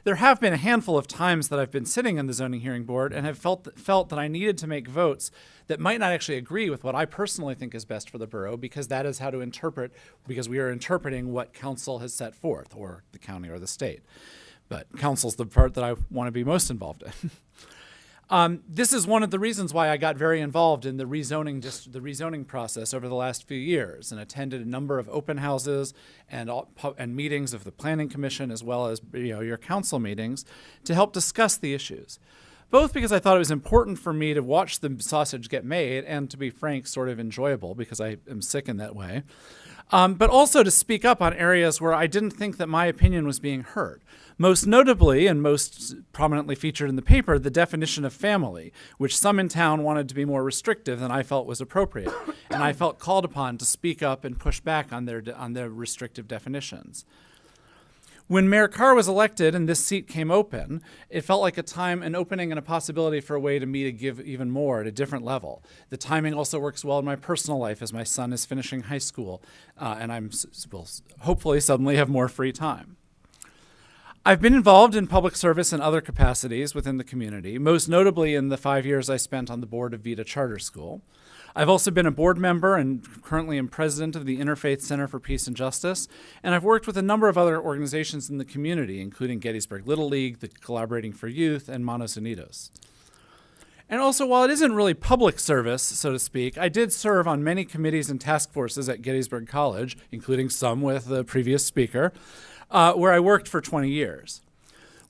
There have been a handful of times that I've been sitting on the Zoning Hearing Board and have felt that I needed to make votes that might not actually agree with what I personally think is best for the borough, because that is how to interpret, because we are interpreting what council has set forth, or the county or the state. But council's the part that I want to be most involved in. This is one of the reasons why I got very involved in the rezoning process over the last few years, and attended a number of open houses and meetings of the Planning Commission, as well as your council meetings, to help discuss the issues. Both because I thought it was important for me to watch the sausage get made, and to be frank, sort of enjoyable, because I am sick in that way, but also to speak up on areas where I didn't think that my opinion was being heard. Most notably, and most prominently featured in the paper, the definition of family, which some in town wanted to be more restrictive than I felt was appropriate. And I felt called upon to speak up and push back on their restrictive definitions. When Mayor Carr was elected and this seat came open, it felt like an opening and a possibility for a way to me to give even more at a different level. The timing also works well in my personal life, as my son is finishing high school, and I will hopefully suddenly have more free time. I've been involved in public service in other capacities within the community, most notably in the 5 years I spent on the board of Vita Charter School. I've also been a board member and currently am president of the Interfaith Center for Peace and Justice, and I've worked with a number of other organizations in the community, including Gettysburg Little League, the Collaborating for Youth, and Manos Unidos. And also, while it isn't really public service, so to speak, I did serve on many committees and task forces at Gettysburg College, including some with the previous speaker, where I worked for 20 years.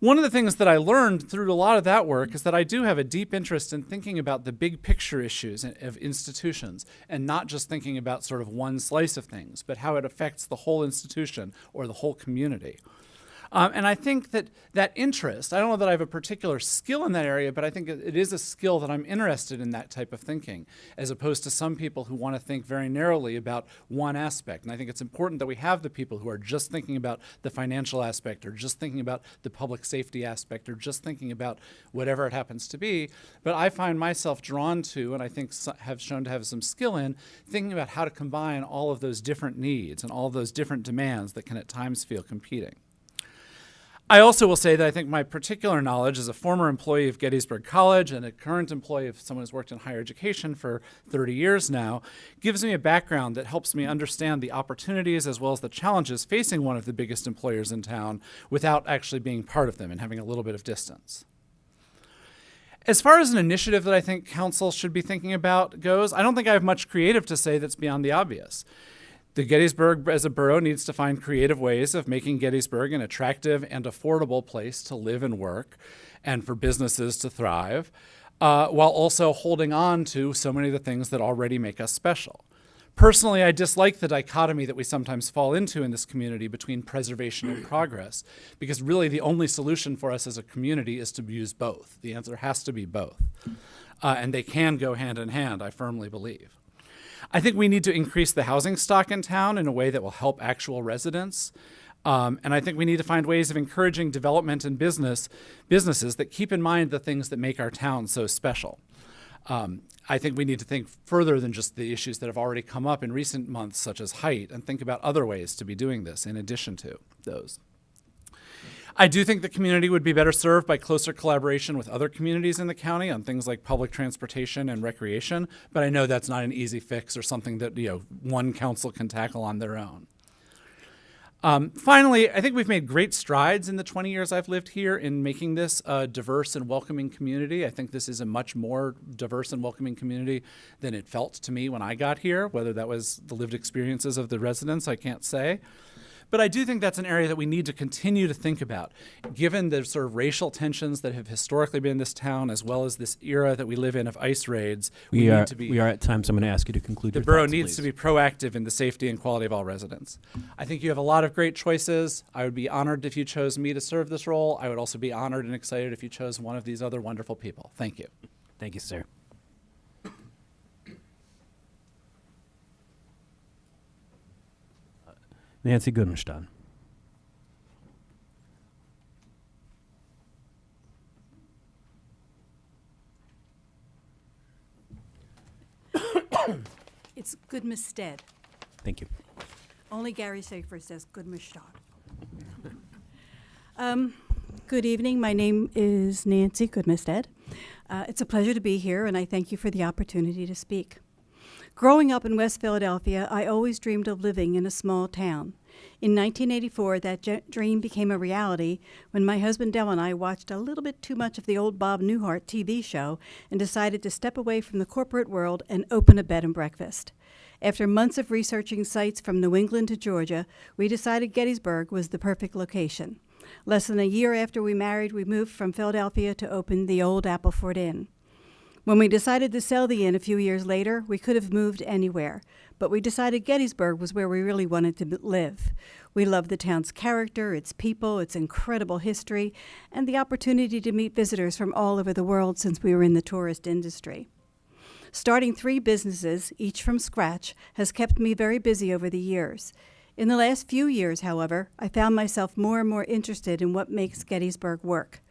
One of the things that I learned through a lot of that work is that I do have a deep interest in thinking about the big picture issues of institutions, and not just thinking about sort of one slice of things, but how it affects the whole institution or the whole community. And I think that interest, I don't know that I have a particular skill in that area, but I think it is a skill that I'm interested in, that type of thinking, as opposed to some people who want to think very narrowly about one aspect. And I think it's important that we have the people who are just thinking about the financial aspect, or just thinking about the public safety aspect, or just thinking about whatever it happens to be. But I find myself drawn to, and I think have shown to have some skill in, thinking about how to combine all of those different needs and all of those different demands that can at times feel competing. I also will say that I think my particular knowledge as a former employee of Gettysburg College and a current employee of someone who's worked in higher education for 30 years now gives me a background that helps me understand the opportunities as well as the challenges facing one of the biggest employers in town without actually being part of them and having a little bit of distance. As far as an initiative that I think council should be thinking about goes, I don't think I have much creative to say that's beyond the obvious. The Gettysburg as a borough needs to find creative ways of making Gettysburg an attractive and affordable place to live and work and for businesses to thrive, while also holding on to so many of the things that already make us special. Personally, I dislike the dichotomy that we sometimes fall into in this community between preservation and progress, because really the only solution for us as a community is to use both. The answer has to be both. And they can go hand in hand, I firmly believe. I think we need to increase the housing stock in town in a way that will help actual residents. And I think we need to find ways of encouraging development and businesses that keep in mind the things that make our town so special. I think we need to think further than just the issues that have already come up in recent months, such as height, and think about other ways to be doing this in addition to those. I do think the community would be better served by closer collaboration with other communities in the county on things like public transportation and recreation, but I know that's not an easy fix or something that one council can tackle on their own. Finally, I think we've made great strides in the 20 years I've lived here in making this a diverse and welcoming community. I think this is a much more diverse and welcoming community than it felt to me when I got here. Whether that was the lived experiences of the residents, I can't say. But I do think that's an area that we need to continue to think about, given the sort of racial tensions that have historically been in this town, as well as this era that we live in of ICE raids. We are at time, so I'm going to ask you to conclude The your borough thoughts, needs please. to be proactive in the safety and quality of all residents. I think you have a lot of great choices. I would be honored if you chose me to serve this role. I would also be honored and excited if you chose one of these other wonderful people. Thank you. Thank you, sir. Nancy Goodmanstein. It's Goodmestead. Thank you. Only Gary Safer says Goodmestead. Good evening. My name is Nancy Goodmestead. It's a pleasure to be here, and I thank you for the opportunity to speak. Growing up in West Philadelphia, I always dreamed of living in a small town. In 1984, that dream became a reality when my husband Del and I watched a little bit too much of the old Bob Newhart TV show and decided to step away from the corporate world and open a bed and breakfast. After months of researching sites from New England to Georgia, we decided Gettysburg was the perfect location. Less than a year after we married, we moved from Philadelphia to open the old Appleford Inn. When we decided to sell the inn a few years later, we could have moved anywhere, but we decided Gettysburg was where we really wanted to live. We loved the town's character, its people, its incredible history, and the opportunity to meet visitors from all over the world since we were in the tourist industry. Starting 3 businesses, each from scratch, has kept me very busy over the years. In the last few years, however, I found myself more and more interested in what makes Gettysburg work.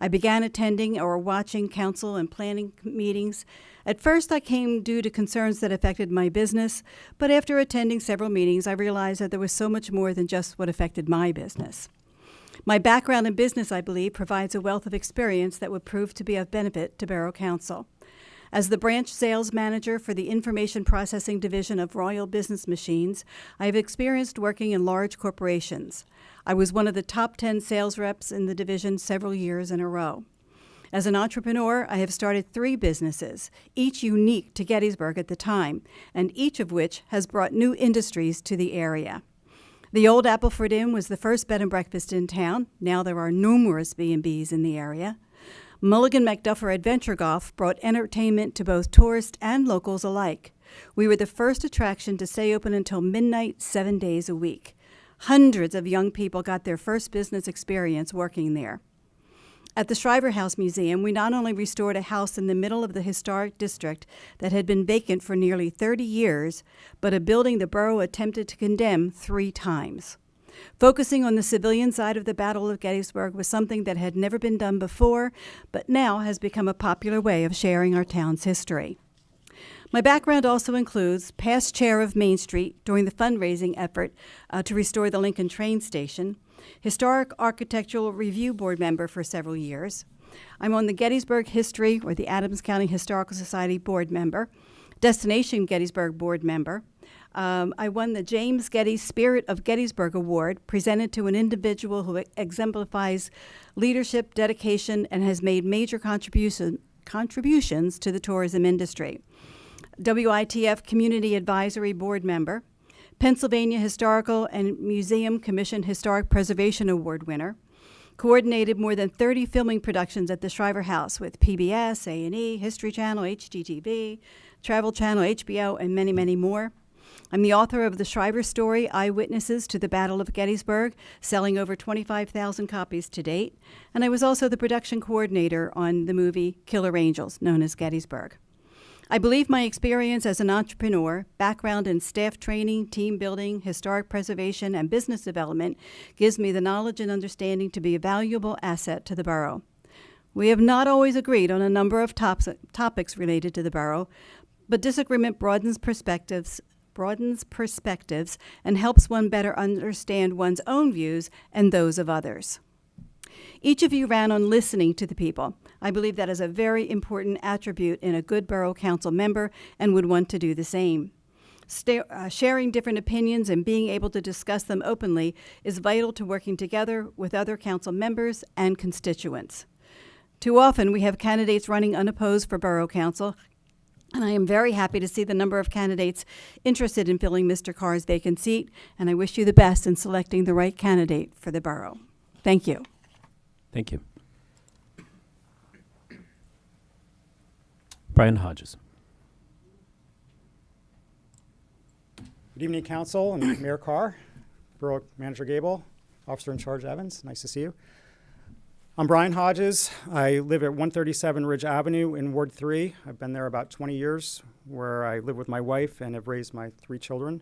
I began attending or watching council and planning meetings. At first, I came due to concerns that affected my business, but after attending several meetings, I realized that there was so much more than just what affected my business. My background in business, I believe, provides a wealth of experience that would prove to be of benefit to Borough Council. As the branch sales manager for the information processing division of Royal Business Machines, I have experienced working in large corporations. I was one of the top 10 sales reps in the division several years in a row. As an entrepreneur, I have started 3 businesses, each unique to Gettysburg at the time, and each of which has brought new industries to the area. The old Appleford Inn was the first bed and breakfast in town. Now there are numerous B&Bs in the area. Mulligan McDuffer Adventure Golf brought entertainment to both tourists and locals alike. We were the first attraction to stay open until midnight, 7 days a week. Hundreds of young people got their first business experience working there. At the Shriver House Museum, we not only restored a house in the middle of the historic district that had been vacant for nearly 30 years, but a building the borough attempted to condemn 3 times. Focusing on the civilian side of the Battle of Gettysburg was something that had never been done before, but now has become a popular way of sharing our town's history. My background also includes past chair of Main Street during the fundraising effort to restore the Lincoln train station, Historic Architectural Review Board member for several years. I'm on the Gettysburg History or the Adams County Historical Society board member, Destination Gettysburg board member. I won the James Getty Spirit of Gettysburg Award, presented to an individual who exemplifies leadership, dedication, and has made major contributions to the tourism industry. WITF Community Advisory Board member, Pennsylvania Historical and Museum Commission Historic Preservation Award winner, coordinated more than 30 filming productions at the Shriver House with PBS, A&E, History Channel, HGTV, Travel Channel, HBO, and many, many more. I'm the author of the Shriver Story, Eyewitnesses to the Battle of Gettysburg, selling over 25,000 copies to date. And I was also the production coordinator on the movie Killer Angels, known as Gettysburg. I believe my experience as an entrepreneur, background in staff training, team building, historic preservation, and business development gives me the knowledge and understanding to be a valuable asset to the borough. We have not always agreed on a number of topics related to the borough, but disagreement broadens perspectives and helps one better understand one's own views and those of others. Each of you ran on listening to the people. I believe that is a very important attribute in a good borough council member and would want to do the same. Sharing different opinions and being able to discuss them openly is vital to working together with other council members and constituents. Too often we have candidates running unopposed for borough council, and I am very happy to see the number of candidates interested in filling Mr. Carr's vacant seat, and I wish you the best in selecting the right candidate for the borough. Thank you. Thank you. Brian Hodges. Good evening, Council and Mayor Carr, Borough Manager Gable, Officer in Charge Evans. Nice to see you. I'm Brian Hodges. I live at 137 Ridge Avenue in Ward 3. I've been there about 20 years, where I live with my wife and have raised my 3 children.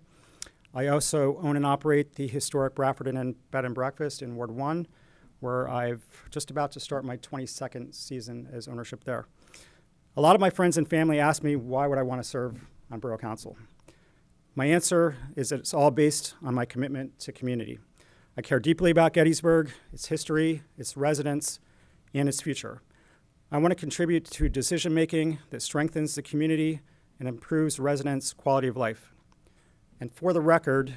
I also own and operate the historic Bradford Inn Bed and Breakfast in Ward 1, where I've just about to start my 22nd season as ownership there. A lot of my friends and family ask me, why would I want to serve on Borough Council? My answer is that it's all based on my commitment to community. I care deeply about Gettysburg, its history, its residents, and its future. I want to contribute to decision-making that strengthens the community and improves residents' quality of life. And for the record,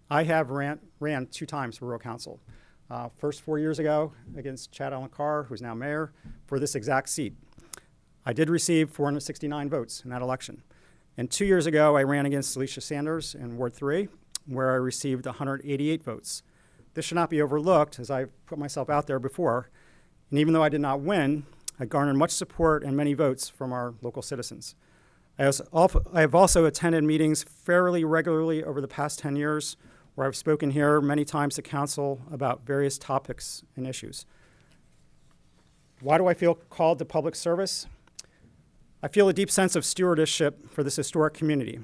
I have ran 2 times for Borough Council. First 4 years ago against Chad Allen Carr, who's now mayor, for this exact seat. I did receive 469 votes in that election. And 2 years ago, I ran against Alicia Sanders in Ward 3, where I received 188 votes. This should not be overlooked, as I've put myself out there before. And even though I did not win, I garnered much support and many votes from our local citizens. I have also attended meetings fairly regularly over the past 10 years, where I've spoken here many times to council about various topics and issues. Why do I feel called to public service? I feel a deep sense of stewardship for this historic community.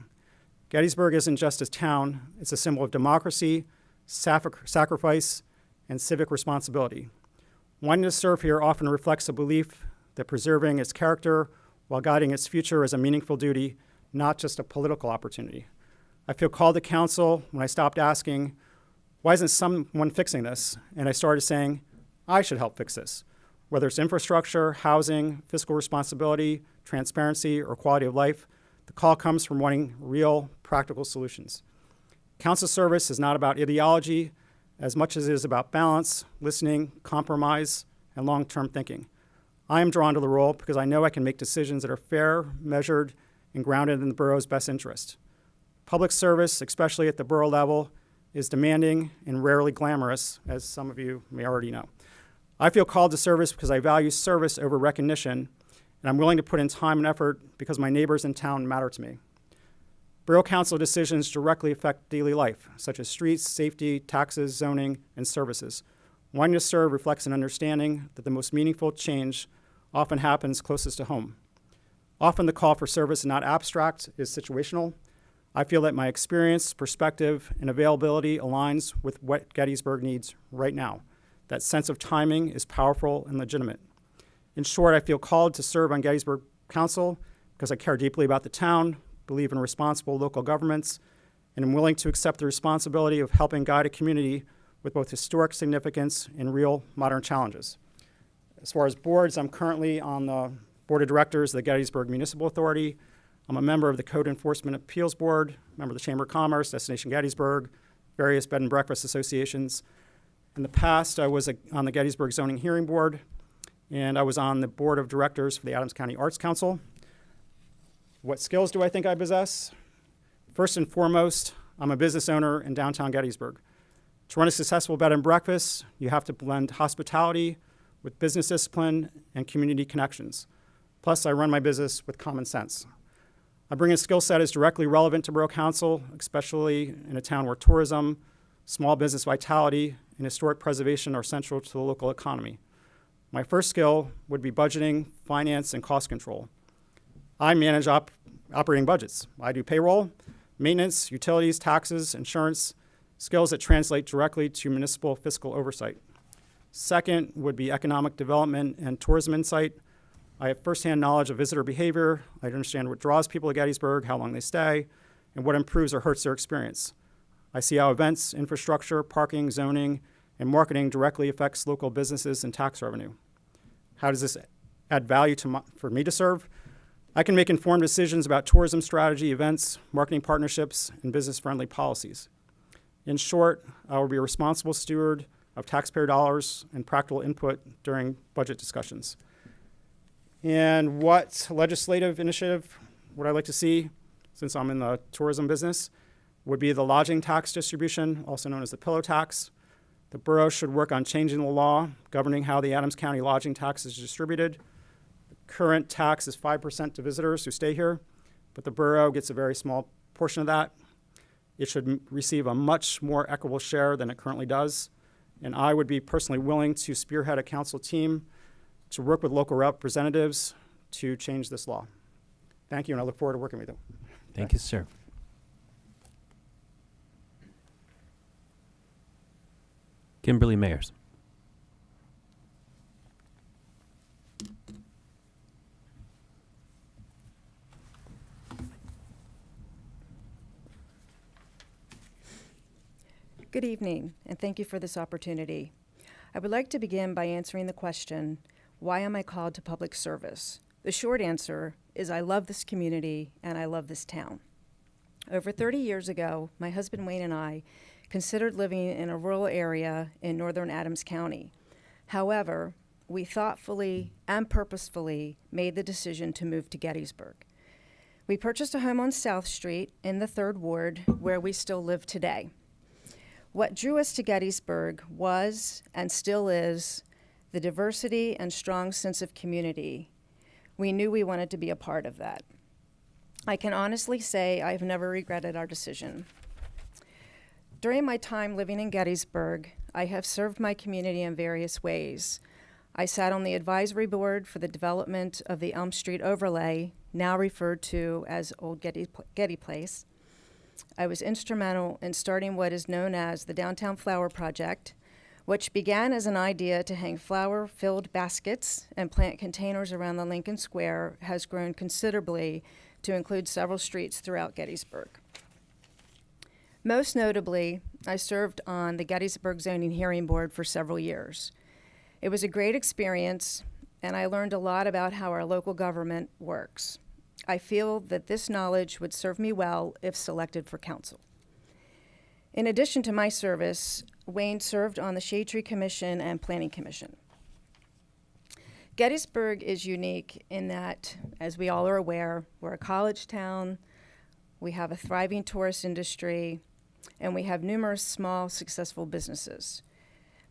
Gettysburg isn't just a town, it's a symbol of democracy, sacrifice, and civic responsibility. Wanting to serve here often reflects a belief that preserving its character while guiding its future is a meaningful duty, not just a political opportunity. I feel called to council when I stopped asking, why isn't someone fixing this? And I started saying, I should help fix this. Whether it's infrastructure, housing, fiscal responsibility, transparency, or quality of life, the call comes from wanting real, practical solutions. Council service is not about ideology as much as it is about balance, listening, compromise, and long-term thinking. I am drawn to the role because I know I can make decisions that are fair, measured, and grounded in the borough's best interest. Public service, especially at the borough level, is demanding and rarely glamorous, as some of you may already know. I feel called to service because I value service over recognition, and I'm willing to put in time and effort because my neighbors in town matter to me. Borough Council decisions directly affect daily life, such as streets, safety, taxes, zoning, and services. Wanting to serve reflects an understanding that the most meaningful change often happens closest to home. Often the call for service is not abstract, it is situational. I feel that my experience, perspective, and availability aligns with what Gettysburg needs right now. That sense of timing is powerful and legitimate. In short, I feel called to serve on Gettysburg Council because I care deeply about the town, believe in responsible local governments, and am willing to accept the responsibility of helping guide a community with both historic significance and real modern challenges. As far as boards, I'm currently on the Board of Directors of the Gettysburg Municipal Authority. I'm a member of the Code Enforcement Appeals Board, member of the Chamber of Commerce, Destination Gettysburg, various bed and breakfast associations. In the past, I was on the Gettysburg Zoning Hearing Board, and I was on the Board of Directors for the Adams County Arts Council. What skills do I think I possess? First and foremost, I'm a business owner in downtown Gettysburg. To run a successful bed and breakfast, you have to blend hospitality with business discipline and community connections. Plus, I run my business with common sense. I bring a skill set that's directly relevant to Borough Council, especially in a town where tourism, small business vitality, and historic preservation are central to the local economy. My first skill would be budgeting, finance, and cost control. I manage operating budgets. I do payroll, maintenance, utilities, taxes, insurance, skills that translate directly to municipal fiscal oversight. Second would be economic development and tourism insight. I have firsthand knowledge of visitor behavior. I understand what draws people to Gettysburg, how long they stay, and what improves or hurts their experience. I see how events, infrastructure, parking, zoning, and marketing directly affects local businesses and tax revenue. How does this add value for me to serve? I can make informed decisions about tourism strategy, events, marketing partnerships, and business-friendly policies. In short, I will be a responsible steward of taxpayer dollars and practical input during budget discussions. And what legislative initiative would I like to see, since I'm in the tourism business, would be the lodging tax distribution, also known as the pillow tax. The borough should work on changing the law governing how the Adams County lodging tax is distributed. Current tax is 5% to visitors who stay here, but the borough gets a very small portion of that. It should receive a much more equitable share than it currently does, and I would be personally willing to spearhead a council team to work with local representatives to change this law. Thank you, and I look forward to working with you. Thank you, sir. Kimberly Mayers. Good evening, and thank you for this opportunity. I would like to begin by answering the question, why am I called to public service? The short answer is I love this community and I love this town. Over 30 years ago, my husband Wayne and I considered living in a rural area in northern Adams County. However, we thoughtfully and purposefully made the decision to move to Gettysburg. We purchased a home on South Street in the 3rd Ward, where we still live today. What drew us to Gettysburg was, and still is, the diversity and strong sense of community. We knew we wanted to be a part of that. I can honestly say I've never regretted our decision. During my time living in Gettysburg, I have served my community in various ways. I sat on the advisory board for the development of the Elm Street overlay, now referred to as Old Getty Place. I was instrumental in starting what is known as the Downtown Flower Project, which began as an idea to hang flower-filled baskets and plant containers around the Lincoln Square, has grown considerably to include several streets throughout Gettysburg. Most notably, I served on the Gettysburg Zoning Hearing Board for several years. It was a great experience, and I learned a lot about how our local government works. I feel that this knowledge would serve me well if selected for council. In addition to my service, Wayne served on the Shade Tree Commission and Planning Commission. Gettysburg is unique in that, as we all are aware, we're a college town, we have a thriving tourist industry, and we have numerous small, successful businesses.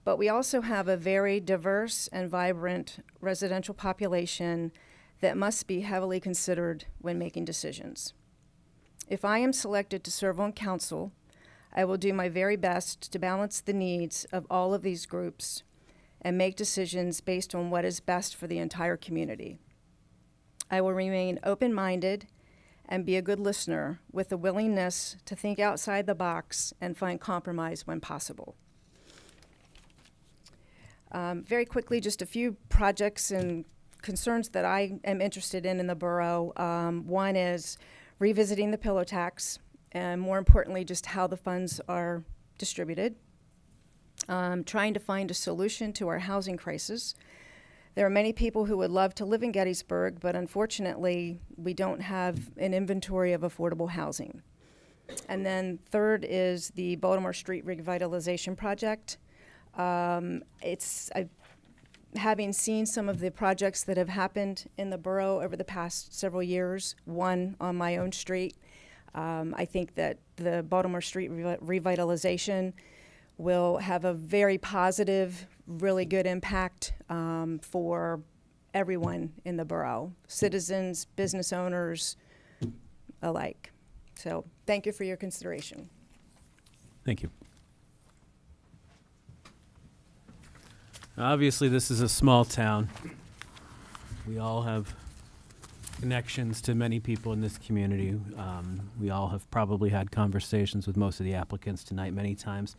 But we also have a very diverse and vibrant residential population that must be heavily considered when making decisions. If I am selected to serve on council, I will do my very best to balance the needs of all of these groups and make decisions based on what is best for the entire community. I will remain open-minded and be a good listener with a willingness to think outside the box and find compromise when possible. Very quickly, just a few projects and concerns that I am interested in the borough. One is revisiting the pillow tax, and more importantly, just how the funds are distributed. trying to find a solution to our housing crisis. There are many people who would love to live in Gettysburg, but unfortunately, we don't have an inventory of affordable housing. And then third is the Baltimore Street Revitalization Project. Having seen some of the projects that have happened in the borough over the past several years, one on my own street, I think that the Baltimore Street Revitalization will have a very positive, really good impact for everyone in the borough, citizens, business owners alike. So thank you for your consideration. Thank you. Obviously, this is a small town. We all have connections to many people in this community. We all have probably had conversations with most of the applicants tonight many times.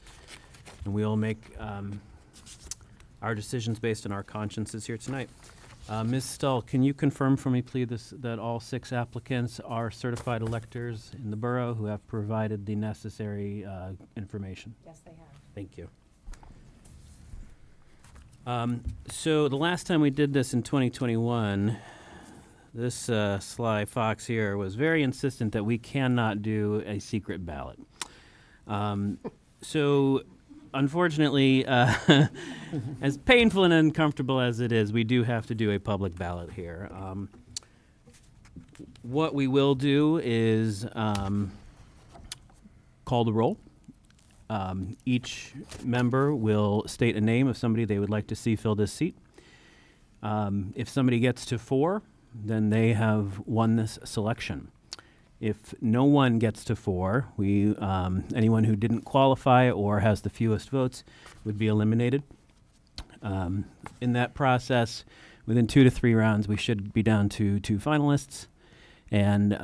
And we all make our decisions based on our consciences here tonight. Ms. Stull, can you confirm for me, please, that all 6 applicants are certified electors in the borough who have provided the necessary information? Yes, they have. Thank you. So the last time we did this in 2021, this sly fox here was very insistent that we cannot do a secret ballot. So unfortunately, as painful and uncomfortable as it is, we do have to do a public ballot here. What we will do is call the roll. Each member will state a name of somebody they would like to see fill this seat. If somebody gets to 4, then they have won this selection. If no one gets to 4, anyone who didn't qualify or has the fewest votes would be eliminated. In that process, within 2 to 3 rounds, we should be down to 2 finalists. And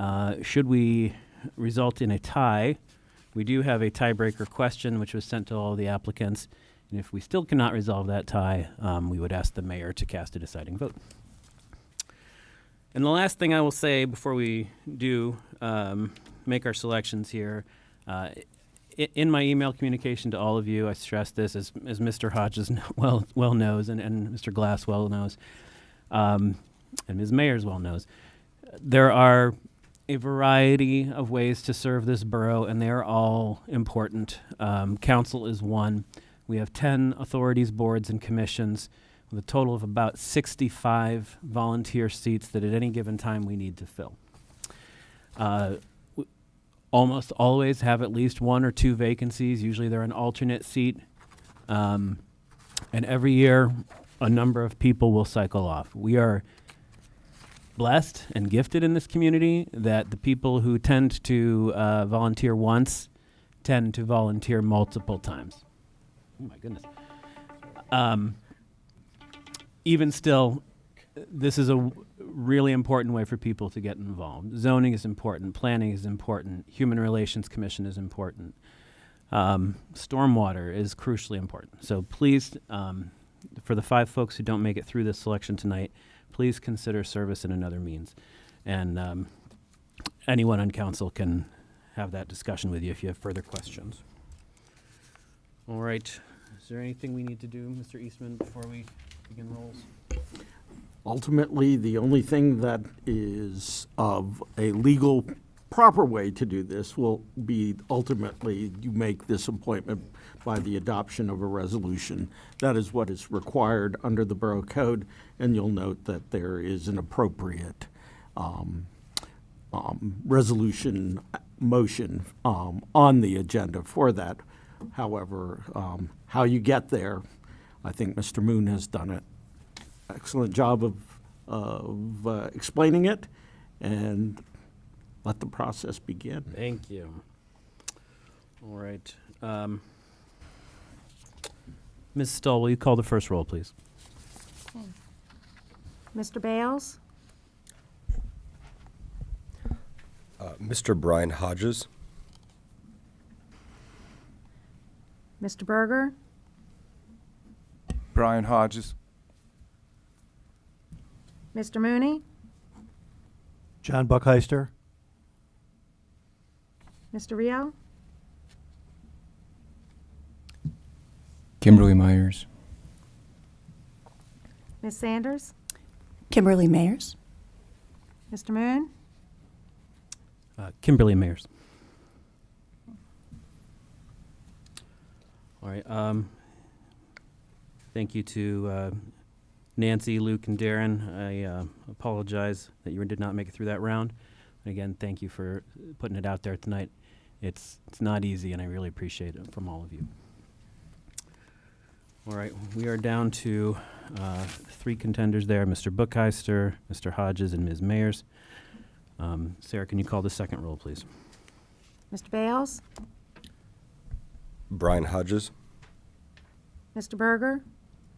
should we result in a tie, we do have a tiebreaker question, which was sent to all the applicants. And if we still cannot resolve that tie, we would ask the mayor to cast a deciding vote. And the last thing I will say before we do make our selections here, in my email communication to all of you, I stress this, as Mr. Hodges well knows, and Mr. Glass well knows, and Ms. Mayers well knows, there are a variety of ways to serve this borough, and they are all important. Council is one. We have 10 authorities, boards, and commissions with a total of about 65 volunteer seats that at any given time we need to fill. We almost always have at least 1 or 2 vacancies. Usually they're an alternate seat. And every year, a number of people will cycle off. We are blessed and gifted in this community that the people who tend to volunteer once tend to volunteer multiple times. Oh my goodness. Even still, this is a really important way for people to get involved. Zoning is important, planning is important, Human Relations Commission is important. Stormwater is crucially important. So please, for the 5 folks who don't make it through this selection tonight, please consider service in another means. And anyone on council can have that discussion with you if you have further questions. All right. Is there anything we need to do, Mr. Eastman, before we begin rolls? Ultimately, the only thing that is of a legal proper way to do this will be ultimately you make this appointment by the adoption of a resolution. That is what is required under the Borough Code, and you'll note that there is an appropriate resolution motion on the agenda for that. However, how you get there, I think Mr. Moon has done an excellent job of explaining it, and let the process begin. Thank you. All right. Ms. Stull, will you call the first roll, please? Okay. Mr. Bales? Mr. Brian Hodges. Mr. Berger? Brian Hodges. Mr. Mooney? John Buckheister. Mr. Rio? Kimberly Myers. Ms. Sanders? Kimberly Mayers. Mr. Moon? Kimberly Mayers. All right. Thank you to Nancy, Luke, and Darren. I apologize that you did not make it through that round. And again, thank you for putting it out there tonight. It's not easy, and I really appreciate it from all of you. All right, we are down to 3 contenders there, Mr. Bookeister, Mr. Hodges, and Ms. Mayers. Sarah, can you call the second roll, please? Mr. Bales? Brian Hodges. Mr. Berger?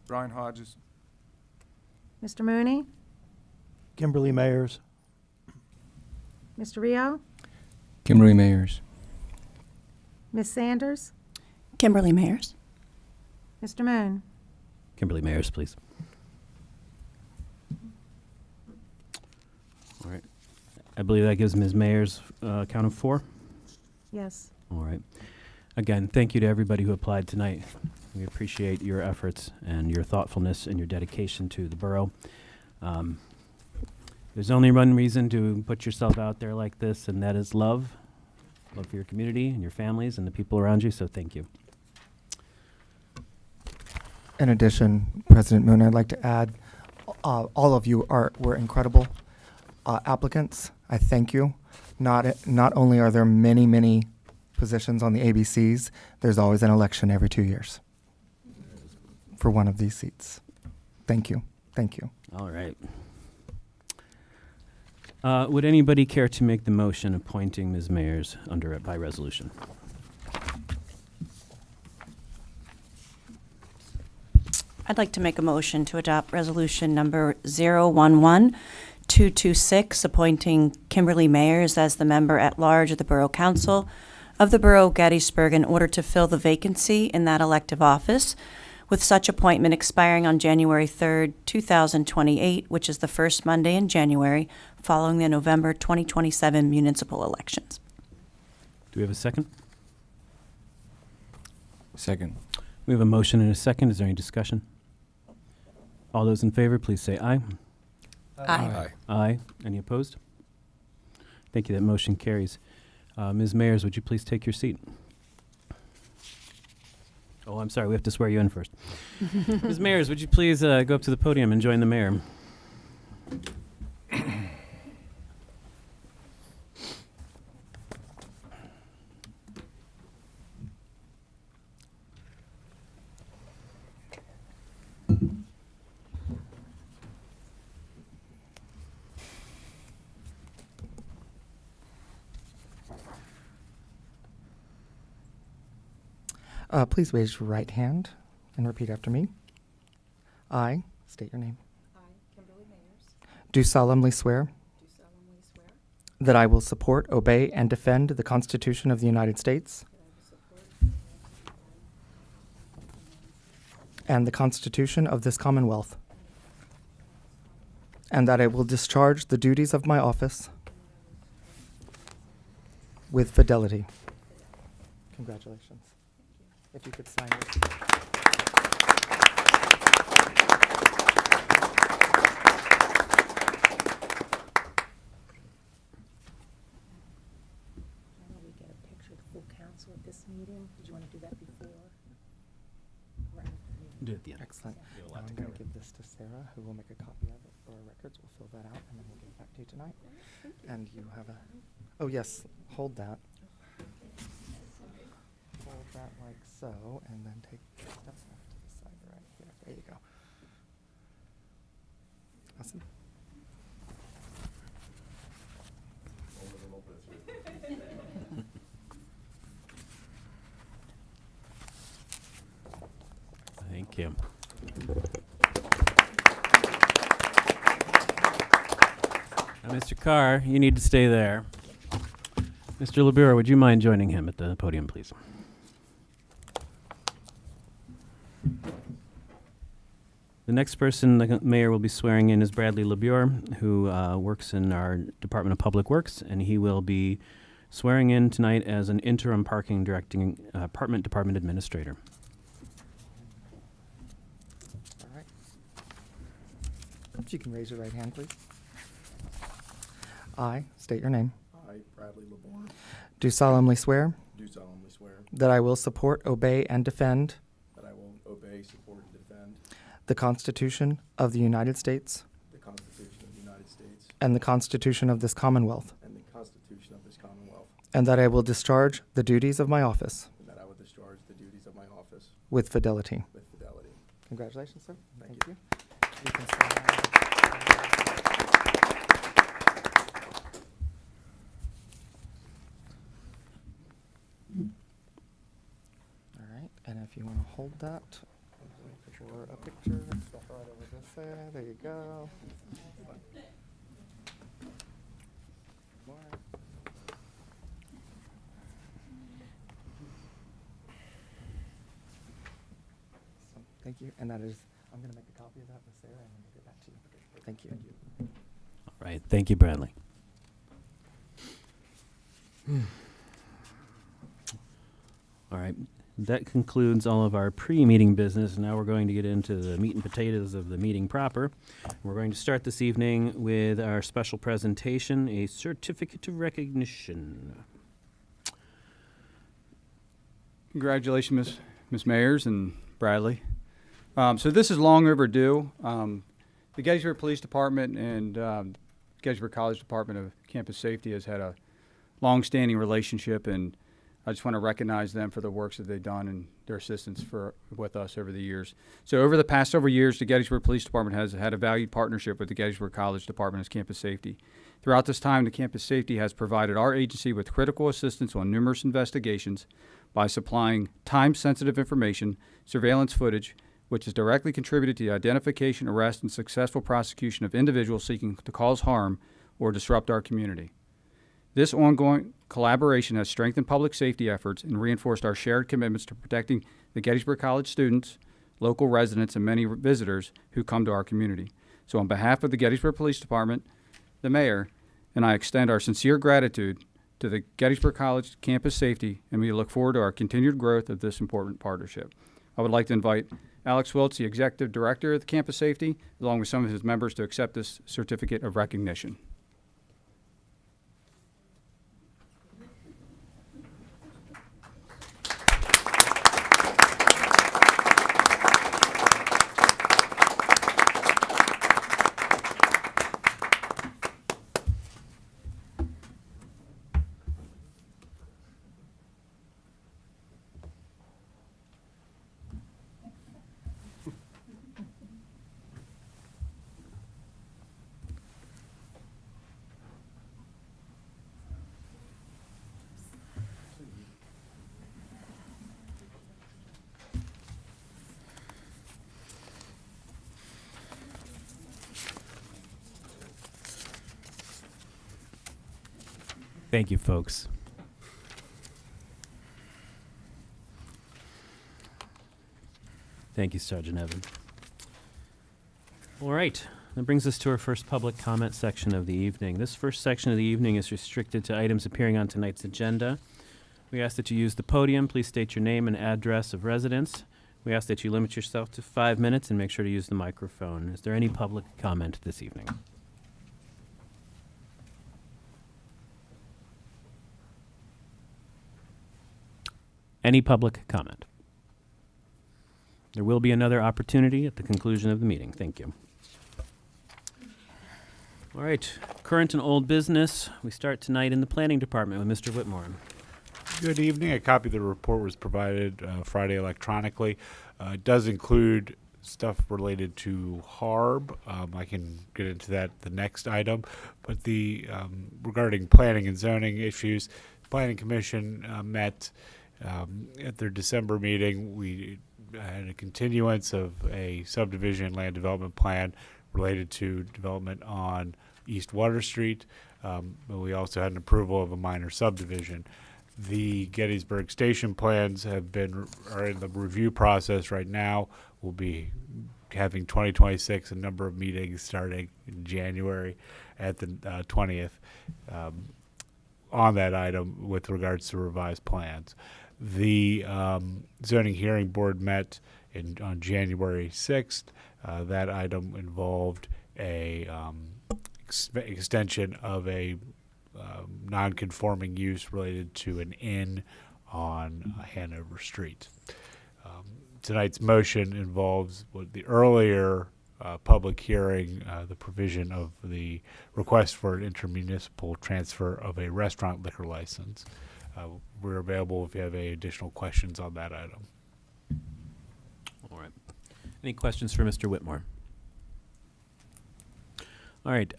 Brian Hodges. Mr. Mooney? Kimberly Mayers. Mr. Rio? Kimberly Mayers. Ms. Sanders? Kimberly Mayers. Mr. Moon? Kimberly Mayers, please. All right. I believe that gives Ms. Mayers a count of 4. Yes. All right. Again, thank you to everybody who applied tonight. We appreciate your efforts and your thoughtfulness and your dedication to the borough. There's only one reason to put yourself out there like this, and that is love. Love for your community and your families and the people around you, so thank you. In addition, President Moon, I'd like to add, all of you were incredible applicants. I thank you. Not only are there many positions on the ABCs, there's always an election every 2 years for one of these seats. Thank you. Thank you. All right. Would anybody care to make the motion appointing Ms. Mayers by resolution? I'd like to make a motion to adopt resolution number 011226, appointing Kimberly Mayers as the member at large of the Borough Council of the Borough of Gettysburg in order to fill the vacancy in that elective office, with such appointment expiring on January 3rd, 2028, which is the first Monday in January following the November 2027 municipal elections. Do we have a second? Second. We have a motion and a second. Is there any discussion? All those in favor, please say aye. Aye. Aye. Any opposed? Thank you. That motion carries. Ms. Mayers, would you please take your seat? Oh, I'm sorry. We have to swear you in first. Ms. Mayers, would you please go up to the podium and join the mayor? Please raise your right hand and repeat after me. I state your name. I, Kimberly Mayers, Do solemnly swear that I will support, obey, and defend the Constitution of the United States and the Constitution of this Commonwealth, and that I will discharge the duties of my office with fidelity. Congratulations. If you could sign this. We get a picture of the full council at this meeting. Did you want to do that before? Or after the meeting? Do it at the end. Excellent. Now I'm going to give this to Sarah, who will make a copy of it for our records. We'll fill that out, and then we'll give it back to you tonight. And you have a, oh yes, hold that. Hold that like so, and then take steps off to the side right here. There you go. Awesome. Thank you. Now, Mr. Carr, you need to stay there. Mr. LeBure, would you mind joining him at the podium, please? The next person the mayor will be swearing in is Bradley LeBure, who works in our Department of Public Works, and he will be swearing in tonight as an interim parking directing department administrator. If you can raise your right hand, please. I state your name. I, Bradley LeBorn, Do solemnly swear do solemnly swear that I will support, obey, and defend that I will obey, support, and defend the Constitution of the United States the Constitution of the United States and the Constitution of this Commonwealth, and the Constitution of this Commonwealth, and that I will discharge the duties of my office and that I will discharge the duties of my office with fidelity. with fidelity. Congratulations, sir. Thank you. You can stand now. All right, and if you want to hold that for a picture, step right over this there. There you go. More. So, thank you, and that is, I'm going to make a copy of that with Sarah and then we'll get back to you. Thank you. All right. Thank you, Bradley. All right. That concludes all of our pre-meeting business. Now we're going to get into the meat and potatoes of the meeting proper. We're going to start this evening with our special presentation, a certificate of recognition. Congratulations, Ms. Mayers and Bradley. So this is long overdue. The Gettysburg Police Department and Gettysburg College Department of Campus Safety has had a long-standing relationship, and I just want to recognize them for the works that they've done and their assistance with us over the years. So over the past several years, the Gettysburg Police Department has had a valued partnership with the Gettysburg College Department of Campus Safety. Throughout this time, the Campus Safety has provided our agency with critical assistance on numerous investigations by supplying time-sensitive information, surveillance footage, which has directly contributed to the identification, arrest, and successful prosecution of individuals seeking to cause harm or disrupt our community. This ongoing collaboration has strengthened public safety efforts and reinforced our shared commitments to protecting the Gettysburg College students, local residents, and many visitors who come to our community. So on behalf of the Gettysburg Police Department, the mayor, and I extend our sincere gratitude to the Gettysburg College Campus Safety, and we look forward to our continued growth of this important partnership. I would like to invite Alex Wiltz, the Executive Director of the Campus Safety, along with some of his members to accept this certificate of recognition. Thank you, folks. Thank you, Sergeant Evan. All right, that brings us to our first public comment section of the evening. This first section of the evening is restricted to items appearing on tonight's agenda. We ask that you use the podium. Please state your name and address of residence. We ask that you limit yourself to 5 minutes and make sure to use the microphone. Is there any public comment this evening? Any public comment? There will be another opportunity at the conclusion of the meeting. Thank you. All right, current and old business. We start tonight in the planning department with Mr. Whitmore. Good evening. A copy of the report was provided Friday electronically. It does include stuff related to HARB. I can get into that the next item. But the regarding planning and zoning issues, Planning Commission met at their December meeting. We had a continuance of a subdivision land development plan related to development on East Water Street. But we also had an approval of a minor subdivision. The Gettysburg station plans are in the review process right now. We'll be having 2026, a number of meetings starting in January at the 20th on that item with regards to revised plans. The zoning hearing board met on January 6th. That item involved a extension of a non-conforming use related to an inn on Hanover Street. Tonight's motion involves what the earlier public hearing, the provision of the request for an intermunicipal transfer of a restaurant liquor license. We're available if you have any additional questions on that item. All right. Any questions for Mr. Whitmore? All right.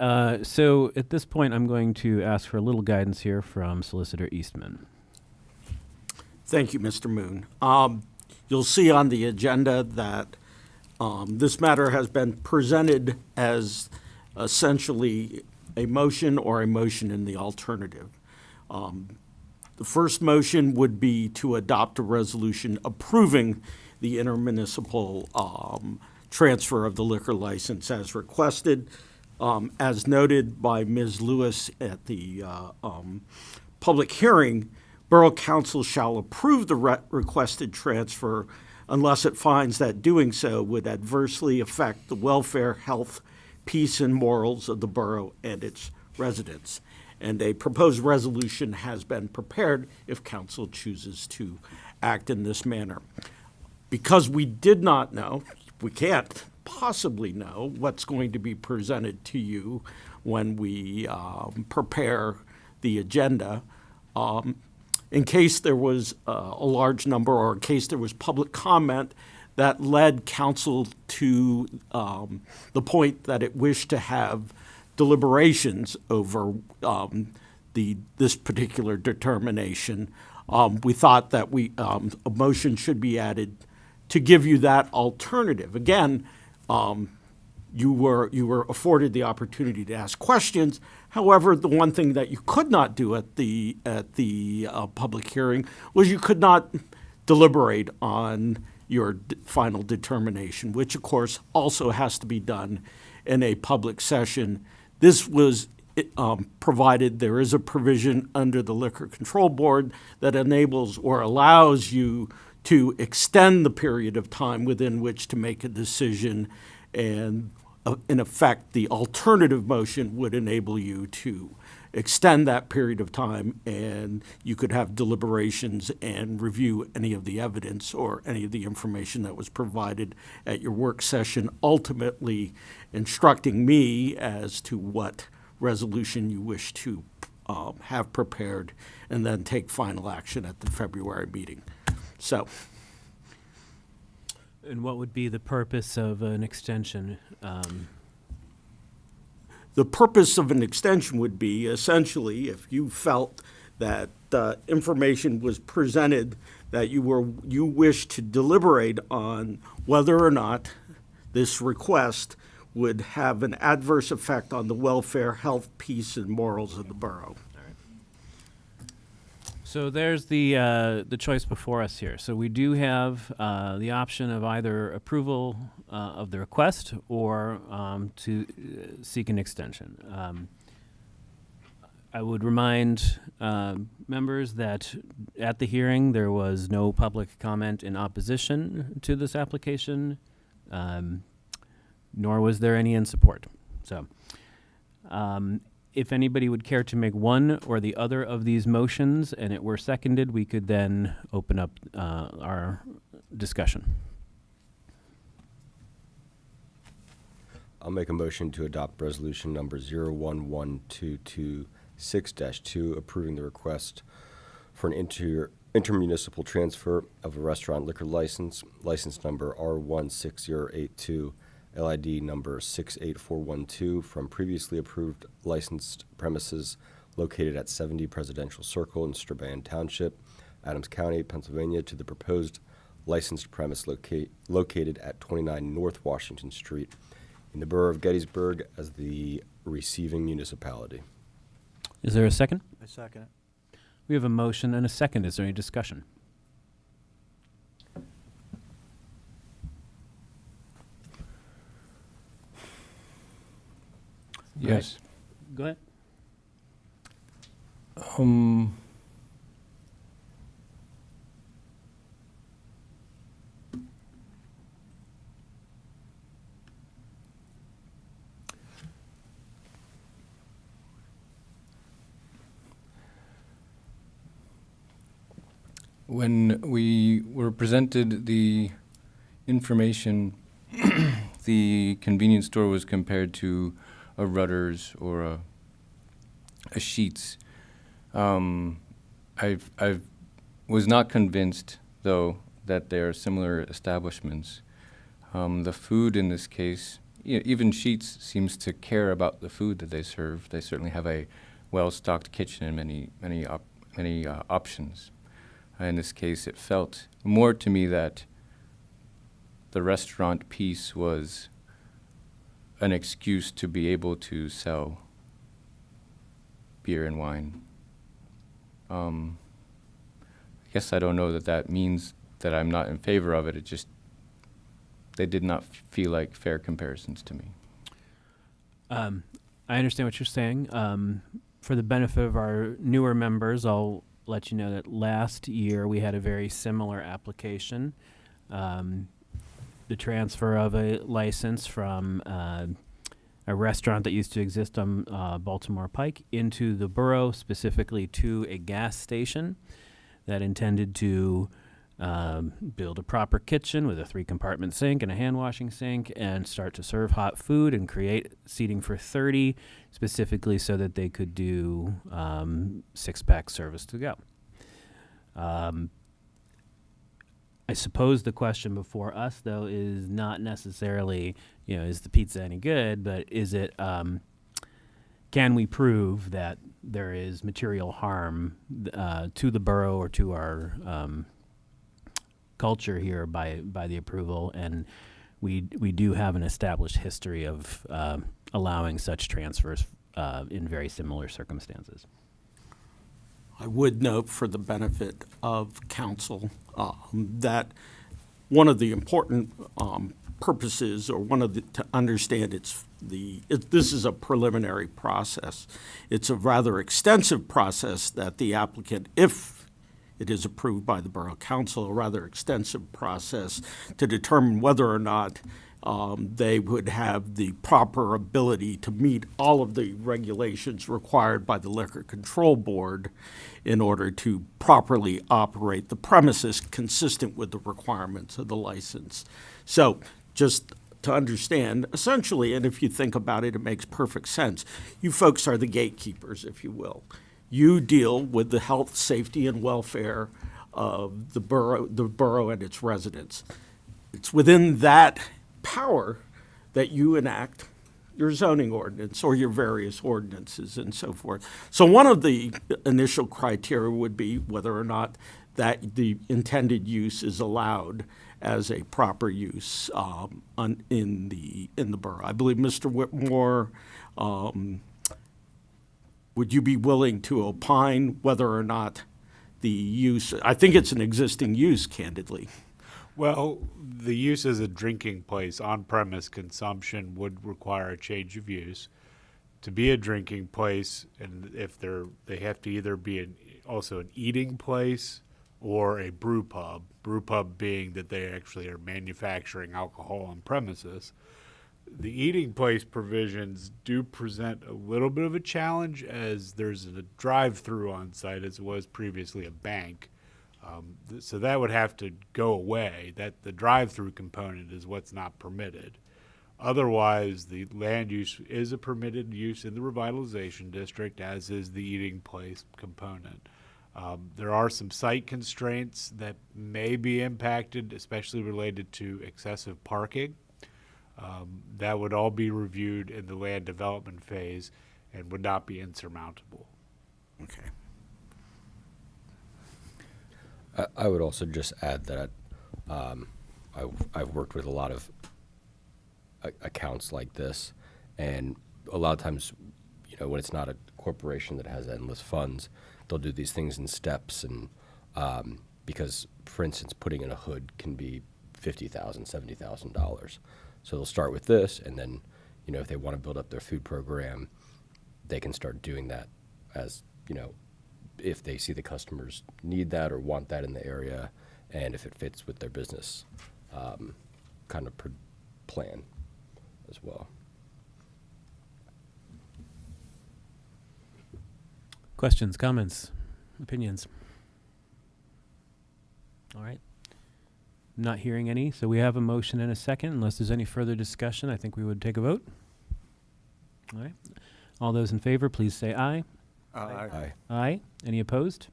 So at this point, I'm going to ask for a little guidance here from Solicitor Eastman. Thank you, Mr. Moon. You'll see on the agenda that this matter has been presented as essentially a motion or a motion in the alternative. The first motion would be to adopt a resolution approving the intermunicipal transfer of the liquor license as requested. As noted by Ms. Lewis at the public hearing, Borough Council shall approve the requested transfer unless it finds that doing so would adversely affect the welfare, health, peace, and morals of the borough and its residents. And a proposed resolution has been prepared if council chooses to act in this manner. Because we did not know, we can't possibly know what's going to be presented to you when we prepare the agenda. In case there was a large number or in case there was public comment that led council to the point that it wished to have deliberations over this particular determination, we thought that a motion should be added to give you that alternative. Again, you were afforded the opportunity to ask questions. However, the one thing that you could not do at the public hearing was you could not deliberate on your final determination, which of course also has to be done in a public session. This was provided there is a provision under the Liquor Control Board that enables or allows you to extend the period of time within which to make a decision, and in effect, the alternative motion would enable you to extend that period of time, and you could have deliberations and review any of the evidence or any of the information that was provided at your work session, ultimately instructing me as to what resolution you wish to have prepared, and then take final action at the February meeting. So. And what would be the purpose of an extension? The purpose of an extension would be essentially if you felt that information was presented that you wished to deliberate on whether or not this request would have an adverse effect on the welfare, health, peace, and morals of the borough. So there's the choice before us here. So we do have the option of either approval of the request or to seek an extension. I would remind members that at the hearing there was no public comment in opposition to this application, nor was there any in support. So if anybody would care to make one or the other of these motions and it were seconded, we could then open up our discussion. I'll make a motion to adopt resolution number 011226-2, approving the request for an intermunicipal transfer of a restaurant liquor license number R16082, LID number 68412, from previously approved licensed premises located at 70 Presidential Circle in Strabane Township, Adams County, Pennsylvania, to the proposed licensed premise located at 29 North Washington Street in the Borough of Gettysburg as the receiving municipality. Is there a second? I second it. We have a motion and a second. Is there any discussion? Yes. Go ahead. When we were presented the information, the convenience store was compared to a Rutter's or a Sheetz. I was not convinced, though, that they are similar establishments. The food in this case, even Sheetz seems to care about the food that they serve. They certainly have a well-stocked kitchen and many options. In this case, it felt more to me that the restaurant piece was an excuse to be able to sell beer and wine. I guess I don't know that that means that I'm not in favor of it. It just, they did not feel like fair comparisons to me. I understand what you're saying. For the benefit of our newer members, I'll let you know that last year we had a very similar application. The transfer of a license from a restaurant that used to exist on Baltimore Pike into the borough, specifically to a gas station that intended to build a proper kitchen with a 3-compartment sink and a hand-washing sink and start to serve hot food and create seating for 30, specifically so that they could do 6-pack service to go. I suppose the question before us, though, is not necessarily, is the pizza any good, but is it, can we prove that there is material harm to the borough or to our culture here by the approval? And we do have an established history of allowing such transfers in very similar circumstances. I would note for the benefit of council that one of the important purposes, or one of the, to understand this is a preliminary process. It's a rather extensive process that the applicant, if it is approved by the Borough Council, a rather extensive process to determine whether or not they would have the proper ability to meet all of the regulations required by the Liquor Control Board in order to properly operate the premises consistent with the requirements of the license. So just to understand, essentially, and if you think about it, it makes perfect sense. You folks are the gatekeepers, if you will. You deal with the health, safety, and welfare of the borough and its residents. It's within that power that you enact your zoning ordinance or your various ordinances and so forth. So one of the initial criteria would be whether or not that the intended use is allowed as a proper use in the borough. I believe Mr. Whitmore, would you be willing to opine whether or not the use, I think it's an existing use, candidly. Well, the use as a drinking place, on-premise consumption would require a change of use. To be a drinking place, and if they have to either be also an eating place or a brew pub. Brew pub being that they actually are manufacturing alcohol on premises. The eating place provisions do present a little bit of a challenge, as there's a drive-through on site as was previously a bank. So that would have to go away. That the drive-through component is what's not permitted. Otherwise, the land use is a permitted use in the revitalization district, as is the eating place component. There are some site constraints that may be impacted, especially related to excessive parking. That would all be reviewed in the land development phase and would not be insurmountable. Okay. I would also just add that I've worked with a lot of accounts like this, and a lot of times, when it's not a corporation that has endless funds, they'll do these things in steps, and because, for instance, putting in a hood can be $50,000, $70,000. So they'll start with this, and then, if they want to build up their food program, they can start doing that as, if they see the customers need that or want that in the area, and if it fits with their business kind of plan as well. Questions, comments, opinions? All right. Not hearing any, so we have a motion and a second. Unless there's any further discussion, I think we would take a vote. All right. All those in favor, please say aye. Aye. Aye. Any opposed?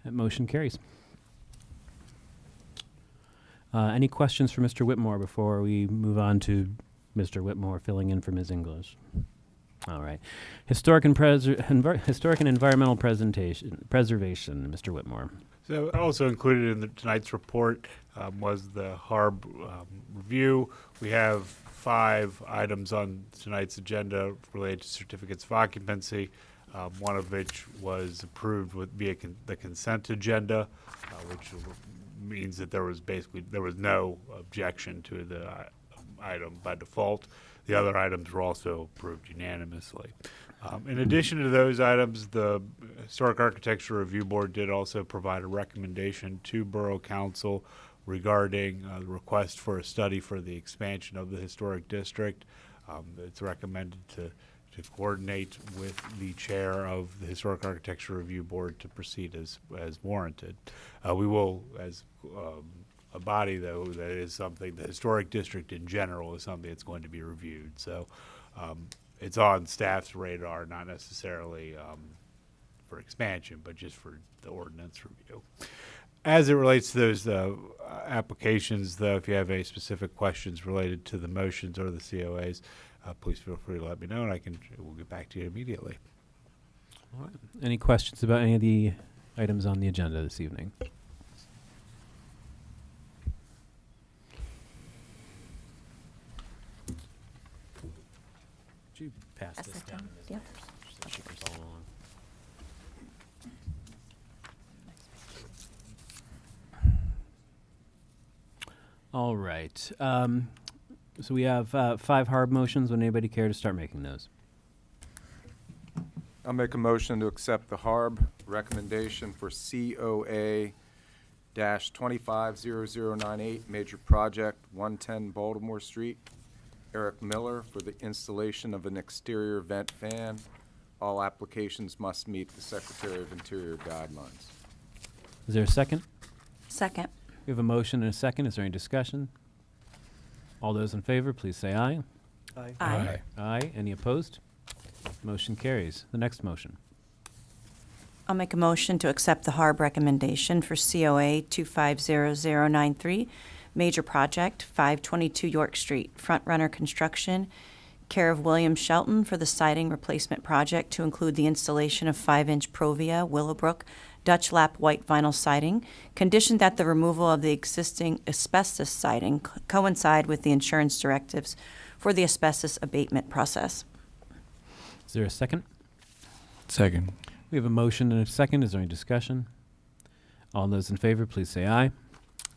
That motion carries. Any questions for Mr. Whitmore before we move on to Mr. Whitmore filling in for Ms. English? All right. Historic and environmental preservation, Mr. Whitmore. So also included in tonight's report was the HARB review. We have 5 items on tonight's agenda related to certificates of occupancy, one of which was approved via the consent agenda, which means that there was no objection to the item by default. The other items were also approved unanimously. In addition to those items, the Historic Architecture Review Board did also provide a recommendation to Borough Council regarding the request for a study for the expansion of the historic district. It's recommended to coordinate with the chair of the Historic Architecture Review Board to proceed as warranted. We will, as a body, though, that is something, the historic district in general is something that's going to be reviewed. So it's on staff's radar, not necessarily for expansion, but just for the ordinance review. As it relates to those applications, though, if you have any specific questions related to the motions or the COAs, please feel free to let me know, and we'll get back to you immediately. All right. Any questions about any of the items on the agenda this evening? Would you pass this down to Ms. Yep. Myers so she can follow along? All right. So we have 5 HARB motions. Would anybody care to start making those? I'll make a motion to accept the HARB recommendation for COA-250098, major project, 110 Baltimore Street. Eric Miller for the installation of an exterior vent fan. All applications must meet the Secretary of Interior guidelines. Is there a second? Second. We have a motion and a second. Is there any discussion? All those in favor, please say aye. Aye. Aye. Aye. Any opposed? Motion carries. The next motion. I'll make a motion to accept the HARB recommendation for COA 250093, major project, 522 York Street, front runner construction, care of William Shelton for the siding replacement project to include the installation of 5-inch Provia, Willowbrook, Dutch lap white vinyl siding, conditioned that the removal of the existing asbestos siding coincide with the insurance directives for the asbestos abatement process. Is there a second? Second. We have a motion and a second. Is there any discussion? All those in favor, please say aye.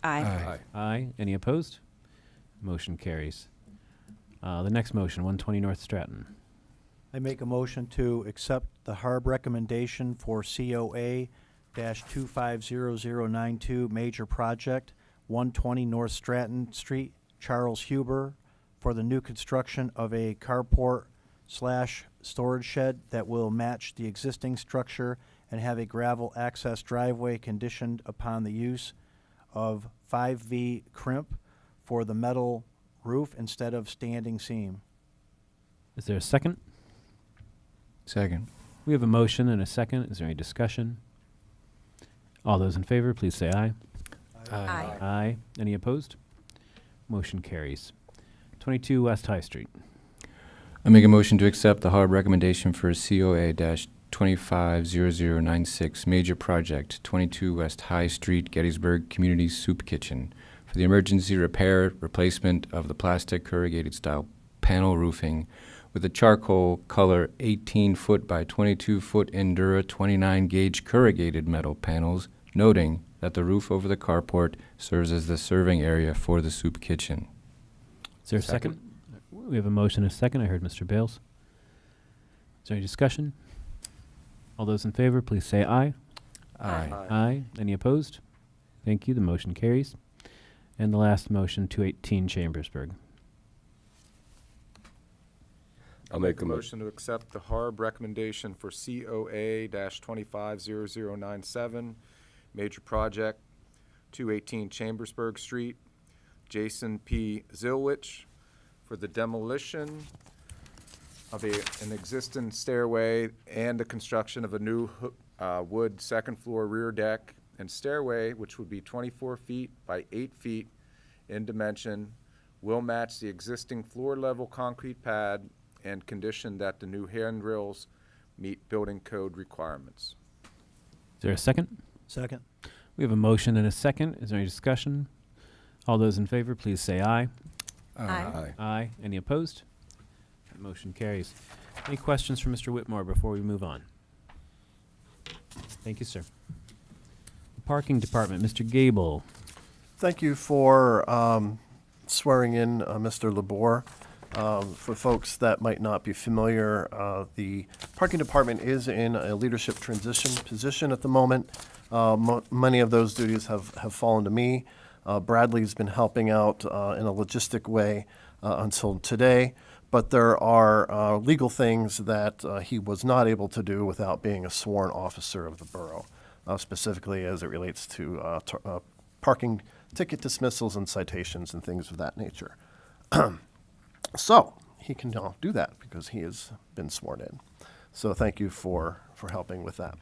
Aye. Aye. Aye. Any opposed? Motion carries. The next motion, 120 North Stratton. I make a motion to accept the HARB recommendation for COA-250092 major project, 120 North Stratton Street, Charles Huber, for the new construction of a carport/storage shed that will match the existing structure and have a gravel access driveway conditioned upon the use of 5V crimp for the metal roof instead of standing seam. Is there a second? Second. We have a motion and a second. Is there any discussion? All those in favor, please say aye. Aye. Aye. Any opposed? Motion carries. 22 West High Street. I make a motion to accept the HARB recommendation for COA-250096, major project, 22 West High Street, Gettysburg Community Soup Kitchen, for the emergency repair, replacement of the plastic corrugated style panel roofing with a charcoal color 18-foot by 22-foot Endura 29-gauge corrugated metal panels, noting that the roof over the carport serves as the serving area for the soup kitchen. Is there a second? We have a motion and a second. I heard Mr. Bales. Is there any discussion? All those in favor, please say aye. Aye. Aye. Any opposed? Thank you. The motion carries. And the last motion, 218 Chambersburg. I'll make a motion to accept the HARB recommendation for COA-250097, major project, 218 Chambersburg Street, Jason P. Zilwich, for the demolition of an existing stairway and the construction of a new wood second floor rear deck and stairway, which would be 24 feet by 8 feet in dimension, will match the existing floor level concrete pad and condition that the new handrails meet building code requirements. Is there a second? Second. We have a motion and a second. Is there any discussion? All those in favor, please say aye. Aye. Aye. Any opposed? That motion carries. Any questions for Mr. Whitmore before we move on? Thank you, sir. Parking Department, Mr. Gable. Thank you for swearing in Mr. Labor. For folks that might not be familiar, the parking department is in a leadership transition position at the moment. Many of those duties have fallen to me. Bradley's been helping out in a logistic way until today, but there are legal things that he was not able to do without being a sworn officer of the borough, specifically as it relates to parking ticket dismissals and citations and things of that nature. So he can now do that because he has been sworn in. So thank you for helping with that.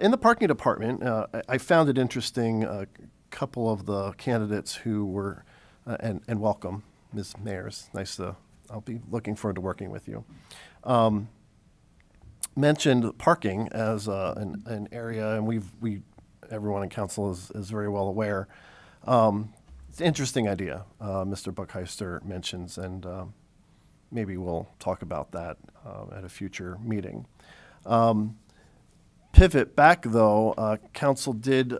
In the parking department, I found it interesting, a couple of the candidates who were, and welcome, Ms. Mayers, I'll be looking forward to working with you, mentioned parking as an area, and everyone in council is very well aware. It's an interesting idea, Mr. Buckheister mentions, and maybe we'll talk about that at a future meeting. Pivot back, though, council did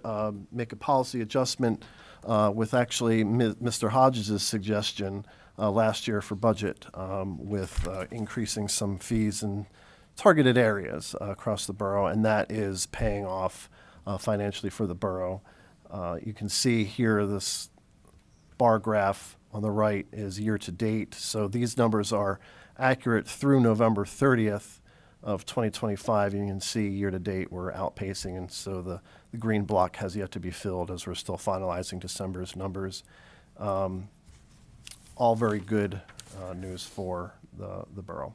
make a policy adjustment with actually Mr. Hodges' suggestion last year for budget with increasing some fees in targeted areas across the borough, and that is paying off financially for the borough. You can see here this bar graph on the right is year to date, so these numbers are accurate through November 30th of 2025. You can see year to date we're outpacing, and so the green block has yet to be filled as we're still finalizing December's numbers. All very good news for the borough.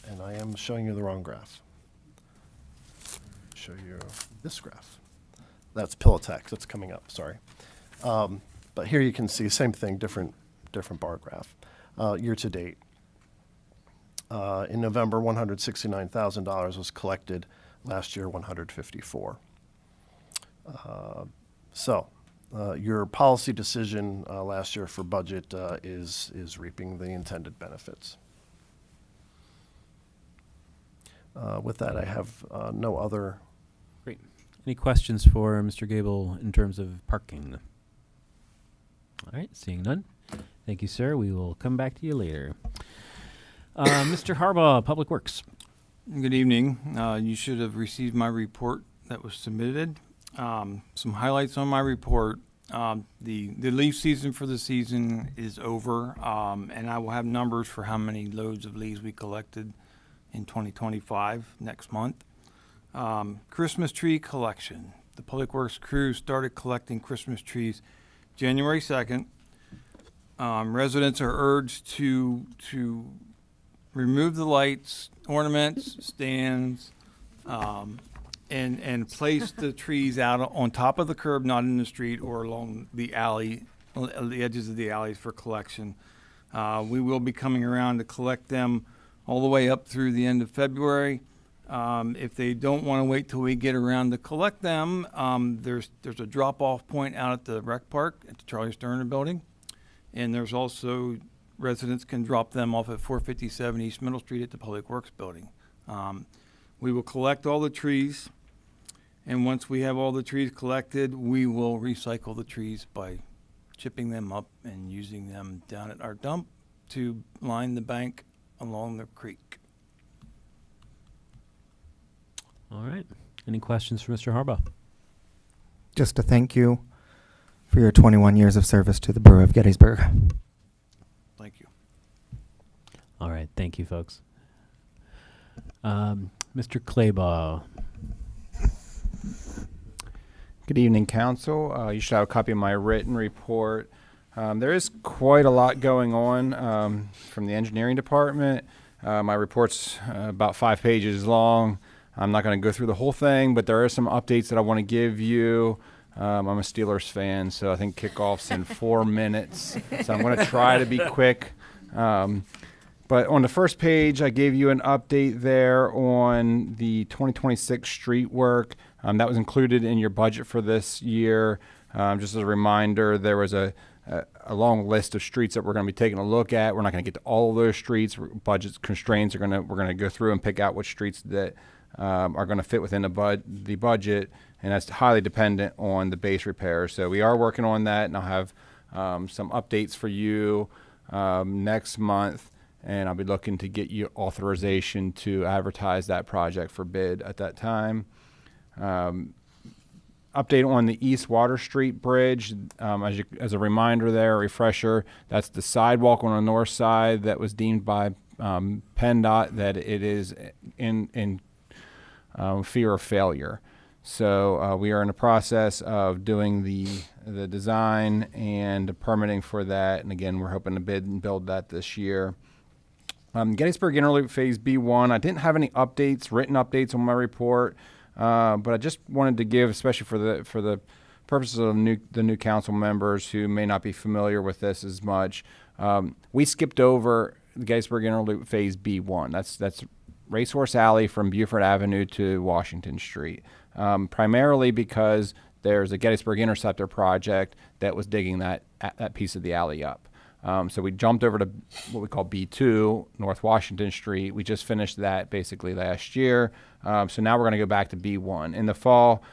And I am showing you the wrong graph. Show you this graph. That's Pilotex. That's coming up. Sorry. But here you can see same thing, different bar graph. Year to date. In November, $169,000 was collected. Last year, $154,000. So your policy decision last year for budget is reaping the intended benefits. With that, I have no other. Great. Any questions for Mr. Gable in terms of parking? All right, seeing none. Thank you, sir. We will come back to you later. Mr. Harbaugh, Public Works. Good evening. You should have received my report that was submitted. Some highlights on my report. The leaf season for the season is over, and I will have numbers for how many loads of leaves we collected in 2025 next month. Christmas tree collection. The Public Works crew started collecting Christmas trees January 2nd. Residents are urged to remove the lights, ornaments, stands, and place the trees out on top of the curb, not in the street or along the alley, the edges of the alleys for collection. We will be coming around to collect them all the way up through the end of February. If they don't want to wait till we get around to collect them, there's a drop-off point out at the rec park at the Charlie Sterner building. And there's also, residents can drop them off at 457 East Middle Street at the Public Works building. We will collect all the trees, and once we have all the trees collected, we will recycle the trees by chipping them up and using them down at our dump to line the bank along the creek. All right. Any questions for Mr. Harbaugh? Just to thank you for your 21 years of service to the Borough of Gettysburg. Thank you. All right. Thank you, folks. Mr. Claybaugh. Good evening, Council. You should have a copy of my written report. There is quite a lot going on from the engineering department. My report's about 5 pages long. I'm not going to go through the whole thing, but there are some updates that I want to give you. I'm a Steelers fan, so I think kickoff's in 4 minutes. So I'm going to try to be quick. But on the first page, I gave you an update there on the 2026 street work. That was included in your budget for this year. Just as a reminder, there was a long list of streets that we're going to be taking a look at. We're not going to get to all of those streets. Budget constraints we're going to go through and pick out which streets that are going to fit within the budget, and that's highly dependent on the base repairs. So we are working on that, and I'll have some updates for you next month, and I'll be looking to get you authorization to advertise that project for bid at that time. Update on the East Water Street Bridge. As a reminder there, a refresher, that's the sidewalk on the north side that was deemed by PennDOT that it is in fear of failure. So we are in the process of doing the design and the permitting for that. And again, we're hoping to bid and build that this year. Gettysburg Interloop Phase B1, I didn't have any written updates on my report. But I just wanted to give, especially for the purposes of the new council members who may not be familiar with this as much, we skipped over the Gettysburg Interloop Phase B1. That's Racehorse Alley from Buford Avenue to Washington Street, primarily because there's a Gettysburg Interceptor project that was digging that piece of the alley up. So we jumped over to what we call B2, North Washington Street. We just finished that basically last year. So now we're going to go back to B1. In the fall,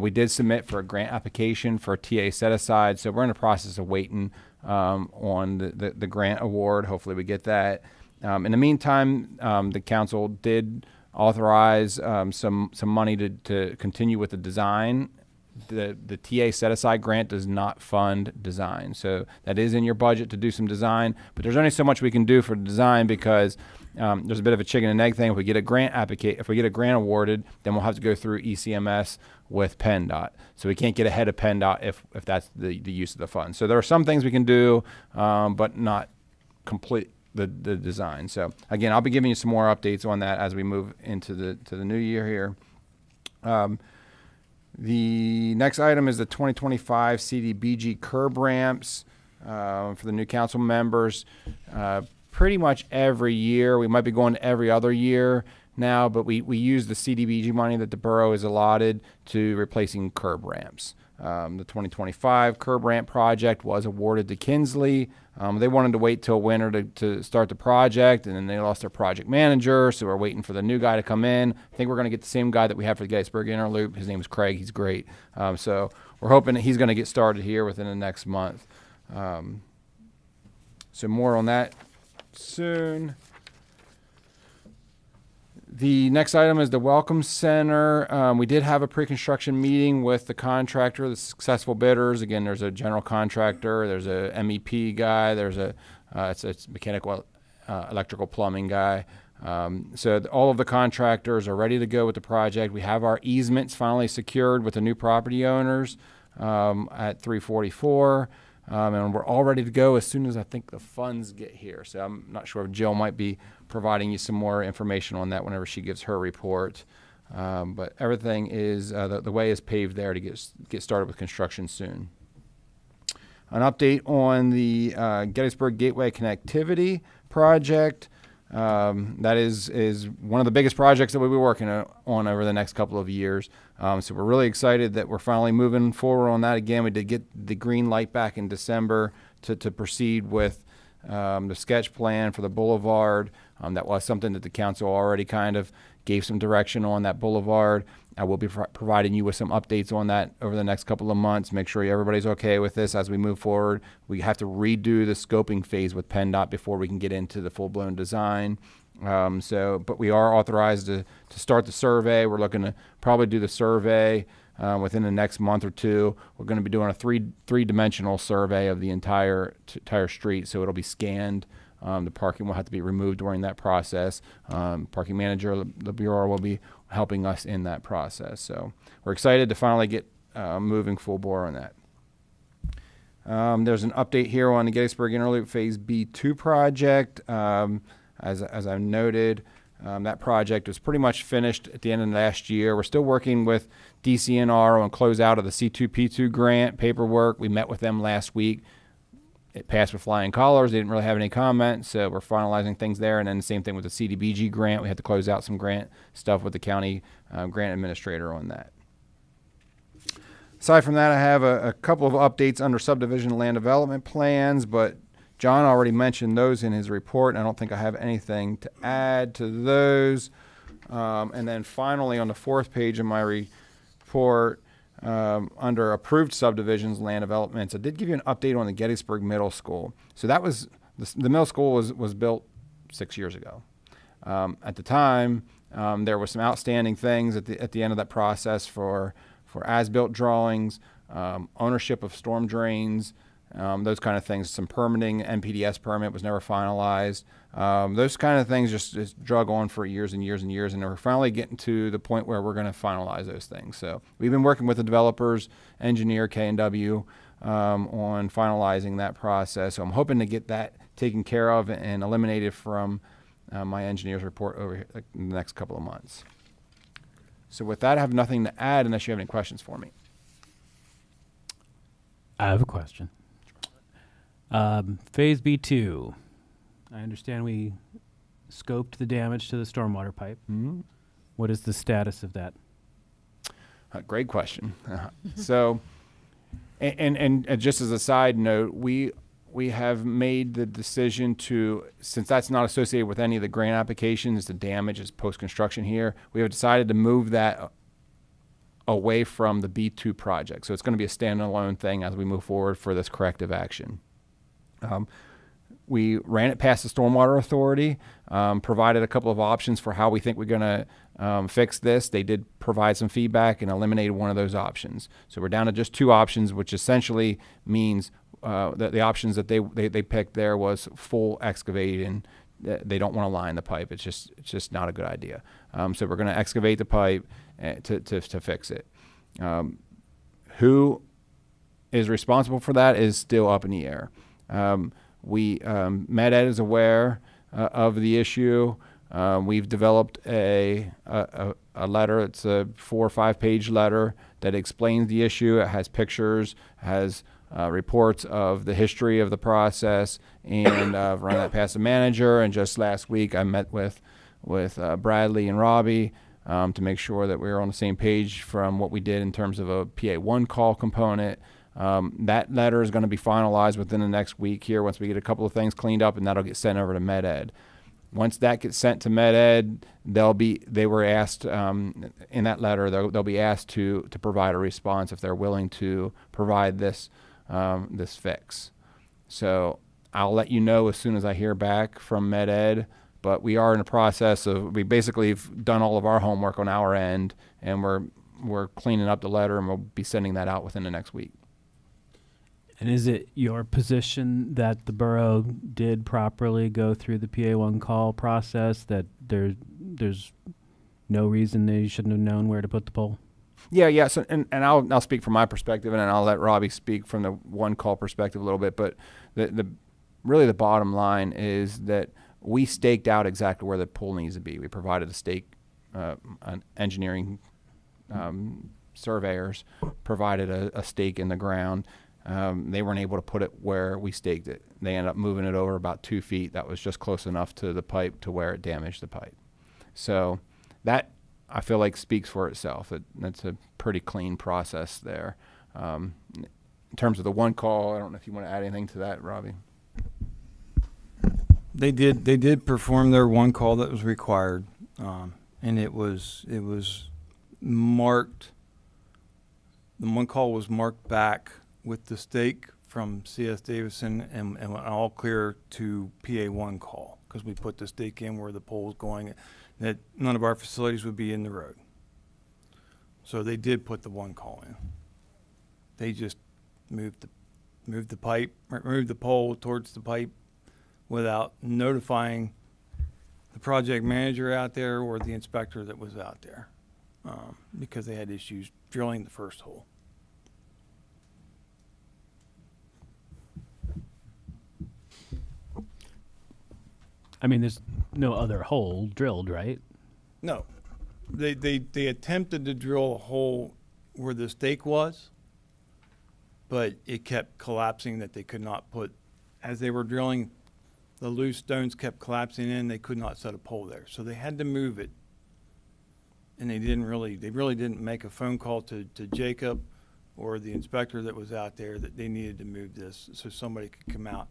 we did submit for a grant application for a TA set-aside. So we're in the process of waiting on the grant award. Hopefully we get that. In the meantime, the council did authorize some money to continue with the design. The TA set-aside grant does not fund design. So that is in your budget to do some design, but there's only so much we can do for design because there's a bit of a chicken and egg thing. If we get a grant awarded, then we'll have to go through ECMS with PennDOT. So we can't get ahead of PennDOT if that's the use of the funds. So there are some things we can do, but not complete the design. So again, I'll be giving you some more updates on that as we move into the new year here. The next item is the 2025 CDBG curb ramps for the new council members. Pretty much every year, we might be going to every other year now, but we use the CDBG money that the borough is allotted to replacing curb ramps. The 2025 curb ramp project was awarded to Kinsley. They wanted to wait till winter to start the project, and then they lost their project manager, so we're waiting for the new guy to come in. I think we're going to get the same guy that we have for the Gettysburg Interloop. His name is Craig. He's great. So we're hoping that he's going to get started here within the next month. So more on that soon. The next item is the Welcome Center. We did have a pre-construction meeting with the contractor, the successful bidders. Again, there's a general contractor, there's a MEP guy, there's it's mechanical, electrical, plumbing guy. So all of the contractors are ready to go with the project. We have our easements finally secured with the new property owners at 344. And we're all ready to go as soon as I think the funds get here. So I'm not sure if Jill might be providing you some more information on that whenever she gives her report. But everything is, the way is paved there to get started with construction soon. An update on the Gettysburg Gateway Connectivity Project. That is one of the biggest projects that we'll be working on over the next couple of years. So we're really excited that we're finally moving forward on that again. We did get the green light back in December to proceed with the sketch plan for the boulevard. That was something that the council already kind of gave some direction on, that boulevard. I will be providing you with some updates on that over the next couple of months. Make sure everybody's okay with this as we move forward. We have to redo the scoping phase with PennDOT before we can get into the full-blown design. But we are authorized to start the survey. We're looking to probably do the survey within the next month or two. We're going to be doing a three-dimensional survey of the entire street, so it'll be scanned The parking will have to be removed during that process. Parking manager, the bureau, will be helping us in that process. So we're excited to finally get moving full bore on that. There's an update here on the Gettysburg Interloop Phase B2 project. As I noted, that project was pretty much finished at the end of last year. We're still working with DCNR on closeout of the C2P2 grant paperwork. We met with them last week. It passed with flying colors. They didn't really have any comments, so we're finalizing things there. And then the same thing with the CDBG grant. We had to close out some grant stuff with the county grant administrator on that. Aside from that, I have a couple of updates under subdivision land development plans, but John already mentioned those in his report, and I don't think I have anything to add to those. And then finally, on the fourth page of my report, under approved subdivisions, land developments, I did give you an update on the Gettysburg Middle School. So that was, the middle school was built 6 years ago. At the time, there were some outstanding things at the end of that process for as-built drawings, ownership of storm drains, those kind of things. Some permitting, NPDS permit was never finalized. Those kind of things just drug on for years and years and years, and we're finally getting to the point where we're going to finalize those things. So we've been working with the developers, engineer K&W, on finalizing that process. So I'm hoping to get that taken care of and eliminated from my engineer's report over here, in the next couple of months. So with that, I have nothing to add unless you have any questions for me. I have a question. Phase B2. I understand we scoped the damage to the stormwater pipe. Mm-hmm. What is the status of that? Great question. So, and just as a side note, we have made the decision to, since that's not associated with any of the grant applications, the damage is post-construction here, we have decided to move that away from the B2 project. So it's going to be a standalone thing as we move forward for this corrective action. We ran it past the Stormwater Authority, provided a couple of options for how we think we're going to fix this. They did provide some feedback and eliminated one of those options. So we're down to just two options, which essentially means that the options that they picked there was full excavating. They don't want to line the pipe. It's just not a good idea. So we're going to excavate the pipe to fix it. Who is responsible for that is still up in the air. MedEd is aware of the issue. We've developed a letter. It's a 4 or 5 page letter that explains the issue. It has pictures, has reports of the history of the process, and I've run that past the manager. And just last week, I met with Bradley and Robbie to make sure that we were on the same page from what we did in terms of a PA1 call component. That letter is going to be finalized within the next week here once we get a couple of things cleaned up, and that'll get sent over to MedEd. Once that gets sent to MedEd, they were asked in that letter, they'll be asked to provide a response if they're willing to provide this fix. So I'll let you know as soon as I hear back from MedEd, but we are in the process of, we basically have done all of our homework on our end, and we're cleaning up the letter, and we'll be sending that out within the next week. And is it your position that the borough did properly go through the PA1 call process, that there's no reason they shouldn't have known where to put the pole? Yeah. So, and I'll speak from my perspective, and then I'll let Robbie speak from the one call perspective a little bit. But really the bottom line is that we staked out exactly where the pole needs to be. We provided a stake, engineering surveyors provided a stake in the ground. They weren't able to put it where we staked it. They ended up moving it over about 2 feet. That was just close enough to the pipe to where it damaged the pipe. So that, I feel like, speaks for itself. That's a pretty clean process there. In terms of the one call, I don't know if you want to add anything to that, Robbie. They did perform their one call that was required, and it was marked. The one call was marked back with the stake from C.S. Davison and all clear to PA1 call, because we put the stake in where the pole was going, that none of our facilities would be in the road. So they did put the one call in. They just moved the pipe, moved the pole towards the pipe without notifying the project manager out there or the inspector that was out there, because they had issues drilling the first hole. I mean, there's no other hole drilled, right? No, they attempted to drill a hole where the stake was, but it kept collapsing, that they could not put, as they were drilling, the loose stones kept collapsing in, they could not set a pole there. So they had to move it. And they really didn't make a phone call to Jacob or the inspector that was out there that they needed to move this so somebody could come out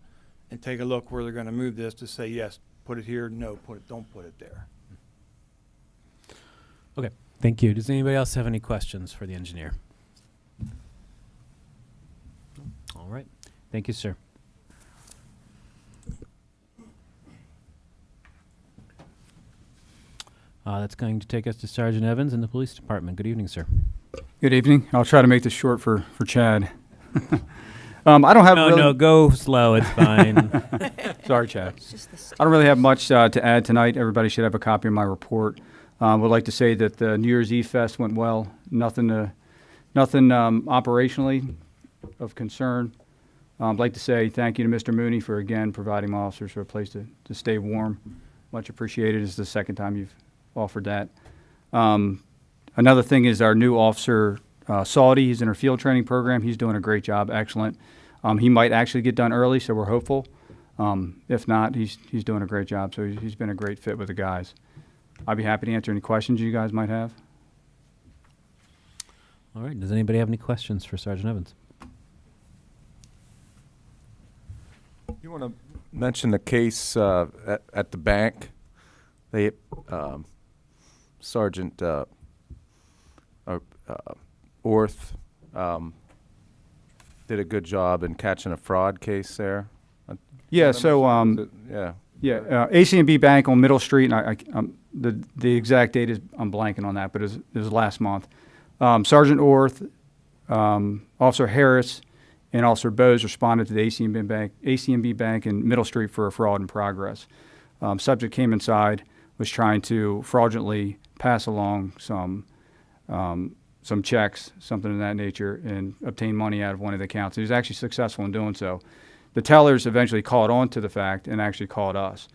and take a look where they're gonna move this to say, yes, put it here, no, don't put it there. Okay, thank you. Does anybody else have any questions for the engineer? All right, thank you, sir. That's going to take us to Sergeant Evans in the Police Department. Good evening, sir. Good evening. I'll try to make this short for Chad. I don't have No, go slow. It's fine. Sorry, Chad. I don't really have much to add tonight. Everybody should have a copy of my report. Would like to say that the New Year's Eve fest went well. Nothing operationally of concern. I'd like to say thank you to Mr. Mooney for again providing my officers for a place to stay warm. Much appreciated. It's the second time you've offered that. Another thing is our new officer, Saudi. He's in our field training program. He's doing a great job. Excellent. He might actually get done early, so we're hopeful. If not, he's doing a great job. So he's been a great fit with the guys. I'd be happy to answer any questions you guys might have. All right. Does anybody have any questions for Sergeant Evans? You want to mention the case at the bank? They, Sergeant Orth did a good job in catching a fraud case there. Yeah. So ACMB Bank on Middle Street, and the exact date is I'm blanking on that, but it was last month. Sergeant Orth, Officer Harris, and Officer Bose responded to the ACMB Bank in Middle Street for a fraud in progress. Subject came inside, was trying to fraudulently pass along some checks, something of that nature, and obtain money out of one of the accounts. He was actually successful in doing so. The tellers eventually caught on to the fact and actually called us.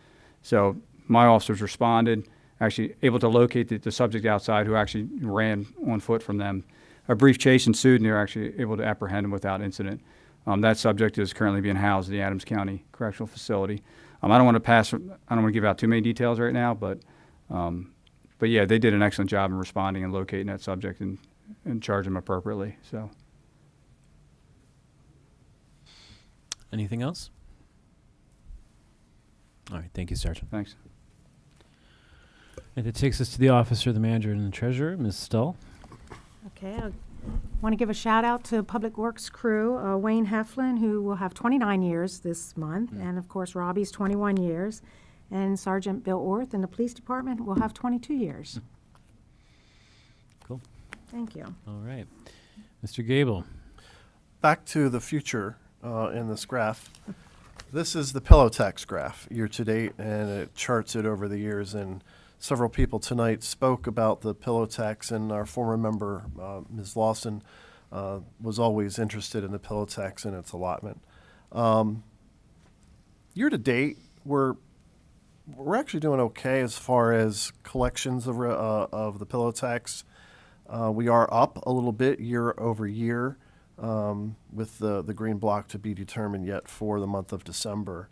So my officers responded, actually able to locate the subject outside, who actually ran on foot from them. A brief chase ensued, and they were actually able to apprehend him without incident. That subject is currently being housed at the Adams County Correctional Facility. I don't want to give out too many details right now, but yeah, they did an excellent job in responding and locating that subject and charging him appropriately. So. Anything else? All right. Thank you, Sergeant. Thanks. And it takes us to the officer, the manager, and the treasurer, Ms. Stull. Okay, I want to give a shout out to Public Works crew, Wayne Heflin, who will have 29 years this month, and of course Robbie's 21 years, and Sergeant Bill Orth in the Police Department will have 22 years. Cool. Thank you. All right. Mr. Gable. Back to the future in this graph. This is the pillow tax graph year to date, and it charts it over the years. And several people tonight spoke about the pillow tax, and our former member, Ms. Lawson, was always interested in the pillow tax and its allotment. Year to date, we're actually doing okay as far as collections of the pillow tax. We are up a little bit year over year, with the green block to be determined yet for the month of December.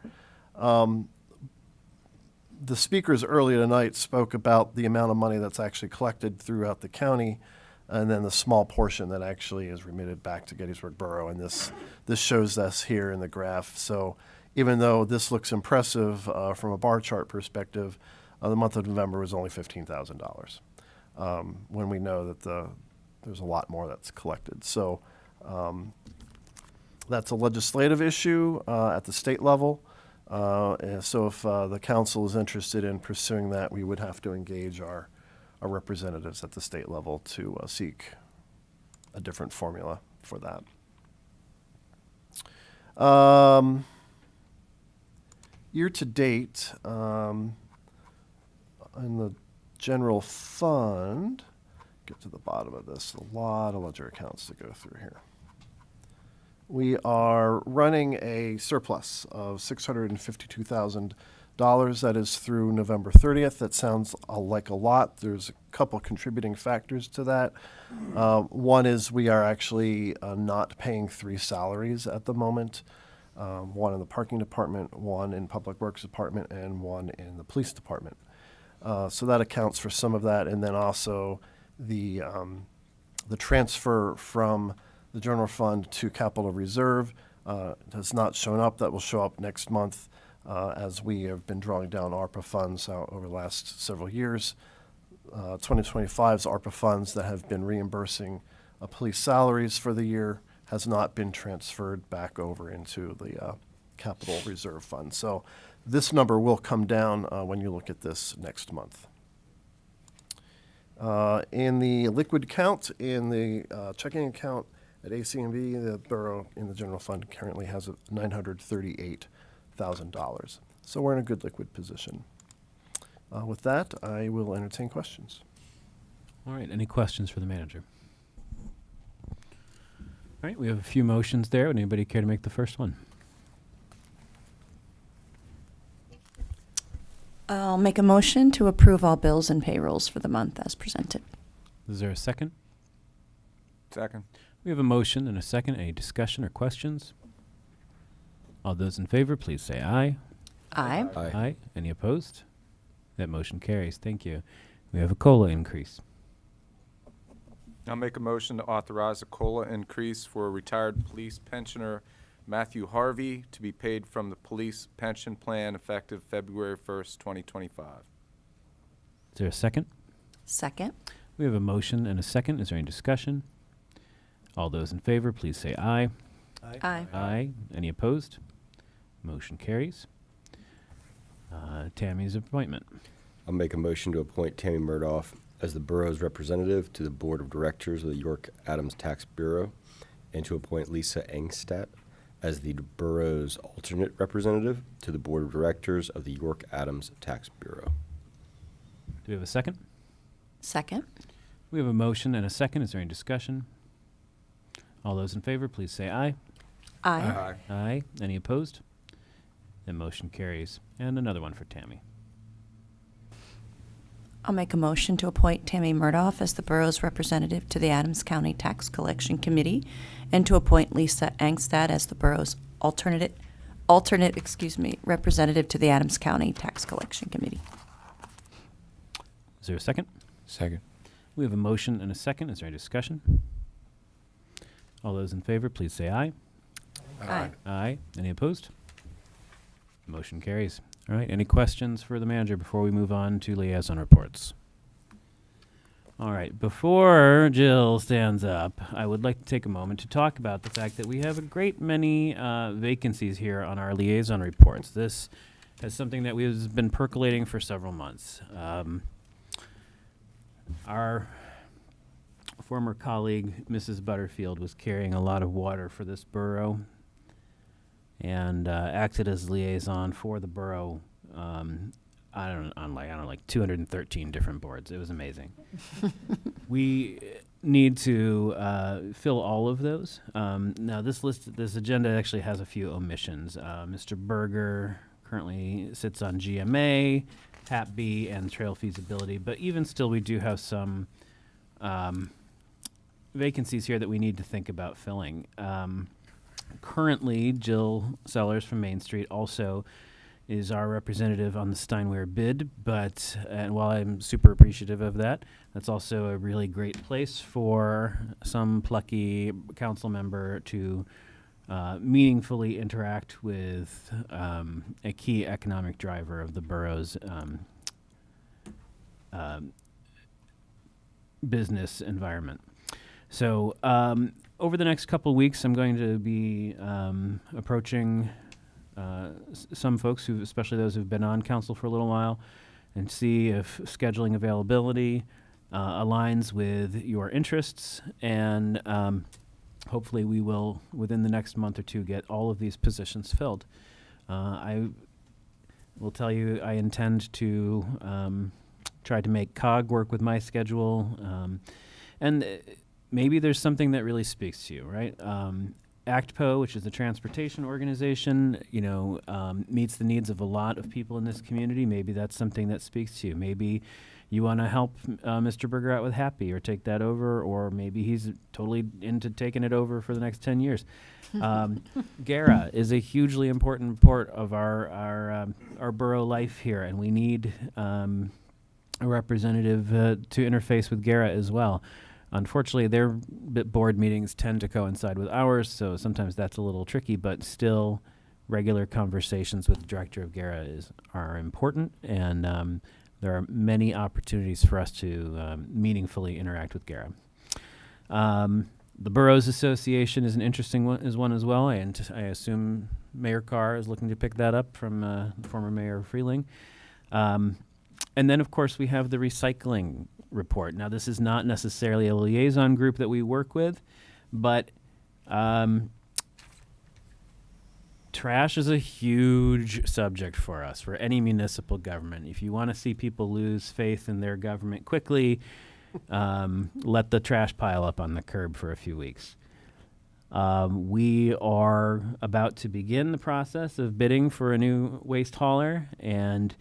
The speakers earlier tonight spoke about the amount of money that's actually collected throughout the county, and then the small portion that actually is remitted back to Gettysburg Borough. And this shows us here in the graph. So even though this looks impressive from a bar chart perspective, the month of November was only $15,000, when we know that there's a lot more that's collected. So that's a legislative issue at the state level. And so if the council is interested in pursuing that, we would have to engage our representatives at the state level to seek a different formula for that. Year to date, in the general fund, get to the bottom of this, a lot of ledger accounts to go through here. We are running a surplus of $652,000. That is through November 30th. That sounds like a lot. There's a couple contributing factors to that. One is we are actually not paying 3 salaries at the moment. One in the parking department, one in public works department, and one in the police department. So that accounts for some of that, and then also the transfer from the general fund to capital reserve has not shown up. That will show up next month as we have been drawing down ARPA funds over the last several years. 2025's ARPA funds that have been reimbursing police salaries for the year has not been transferred back over into the capital reserve fund. So this number will come down when you look at this next month. In the liquid account, in the checking account at ACMB, the borough in the general fund currently has $938,000. So we're in a good liquid position. With that, I will entertain questions. All right, any questions for the manager? All right, we have a few motions there. Would anybody care to make the first one? I'll make a motion to approve all bills and payrolls for the month as presented. Is there a second? Second. We have a motion and a second. Any discussion or questions? All those in favor, please say aye. Aye. Aye. Any opposed? That motion carries. Thank you. We have a COLA increase. I'll make a motion to authorize a COLA increase for retired police pensioner Matthew Harvey to be paid from the police pension plan effective February 1st, 2025. Is there a second? Second. We have a motion and a second. Is there any discussion? All those in favor, please say aye. Aye. Aye. Any opposed? Motion carries. Tammy's appointment. I'll make a motion to appoint Tammy Murdoff as the borough's representative to the Board of Directors of the York Adams Tax Bureau, and to appoint Lisa Engstadt as the borough's alternate representative to the Board of Directors of the York Adams Tax Bureau. Do we have a second? Second. We have a motion and a second. Is there any discussion? All those in favor, please say aye. Aye. Aye. Any opposed? The motion carries. And another one for Tammy. I'll make a motion to appoint Tammy Murdoff as the borough's representative to the Adams County Tax Collection Committee, and to appoint Lisa Engstadt as the borough's alternate representative to the Adams County Tax Collection Committee. Is there a second? Second. We have a motion and a second. Is there any discussion? All those in favor, please say aye. Aye. Aye. Any opposed? Motion carries. All right. Any questions for the manager before we move on to liaison reports? All right. Before Jill stands up, I would like to take a moment to talk about the fact that we have a great many vacancies here on our liaison reports. This is something that we've been percolating for several months. Our former colleague, Mrs. Butterfield, was carrying a lot of water for this borough and acted as liaison for the borough on like 213 different boards. It was amazing. We need to fill all of those. Now this agenda actually has a few omissions. Mr. Berger currently sits on GMA, HAP B, and Trail Feasibility, but even still we do have some vacancies here that we need to think about filling. Currently, Jill Sellers from Main Street also is our representative on the Steinway bid, and while I'm super appreciative of that, that's also a really great place for some plucky council member to meaningfully interact with a key economic driver of the borough's business environment. So over the next couple of weeks, I'm going to be approaching some folks, especially those who've been on council for a little while, and see if scheduling availability aligns with your interests. And hopefully we will, within the next month or two, get all of these positions filled. I will tell you I intend to try to make COG work with my schedule. And maybe there's something that really speaks to you, right? ACTPO, which is a transportation organization, meets the needs of a lot of people in this community. Maybe that's something that speaks to you. Maybe you want to help Mr. Berger out with Happy or take that over, or maybe he's totally into taking it over for the next 10 years. GARA is a hugely important part of our borough life here, and we need a representative to interface with GARA as well. Unfortunately, their board meetings tend to coincide with ours, so sometimes that's a little tricky, but still regular conversations with the director of GARA are important, and there are many opportunities for us to meaningfully interact with GARA. The Boroughs Association is an interesting one as well, and I assume Mayor Carr is looking to pick that up from former Mayor Freeling. And then, of course, we have the recycling report. Now, this is not necessarily a liaison group that we work with, but trash is a huge subject for us, for any municipal government. If you want to see people lose faith in their government quickly, let the trash pile up on the curb for a few weeks. We are about to begin the process of bidding for a new waste hauler, and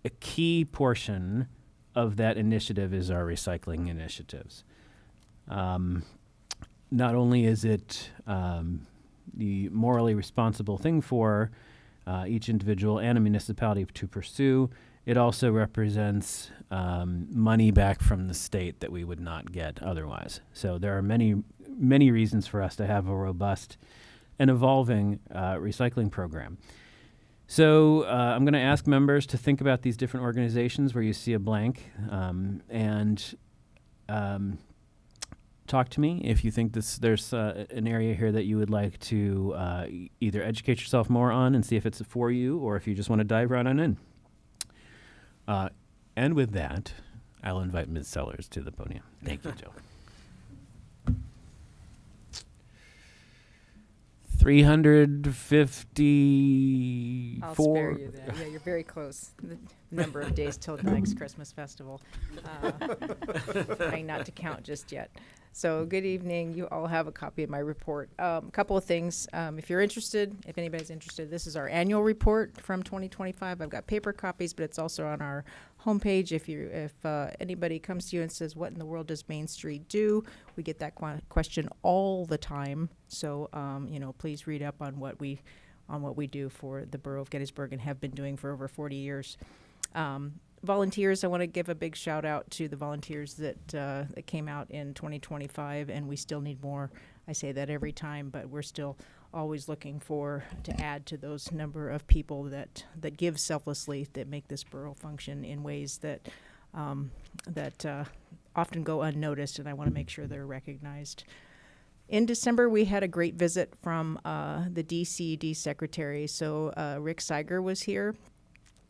a key portion of that initiative is our recycling initiatives. Not only is it the morally responsible thing for each individual and a municipality to pursue, it also represents money back from the state that we would not get otherwise. So there are many, many reasons for us to have a robust and evolving recycling program. So I'm going to ask members to think about these different organizations where you see a blank, and talk to me if you think there's an area here that you would like to either educate yourself more on and see if it's for you, or if you just want to dive right on in. And with that, I'll invite Ms. Sellers to the podium. Thank you, Joe. 354. I'll spare you that. Yeah, you're very close. The number of days till the next Christmas festival. Trying not to count just yet. So good evening. You all have a copy of my report. A couple of things. If you're interested, if anybody's interested, this is our annual report from 2025. I've got paper copies, but it's also on our homepage. If anybody comes to you and says, "What in the world does Main Street do?" We get that question all the time. So please read up on what we do for the Borough of Gettysburg and have been doing for over 40 years. Volunteers, I want to give a big shout out to the volunteers that came out in 2025, and we still need more. I say that every time, but we're still always looking to add to those number of people that give selflessly, that make this borough function in ways that often go unnoticed, and I want to make sure they're recognized. In December, we had a great visit from the DCD secretary. So Rick Seiger was here,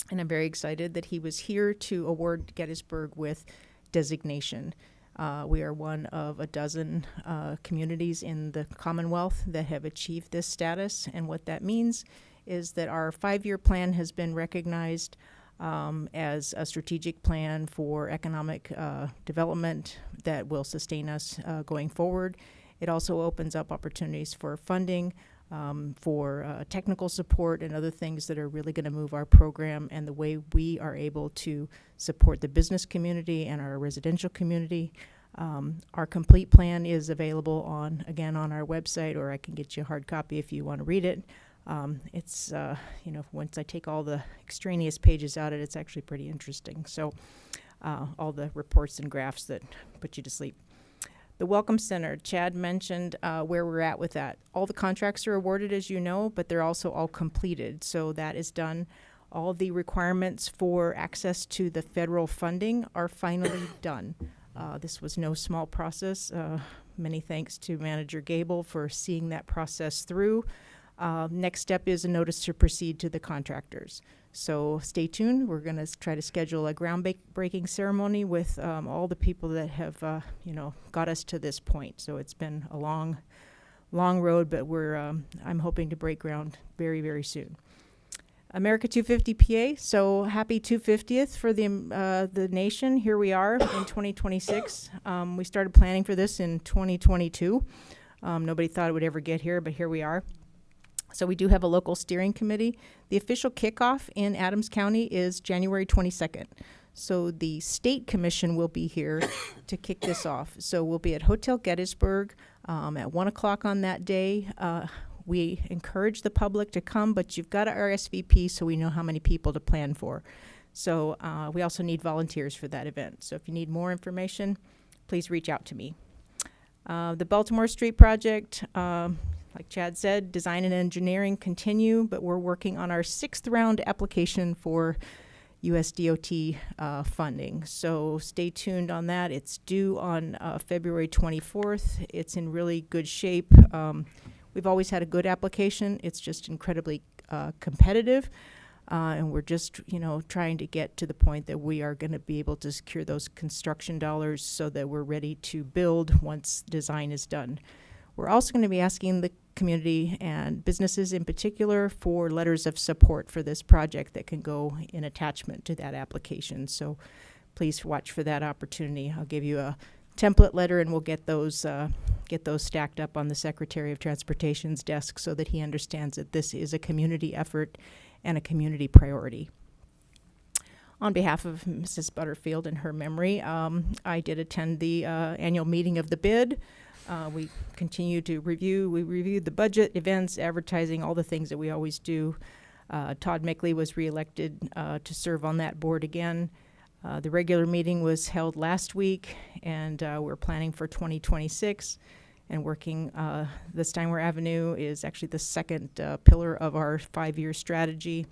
and I'm very excited that he was here to award Gettysburg with designation. We are one of a dozen communities in the Commonwealth that have achieved this status, and what that means is that our 5-year plan has been recognized as a strategic plan for economic development that will sustain us going forward. It also opens up opportunities for funding, for technical support and other things that are really going to move our program and the way we are able to support the business community and our residential community. Our complete plan is available on our website, or I can get you a hard copy if you want to read it. It's once I take all the extraneous pages out, it's actually pretty interesting. So all the reports and graphs that put you to sleep. The Welcome Center, Chad mentioned where we're at with that. All the contracts are awarded, as you know, but they're also all completed. So that is done. All the requirements for access to the federal funding are finally done. This was no small process. Many thanks to Manager Gable for seeing that process through. Next step is a notice to proceed to the contractors. So stay tuned. We're going to try to schedule a groundbreaking ceremony with all the people that have, got us to this point. So it's been a long road, but I'm hoping to break ground very, very soon. America 250 PA. So happy 250th for the nation. Here we are in 2026. We started planning for this in 2022. Nobody thought it would ever get here, but here we are. So we do have a local steering committee. The official kickoff in Adams County is January 22nd. So the state commission will be here to kick this off. So we'll be at Hotel Gettysburg at 1 o'clock on that day. We encourage the public to come, but you've got to RSVP so we know how many people to plan for. So we also need volunteers for that event. So if you need more information, please reach out to me. The Baltimore Street project, like Chad said, design and engineering continue, but we're working on our 6th round application for USDOT funding. So stay tuned on that. It's due on February 24th. It's in really good shape. We've always had a good application. It's just incredibly competitive. And we're just, trying to get to the point that we are going to be able to secure those construction dollars so that we're ready to build once design is done. We're also going to be asking the community and businesses in particular for letters of support for this project that can go in attachment to that application. So please watch for that opportunity. I'll give you a template letter and we'll get those stacked up on the Secretary of Transportation's desk so that he understands that this is a community effort and a community priority. On behalf of Mrs. Butterfield and her memory, I did attend the annual meeting of the bid. We continue to review. We reviewed the budget, events, advertising, all the things that we always do. Todd Mickley was reelected to serve on that board again. The regular meeting was held last week, and we're planning for 2026 and working. The Steinway Avenue is actually the second pillar of our 5-year strategy,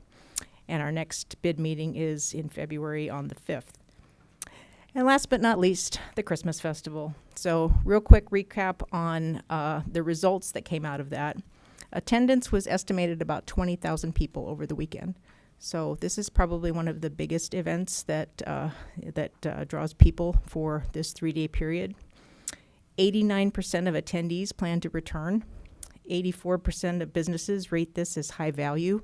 and our next bid meeting is in February on the 5th. And last but not least, the Christmas Festival. So real quick recap on the results that came out of that. Attendance was estimated about 20,000 people over the weekend. So this is probably one of the biggest events that draws people for this 3-day period. 89% of attendees plan to return. 84% of businesses rate this as high value.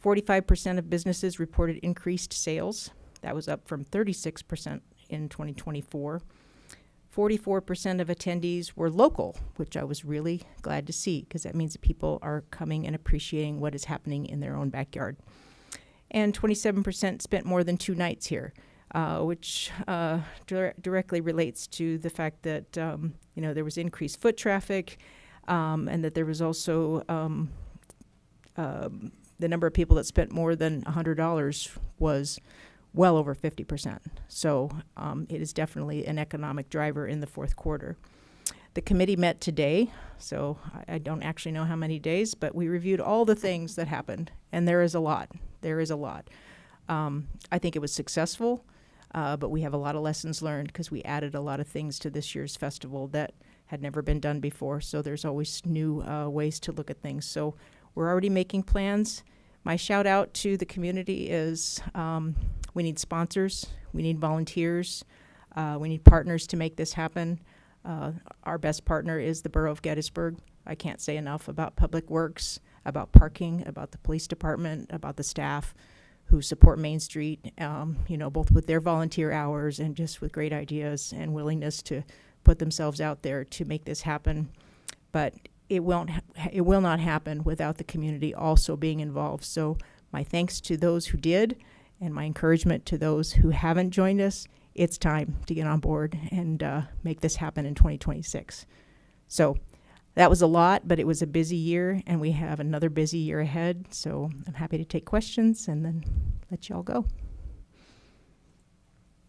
45% of businesses reported increased sales. That was up from 36% in 2024. 44% of attendees were local, which I was really glad to see because that means that people are coming and appreciating what is happening in their own backyard. And 27% spent more than 2 nights here, which directly relates to the fact that there was increased foot traffic, and that there was also the number of people that spent more than $100 was well over 50%. So it is definitely an economic driver in the fourth quarter. The committee met today, so I don't actually know how many days, but we reviewed all the things that happened, and there is a lot. There is a lot. I think it was successful, but we have a lot of lessons learned because we added a lot of things to this year's festival that had never been done before, so there's always new ways to look at things. So we're already making plans. My shout out to the community is we need sponsors, we need volunteers, we need partners to make this happen. Our best partner is the Borough of Gettysburg. I can't say enough about Public Works, about parking, about the police department, about the staff who support Main Street, both with their volunteer hours and just with great ideas and willingness to put themselves out there to make this happen. But it will not happen without the community also being involved. So my thanks to those who did, and my encouragement to those who haven't joined us. It's time to get on board and make this happen in 2026. So that was a lot, but it was a busy year, and we have another busy year ahead. So I'm happy to take questions and then let you all go.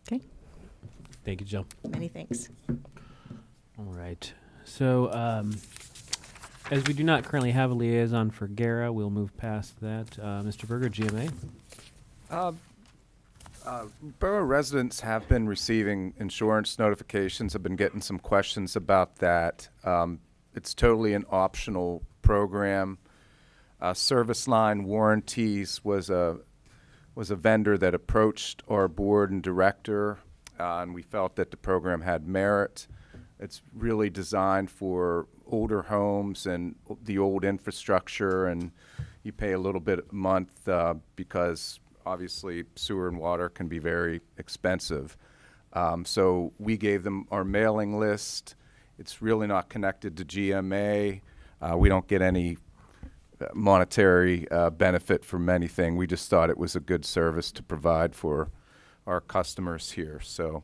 Okay. Thank you, Jill. Many thanks. All right. So as we do not currently have a liaison for GARA, we'll move past that. Mr. Berger, GMA. Borough residents have been receiving insurance notifications, have been getting some questions about that. It's totally an optional program. Service Line Warranties was a vendor that approached our board and director, and we felt that the program had merit. It's really designed for older homes and the old infrastructure, and you pay a little bit a month because obviously sewer and water can be very expensive. So we gave them our mailing list. It's really not connected to GMA. We don't get any monetary benefit from anything. We just thought it was a good service to provide for our customers here. So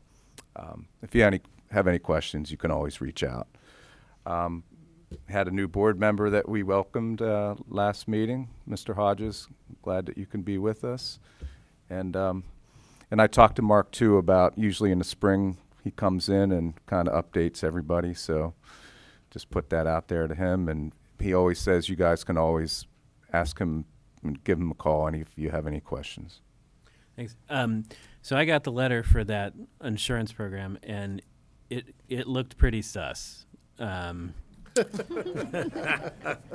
if you have any questions, you can always reach out. Had a new board member that we welcomed last meeting, Mr. Hodges. Glad that you can be with us. And I talked to Mark too about usually in the spring he comes in and kind of updates everybody. So just put that out there to him. And he always says you guys can always ask him and give him a call if you have any questions. Thanks. So I got the letter for that insurance program, and it looked pretty sus.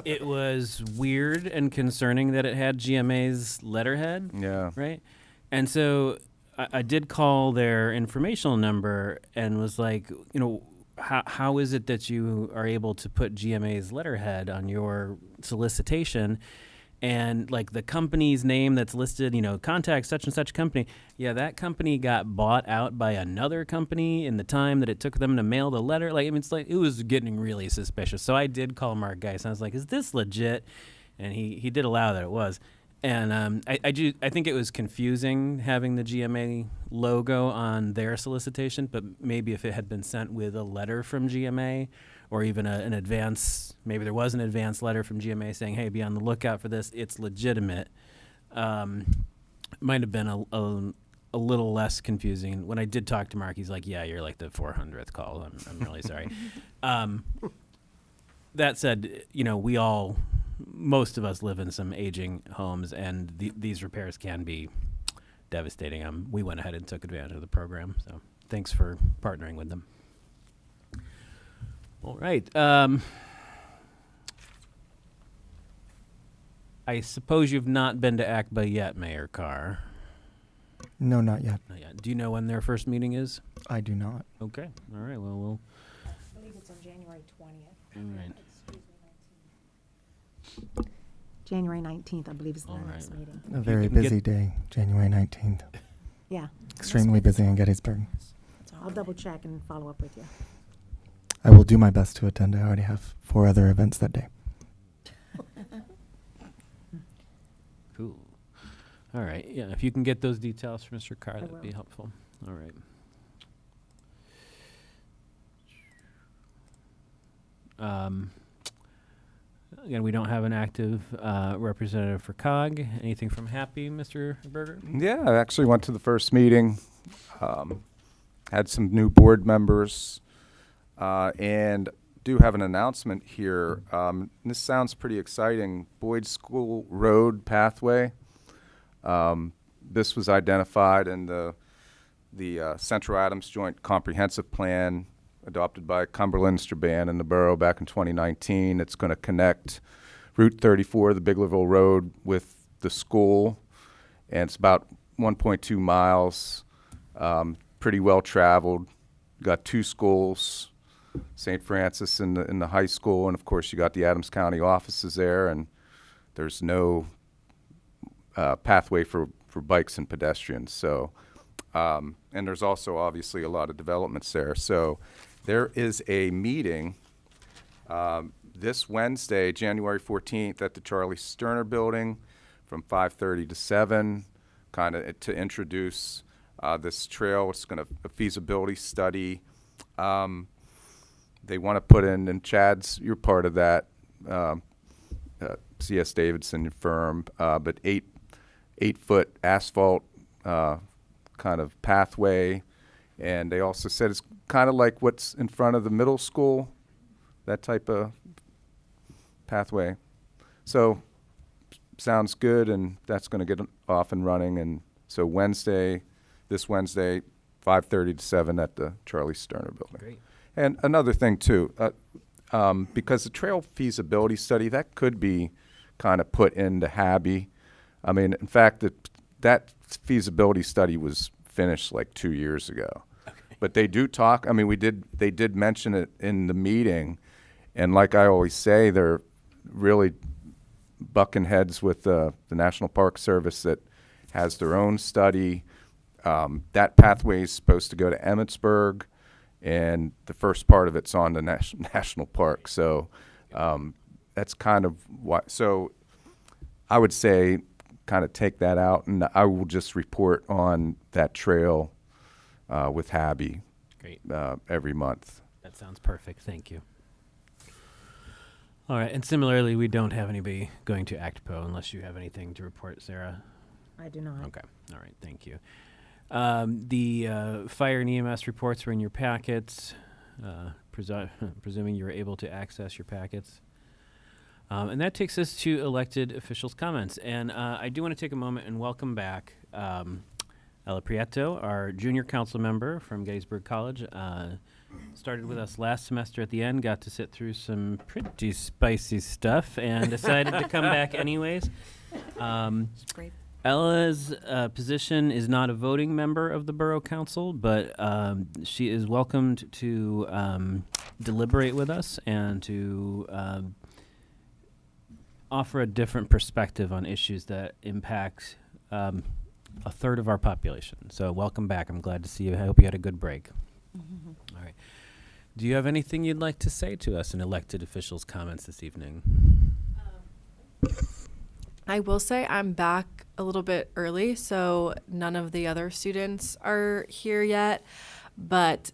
It was weird and concerning that it had GMA's letterhead. Yeah. Right? And so I did call their informational number and was like, how is it that you are able to put GMA's letterhead on your solicitation? And like the company's name that's listed, contact such and such company. Yeah, that company got bought out by another company in the time that it took them to mail the letter. It was getting really suspicious. So I did call Mark Geis and I was like, is this legit? And he did allow that it was. And I think it was confusing having the GMA logo on their solicitation, but maybe if it had been sent with a letter from GMA or even an advance, maybe there was an advance letter from GMA saying, hey, be on the lookout for this, it's legitimate, might have been a little less confusing. When I did talk to Mark, he's like, yeah, you're like the 400th call. I'm really sorry. That said, most of us live in some aging homes, and these repairs can be devastating. We went ahead and took advantage of the program, so thanks for partnering with them. All right. I suppose you've not been to ACBA yet, Mayor Carr. No, not yet. Not yet. Do you know when their first meeting is? I do not. Okay. All right. Well, we'll. I believe it's on January 20th. All right. January 19th, I believe, is All the right. next meeting. A very busy day, January 19th. Yeah. Extremely busy in Gettysburg. I'll double check and follow up with you. I will do my best to attend. I already have 4 other events that day. Cool. All right. Yeah. If you can get those details from Mr. Carr, that'd be will. helpful. All right. Again, we don't have an active representative for COG. Anything from Happy, Mr. Berger? Yeah, I actually went to the first meeting, had some new board members, and do have an announcement here. This sounds pretty exciting. Boyd School Road pathway. This was identified in the Central Adams Joint Comprehensive Plan adopted by Cumberland, Strabane, and the borough back in 2019. It's going to connect Route 34, the Biglerville Road, with the school, and it's about 1.2 miles, pretty well traveled. Got 2 schools, St. Francis in the high school, and of course you got the Adams County offices there, and there's no pathway for bikes and pedestrians. So, and there's also obviously a lot of developments there. So there is a meeting this Wednesday, January 14th, at the Charlie Sterner Building from 5:30 to 7, kind of to introduce this trail. It's going to a feasibility study. They want to put in, and Chad's, you're part of that, C.S. Davidson firm, but 8-foot asphalt kind of pathway. And they also said it's kind of like what's in front of the middle school, that type of pathway. So sounds good, and that's going to get off and running. And so this Wednesday, 5:30 to 7 at the Charlie Sterner Building. Great. And another thing too, because the trail feasibility study, that could be kind of put into HABI. I mean, in fact, that feasibility study was finished like 2 years ago. Okay. But they do talk, I mean, they did mention it in the meeting, and like I always say, they're really bucking heads with the National Park Service that has their own study. That pathway is supposed to go to Emmitsburg, and the first part of it's on the national park. So that's kind of what. So I would say kind of take that out, and I will just report on that trail with Habby. Great. Every month. That sounds perfect. Thank you. All right. And similarly, we don't have anybody going to ACTPO unless you have anything to report, Sarah. I do not. Okay. All right. Thank you. The fire and EMS reports were in your packets, presuming you were able to access your packets. And that takes us to elected officials' comments. And I do want to take a moment and welcome back Ella Prieto, our junior council member from Gettysburg College. Started with us last semester at the end, got to sit through some pretty spicy stuff, and decided to come back anyways. Great. Ella's position is not a voting member of the Borough Council, but she is welcomed to deliberate with us and to offer a different perspective on issues that impact a third of our population. So welcome back. I'm glad to see you. I hope you had a good break. All right. Do you have anything you'd like to say to us in elected officials' comments this evening? I will say I'm back a little bit early, so none of the other students are here yet, but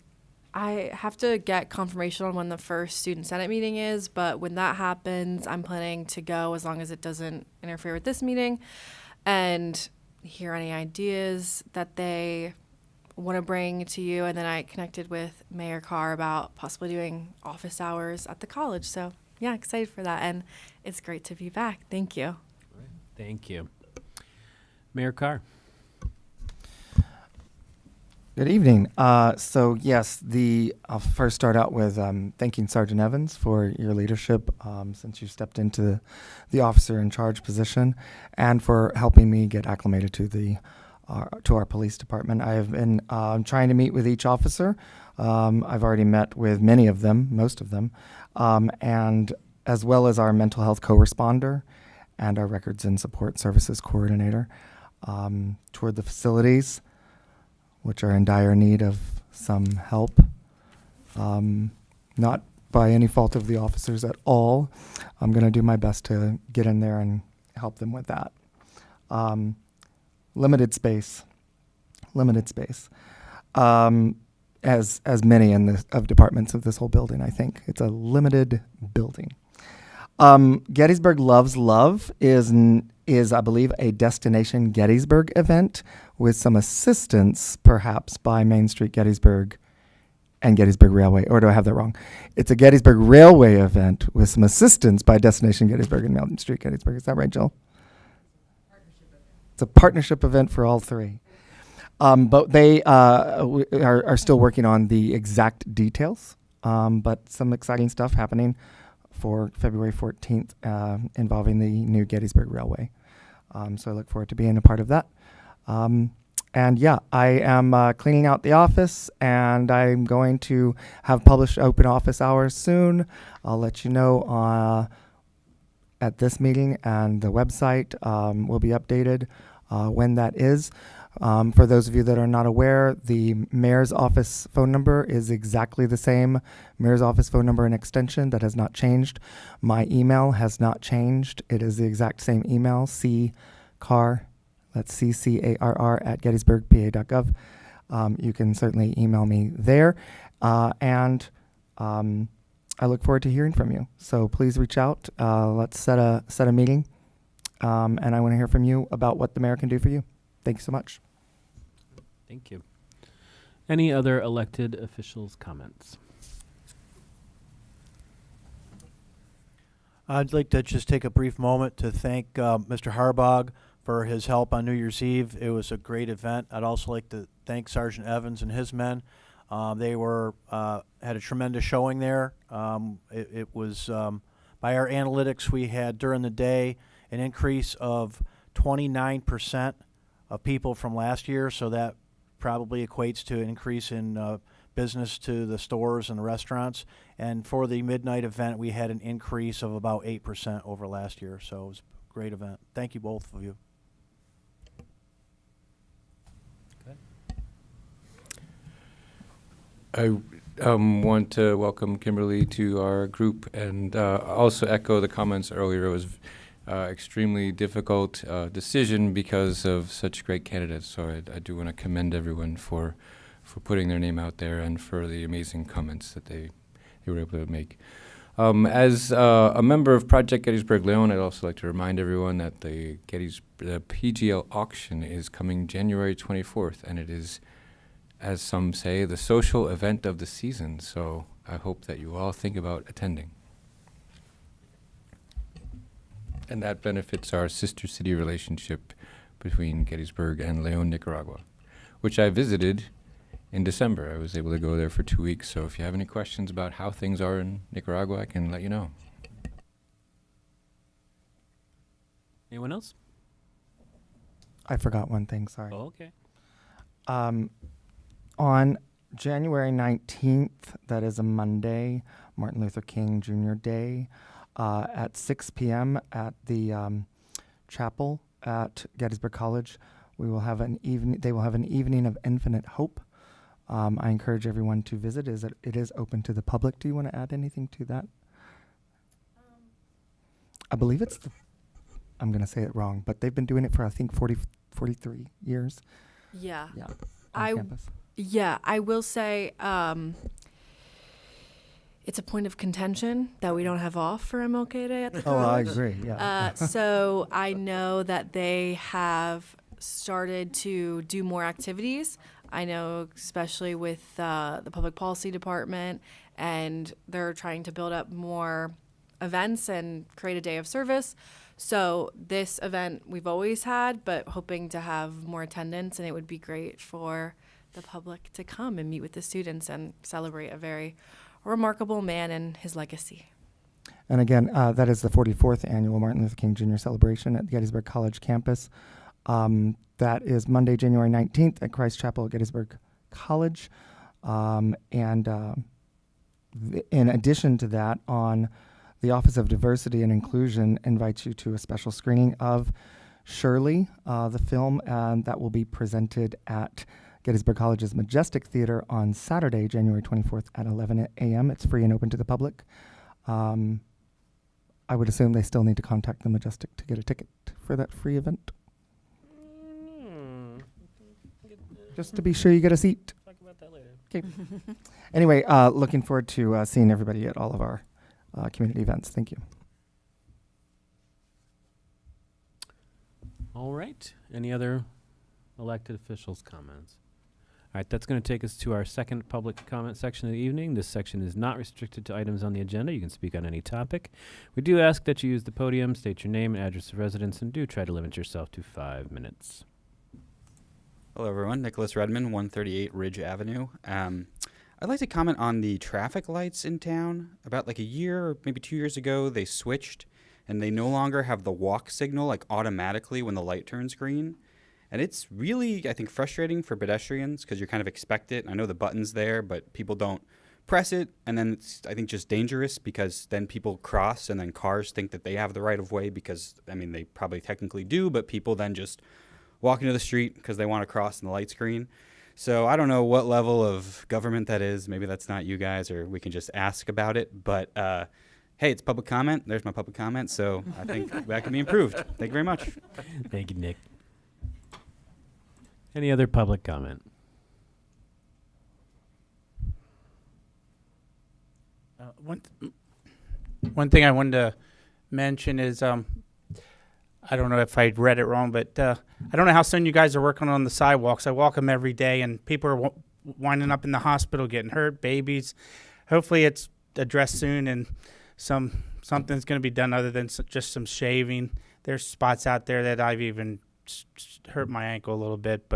I have to get confirmation on when the first student senate meeting is, but when that happens, I'm planning to go as long as it doesn't interfere with this meeting and hear any ideas that they want to bring to you. And then I connected with Mayor Carr about possibly doing office hours at the college. So yeah, excited for that. And it's great to be back. Thank you. Thank you. Mayor Carr. Good evening. So yes, I'll first start out with thanking Sergeant Evans for your leadership since you stepped into the officer in charge position, and for helping me get acclimated to our police department. I have been trying to meet with each officer. I've already met with many of them, most of them, and as well as our mental health co-responder and our records and support services coordinator. Toured the facilities, which are in dire need of some help, not by any fault of the officers at all. I'm going to do my best to get in there and help them with that. Limited space, as many of departments of this whole building. I think it's a limited building. Gettysburg Loves Love is, I believe, a Destination Gettysburg event with some assistance, perhaps, by Main Street Gettysburg and Gettysburg Railway. Or do I have that wrong? It's a Gettysburg Railway event with some assistance by Destination Gettysburg and Main Street Gettysburg. Is that right, Jill? It's a partnership event for all three. But they are still working on the exact details, but some exciting stuff happening for February 14th involving the new Gettysburg Railway. So I look forward to being a part of that. And yeah, I am cleaning out the office, and I'm going to have published open office hours soon. I'll let you know at this meeting, and the website will be updated when that is. For those of you that are not aware, the mayor's office phone number is exactly the same mayor's office phone number and extension. That has not changed. My email has not changed. It is the exact same email, ccarr, that's ccarr at gettysburgpa.gov. You can certainly email me there. And I look forward to hearing from you. So please reach out. Let's set a meeting. And I want to hear from you about what the mayor can do for you. Thank you so much. Thank you. Any other elected officials' comments? I'd like to just take a brief moment to thank Mr. Harbog for his help on New Year's Eve. It was a great event. I'd also like to thank Sergeant Evans and his men. They had a tremendous showing there. It was, by our analytics, we had during the day an increase of 29% of people from last year, so that probably equates to an increase in business to the stores and the restaurants. And for the midnight event, we had an increase of about 8% over last year, so it was great event. Thank you both of you. I want to welcome Kimberly to our group and also echo the comments earlier. It was extremely difficult decision because of such great candidates. So I do want to commend everyone for putting their name out there and for the amazing comments that they were able to make. As a member of Project Gettysburg Leon, I'd also like to remind everyone that the PGL auction is coming January 24th, and it is, as some say, the social event of the season. So I hope that you all think about attending. And that benefits our sister city relationship between Gettysburg and Leon, Nicaragua, which I visited in December. I was able to go there for 2 weeks. So if you have any questions about how things are in Nicaragua, I can let you know. Anyone else? I forgot one thing, sorry. Oh, okay. On January 19th, that is a Monday, Martin Luther King Jr. Day, at 6 p.m. at the chapel at Gettysburg College, they will have an evening of infinite hope. I encourage everyone to visit. It is open to the public. Do you want to add anything to that? I believe it's I'm going to say it wrong, but they've been doing it for, I think, 43 years. Yeah. Yeah. On campus. Yeah, I will say it's a point of contention that we don't have off for MLK Day at the college. Oh, I agree, yeah. So I know that they have started to do more activities. I know especially with the public policy department, and they're trying to build up more events and create a day of service. So this event we've always had, but hoping to have more attendance, and it would be great for the public to come and meet with the students and celebrate a very remarkable man and his legacy. And again, that is the 44th annual Martin Luther King Jr. celebration at the Gettysburg College campus. That is Monday, January 19th at Christ Chapel at Gettysburg College. In addition to that, on the Office of Diversity and Inclusion invites you to a special screening of Shirley, the film, and that will be presented at Gettysburg College's Majestic Theater on Saturday, January 24th at 11 a.m. It's free and open to the public. I would assume they still need to contact the Majestic to get a ticket for that free event. Just to be sure you get a seat. Talk about that later. Okay. Anyway, looking forward to seeing everybody at all of our community events. Thank you. All right. Any other elected officials' comments? All right, that's going to take us to our second public comment section of the evening. This section is not restricted to items on the agenda. You can speak on any topic. We do ask that you use the podium, state your name and address of residence, and do try to limit yourself to 5 minutes. Hello, everyone. Nicholas Redmond, 138 Ridge Avenue. I'd like to comment on the traffic lights in town. About like a year or maybe 2 years ago, they switched, and they no longer have the walk signal like automatically when the light turns green. And it's really, I think, frustrating for pedestrians because you kind of expect it. I know the button's there, but people don't press it. And then it's, I think, just dangerous because then people cross and then cars think that they have the right of way because, I mean, they probably technically do, but people then just walk into the street because they want to cross in the light screen. So I don't know what level of government that is. Maybe that's not you guys, or we can just ask about it. But hey, it's public comment. There's my public comment. So I think that can be improved. Thank you very much. Thank you, Nick. Any other public comment? One thing I wanted to mention is I don't know if I read it wrong, but I don't know how soon you guys are working on the sidewalks. I walk them every day, and people are winding up in the hospital getting hurt, babies. Hopefully it's addressed soon, and something's going to be done other than just some shaving. There's spots out there that I've even hurt my ankle a little bit.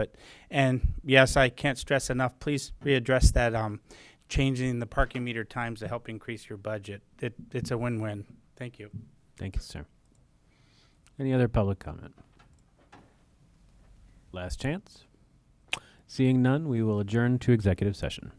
And yes, I can't stress enough, please readdress that changing the parking meter times to help increase your budget. It's a win-win. Thank you. Thank you, sir. Any other public comment? Last chance. Seeing none, we will adjourn to executive session.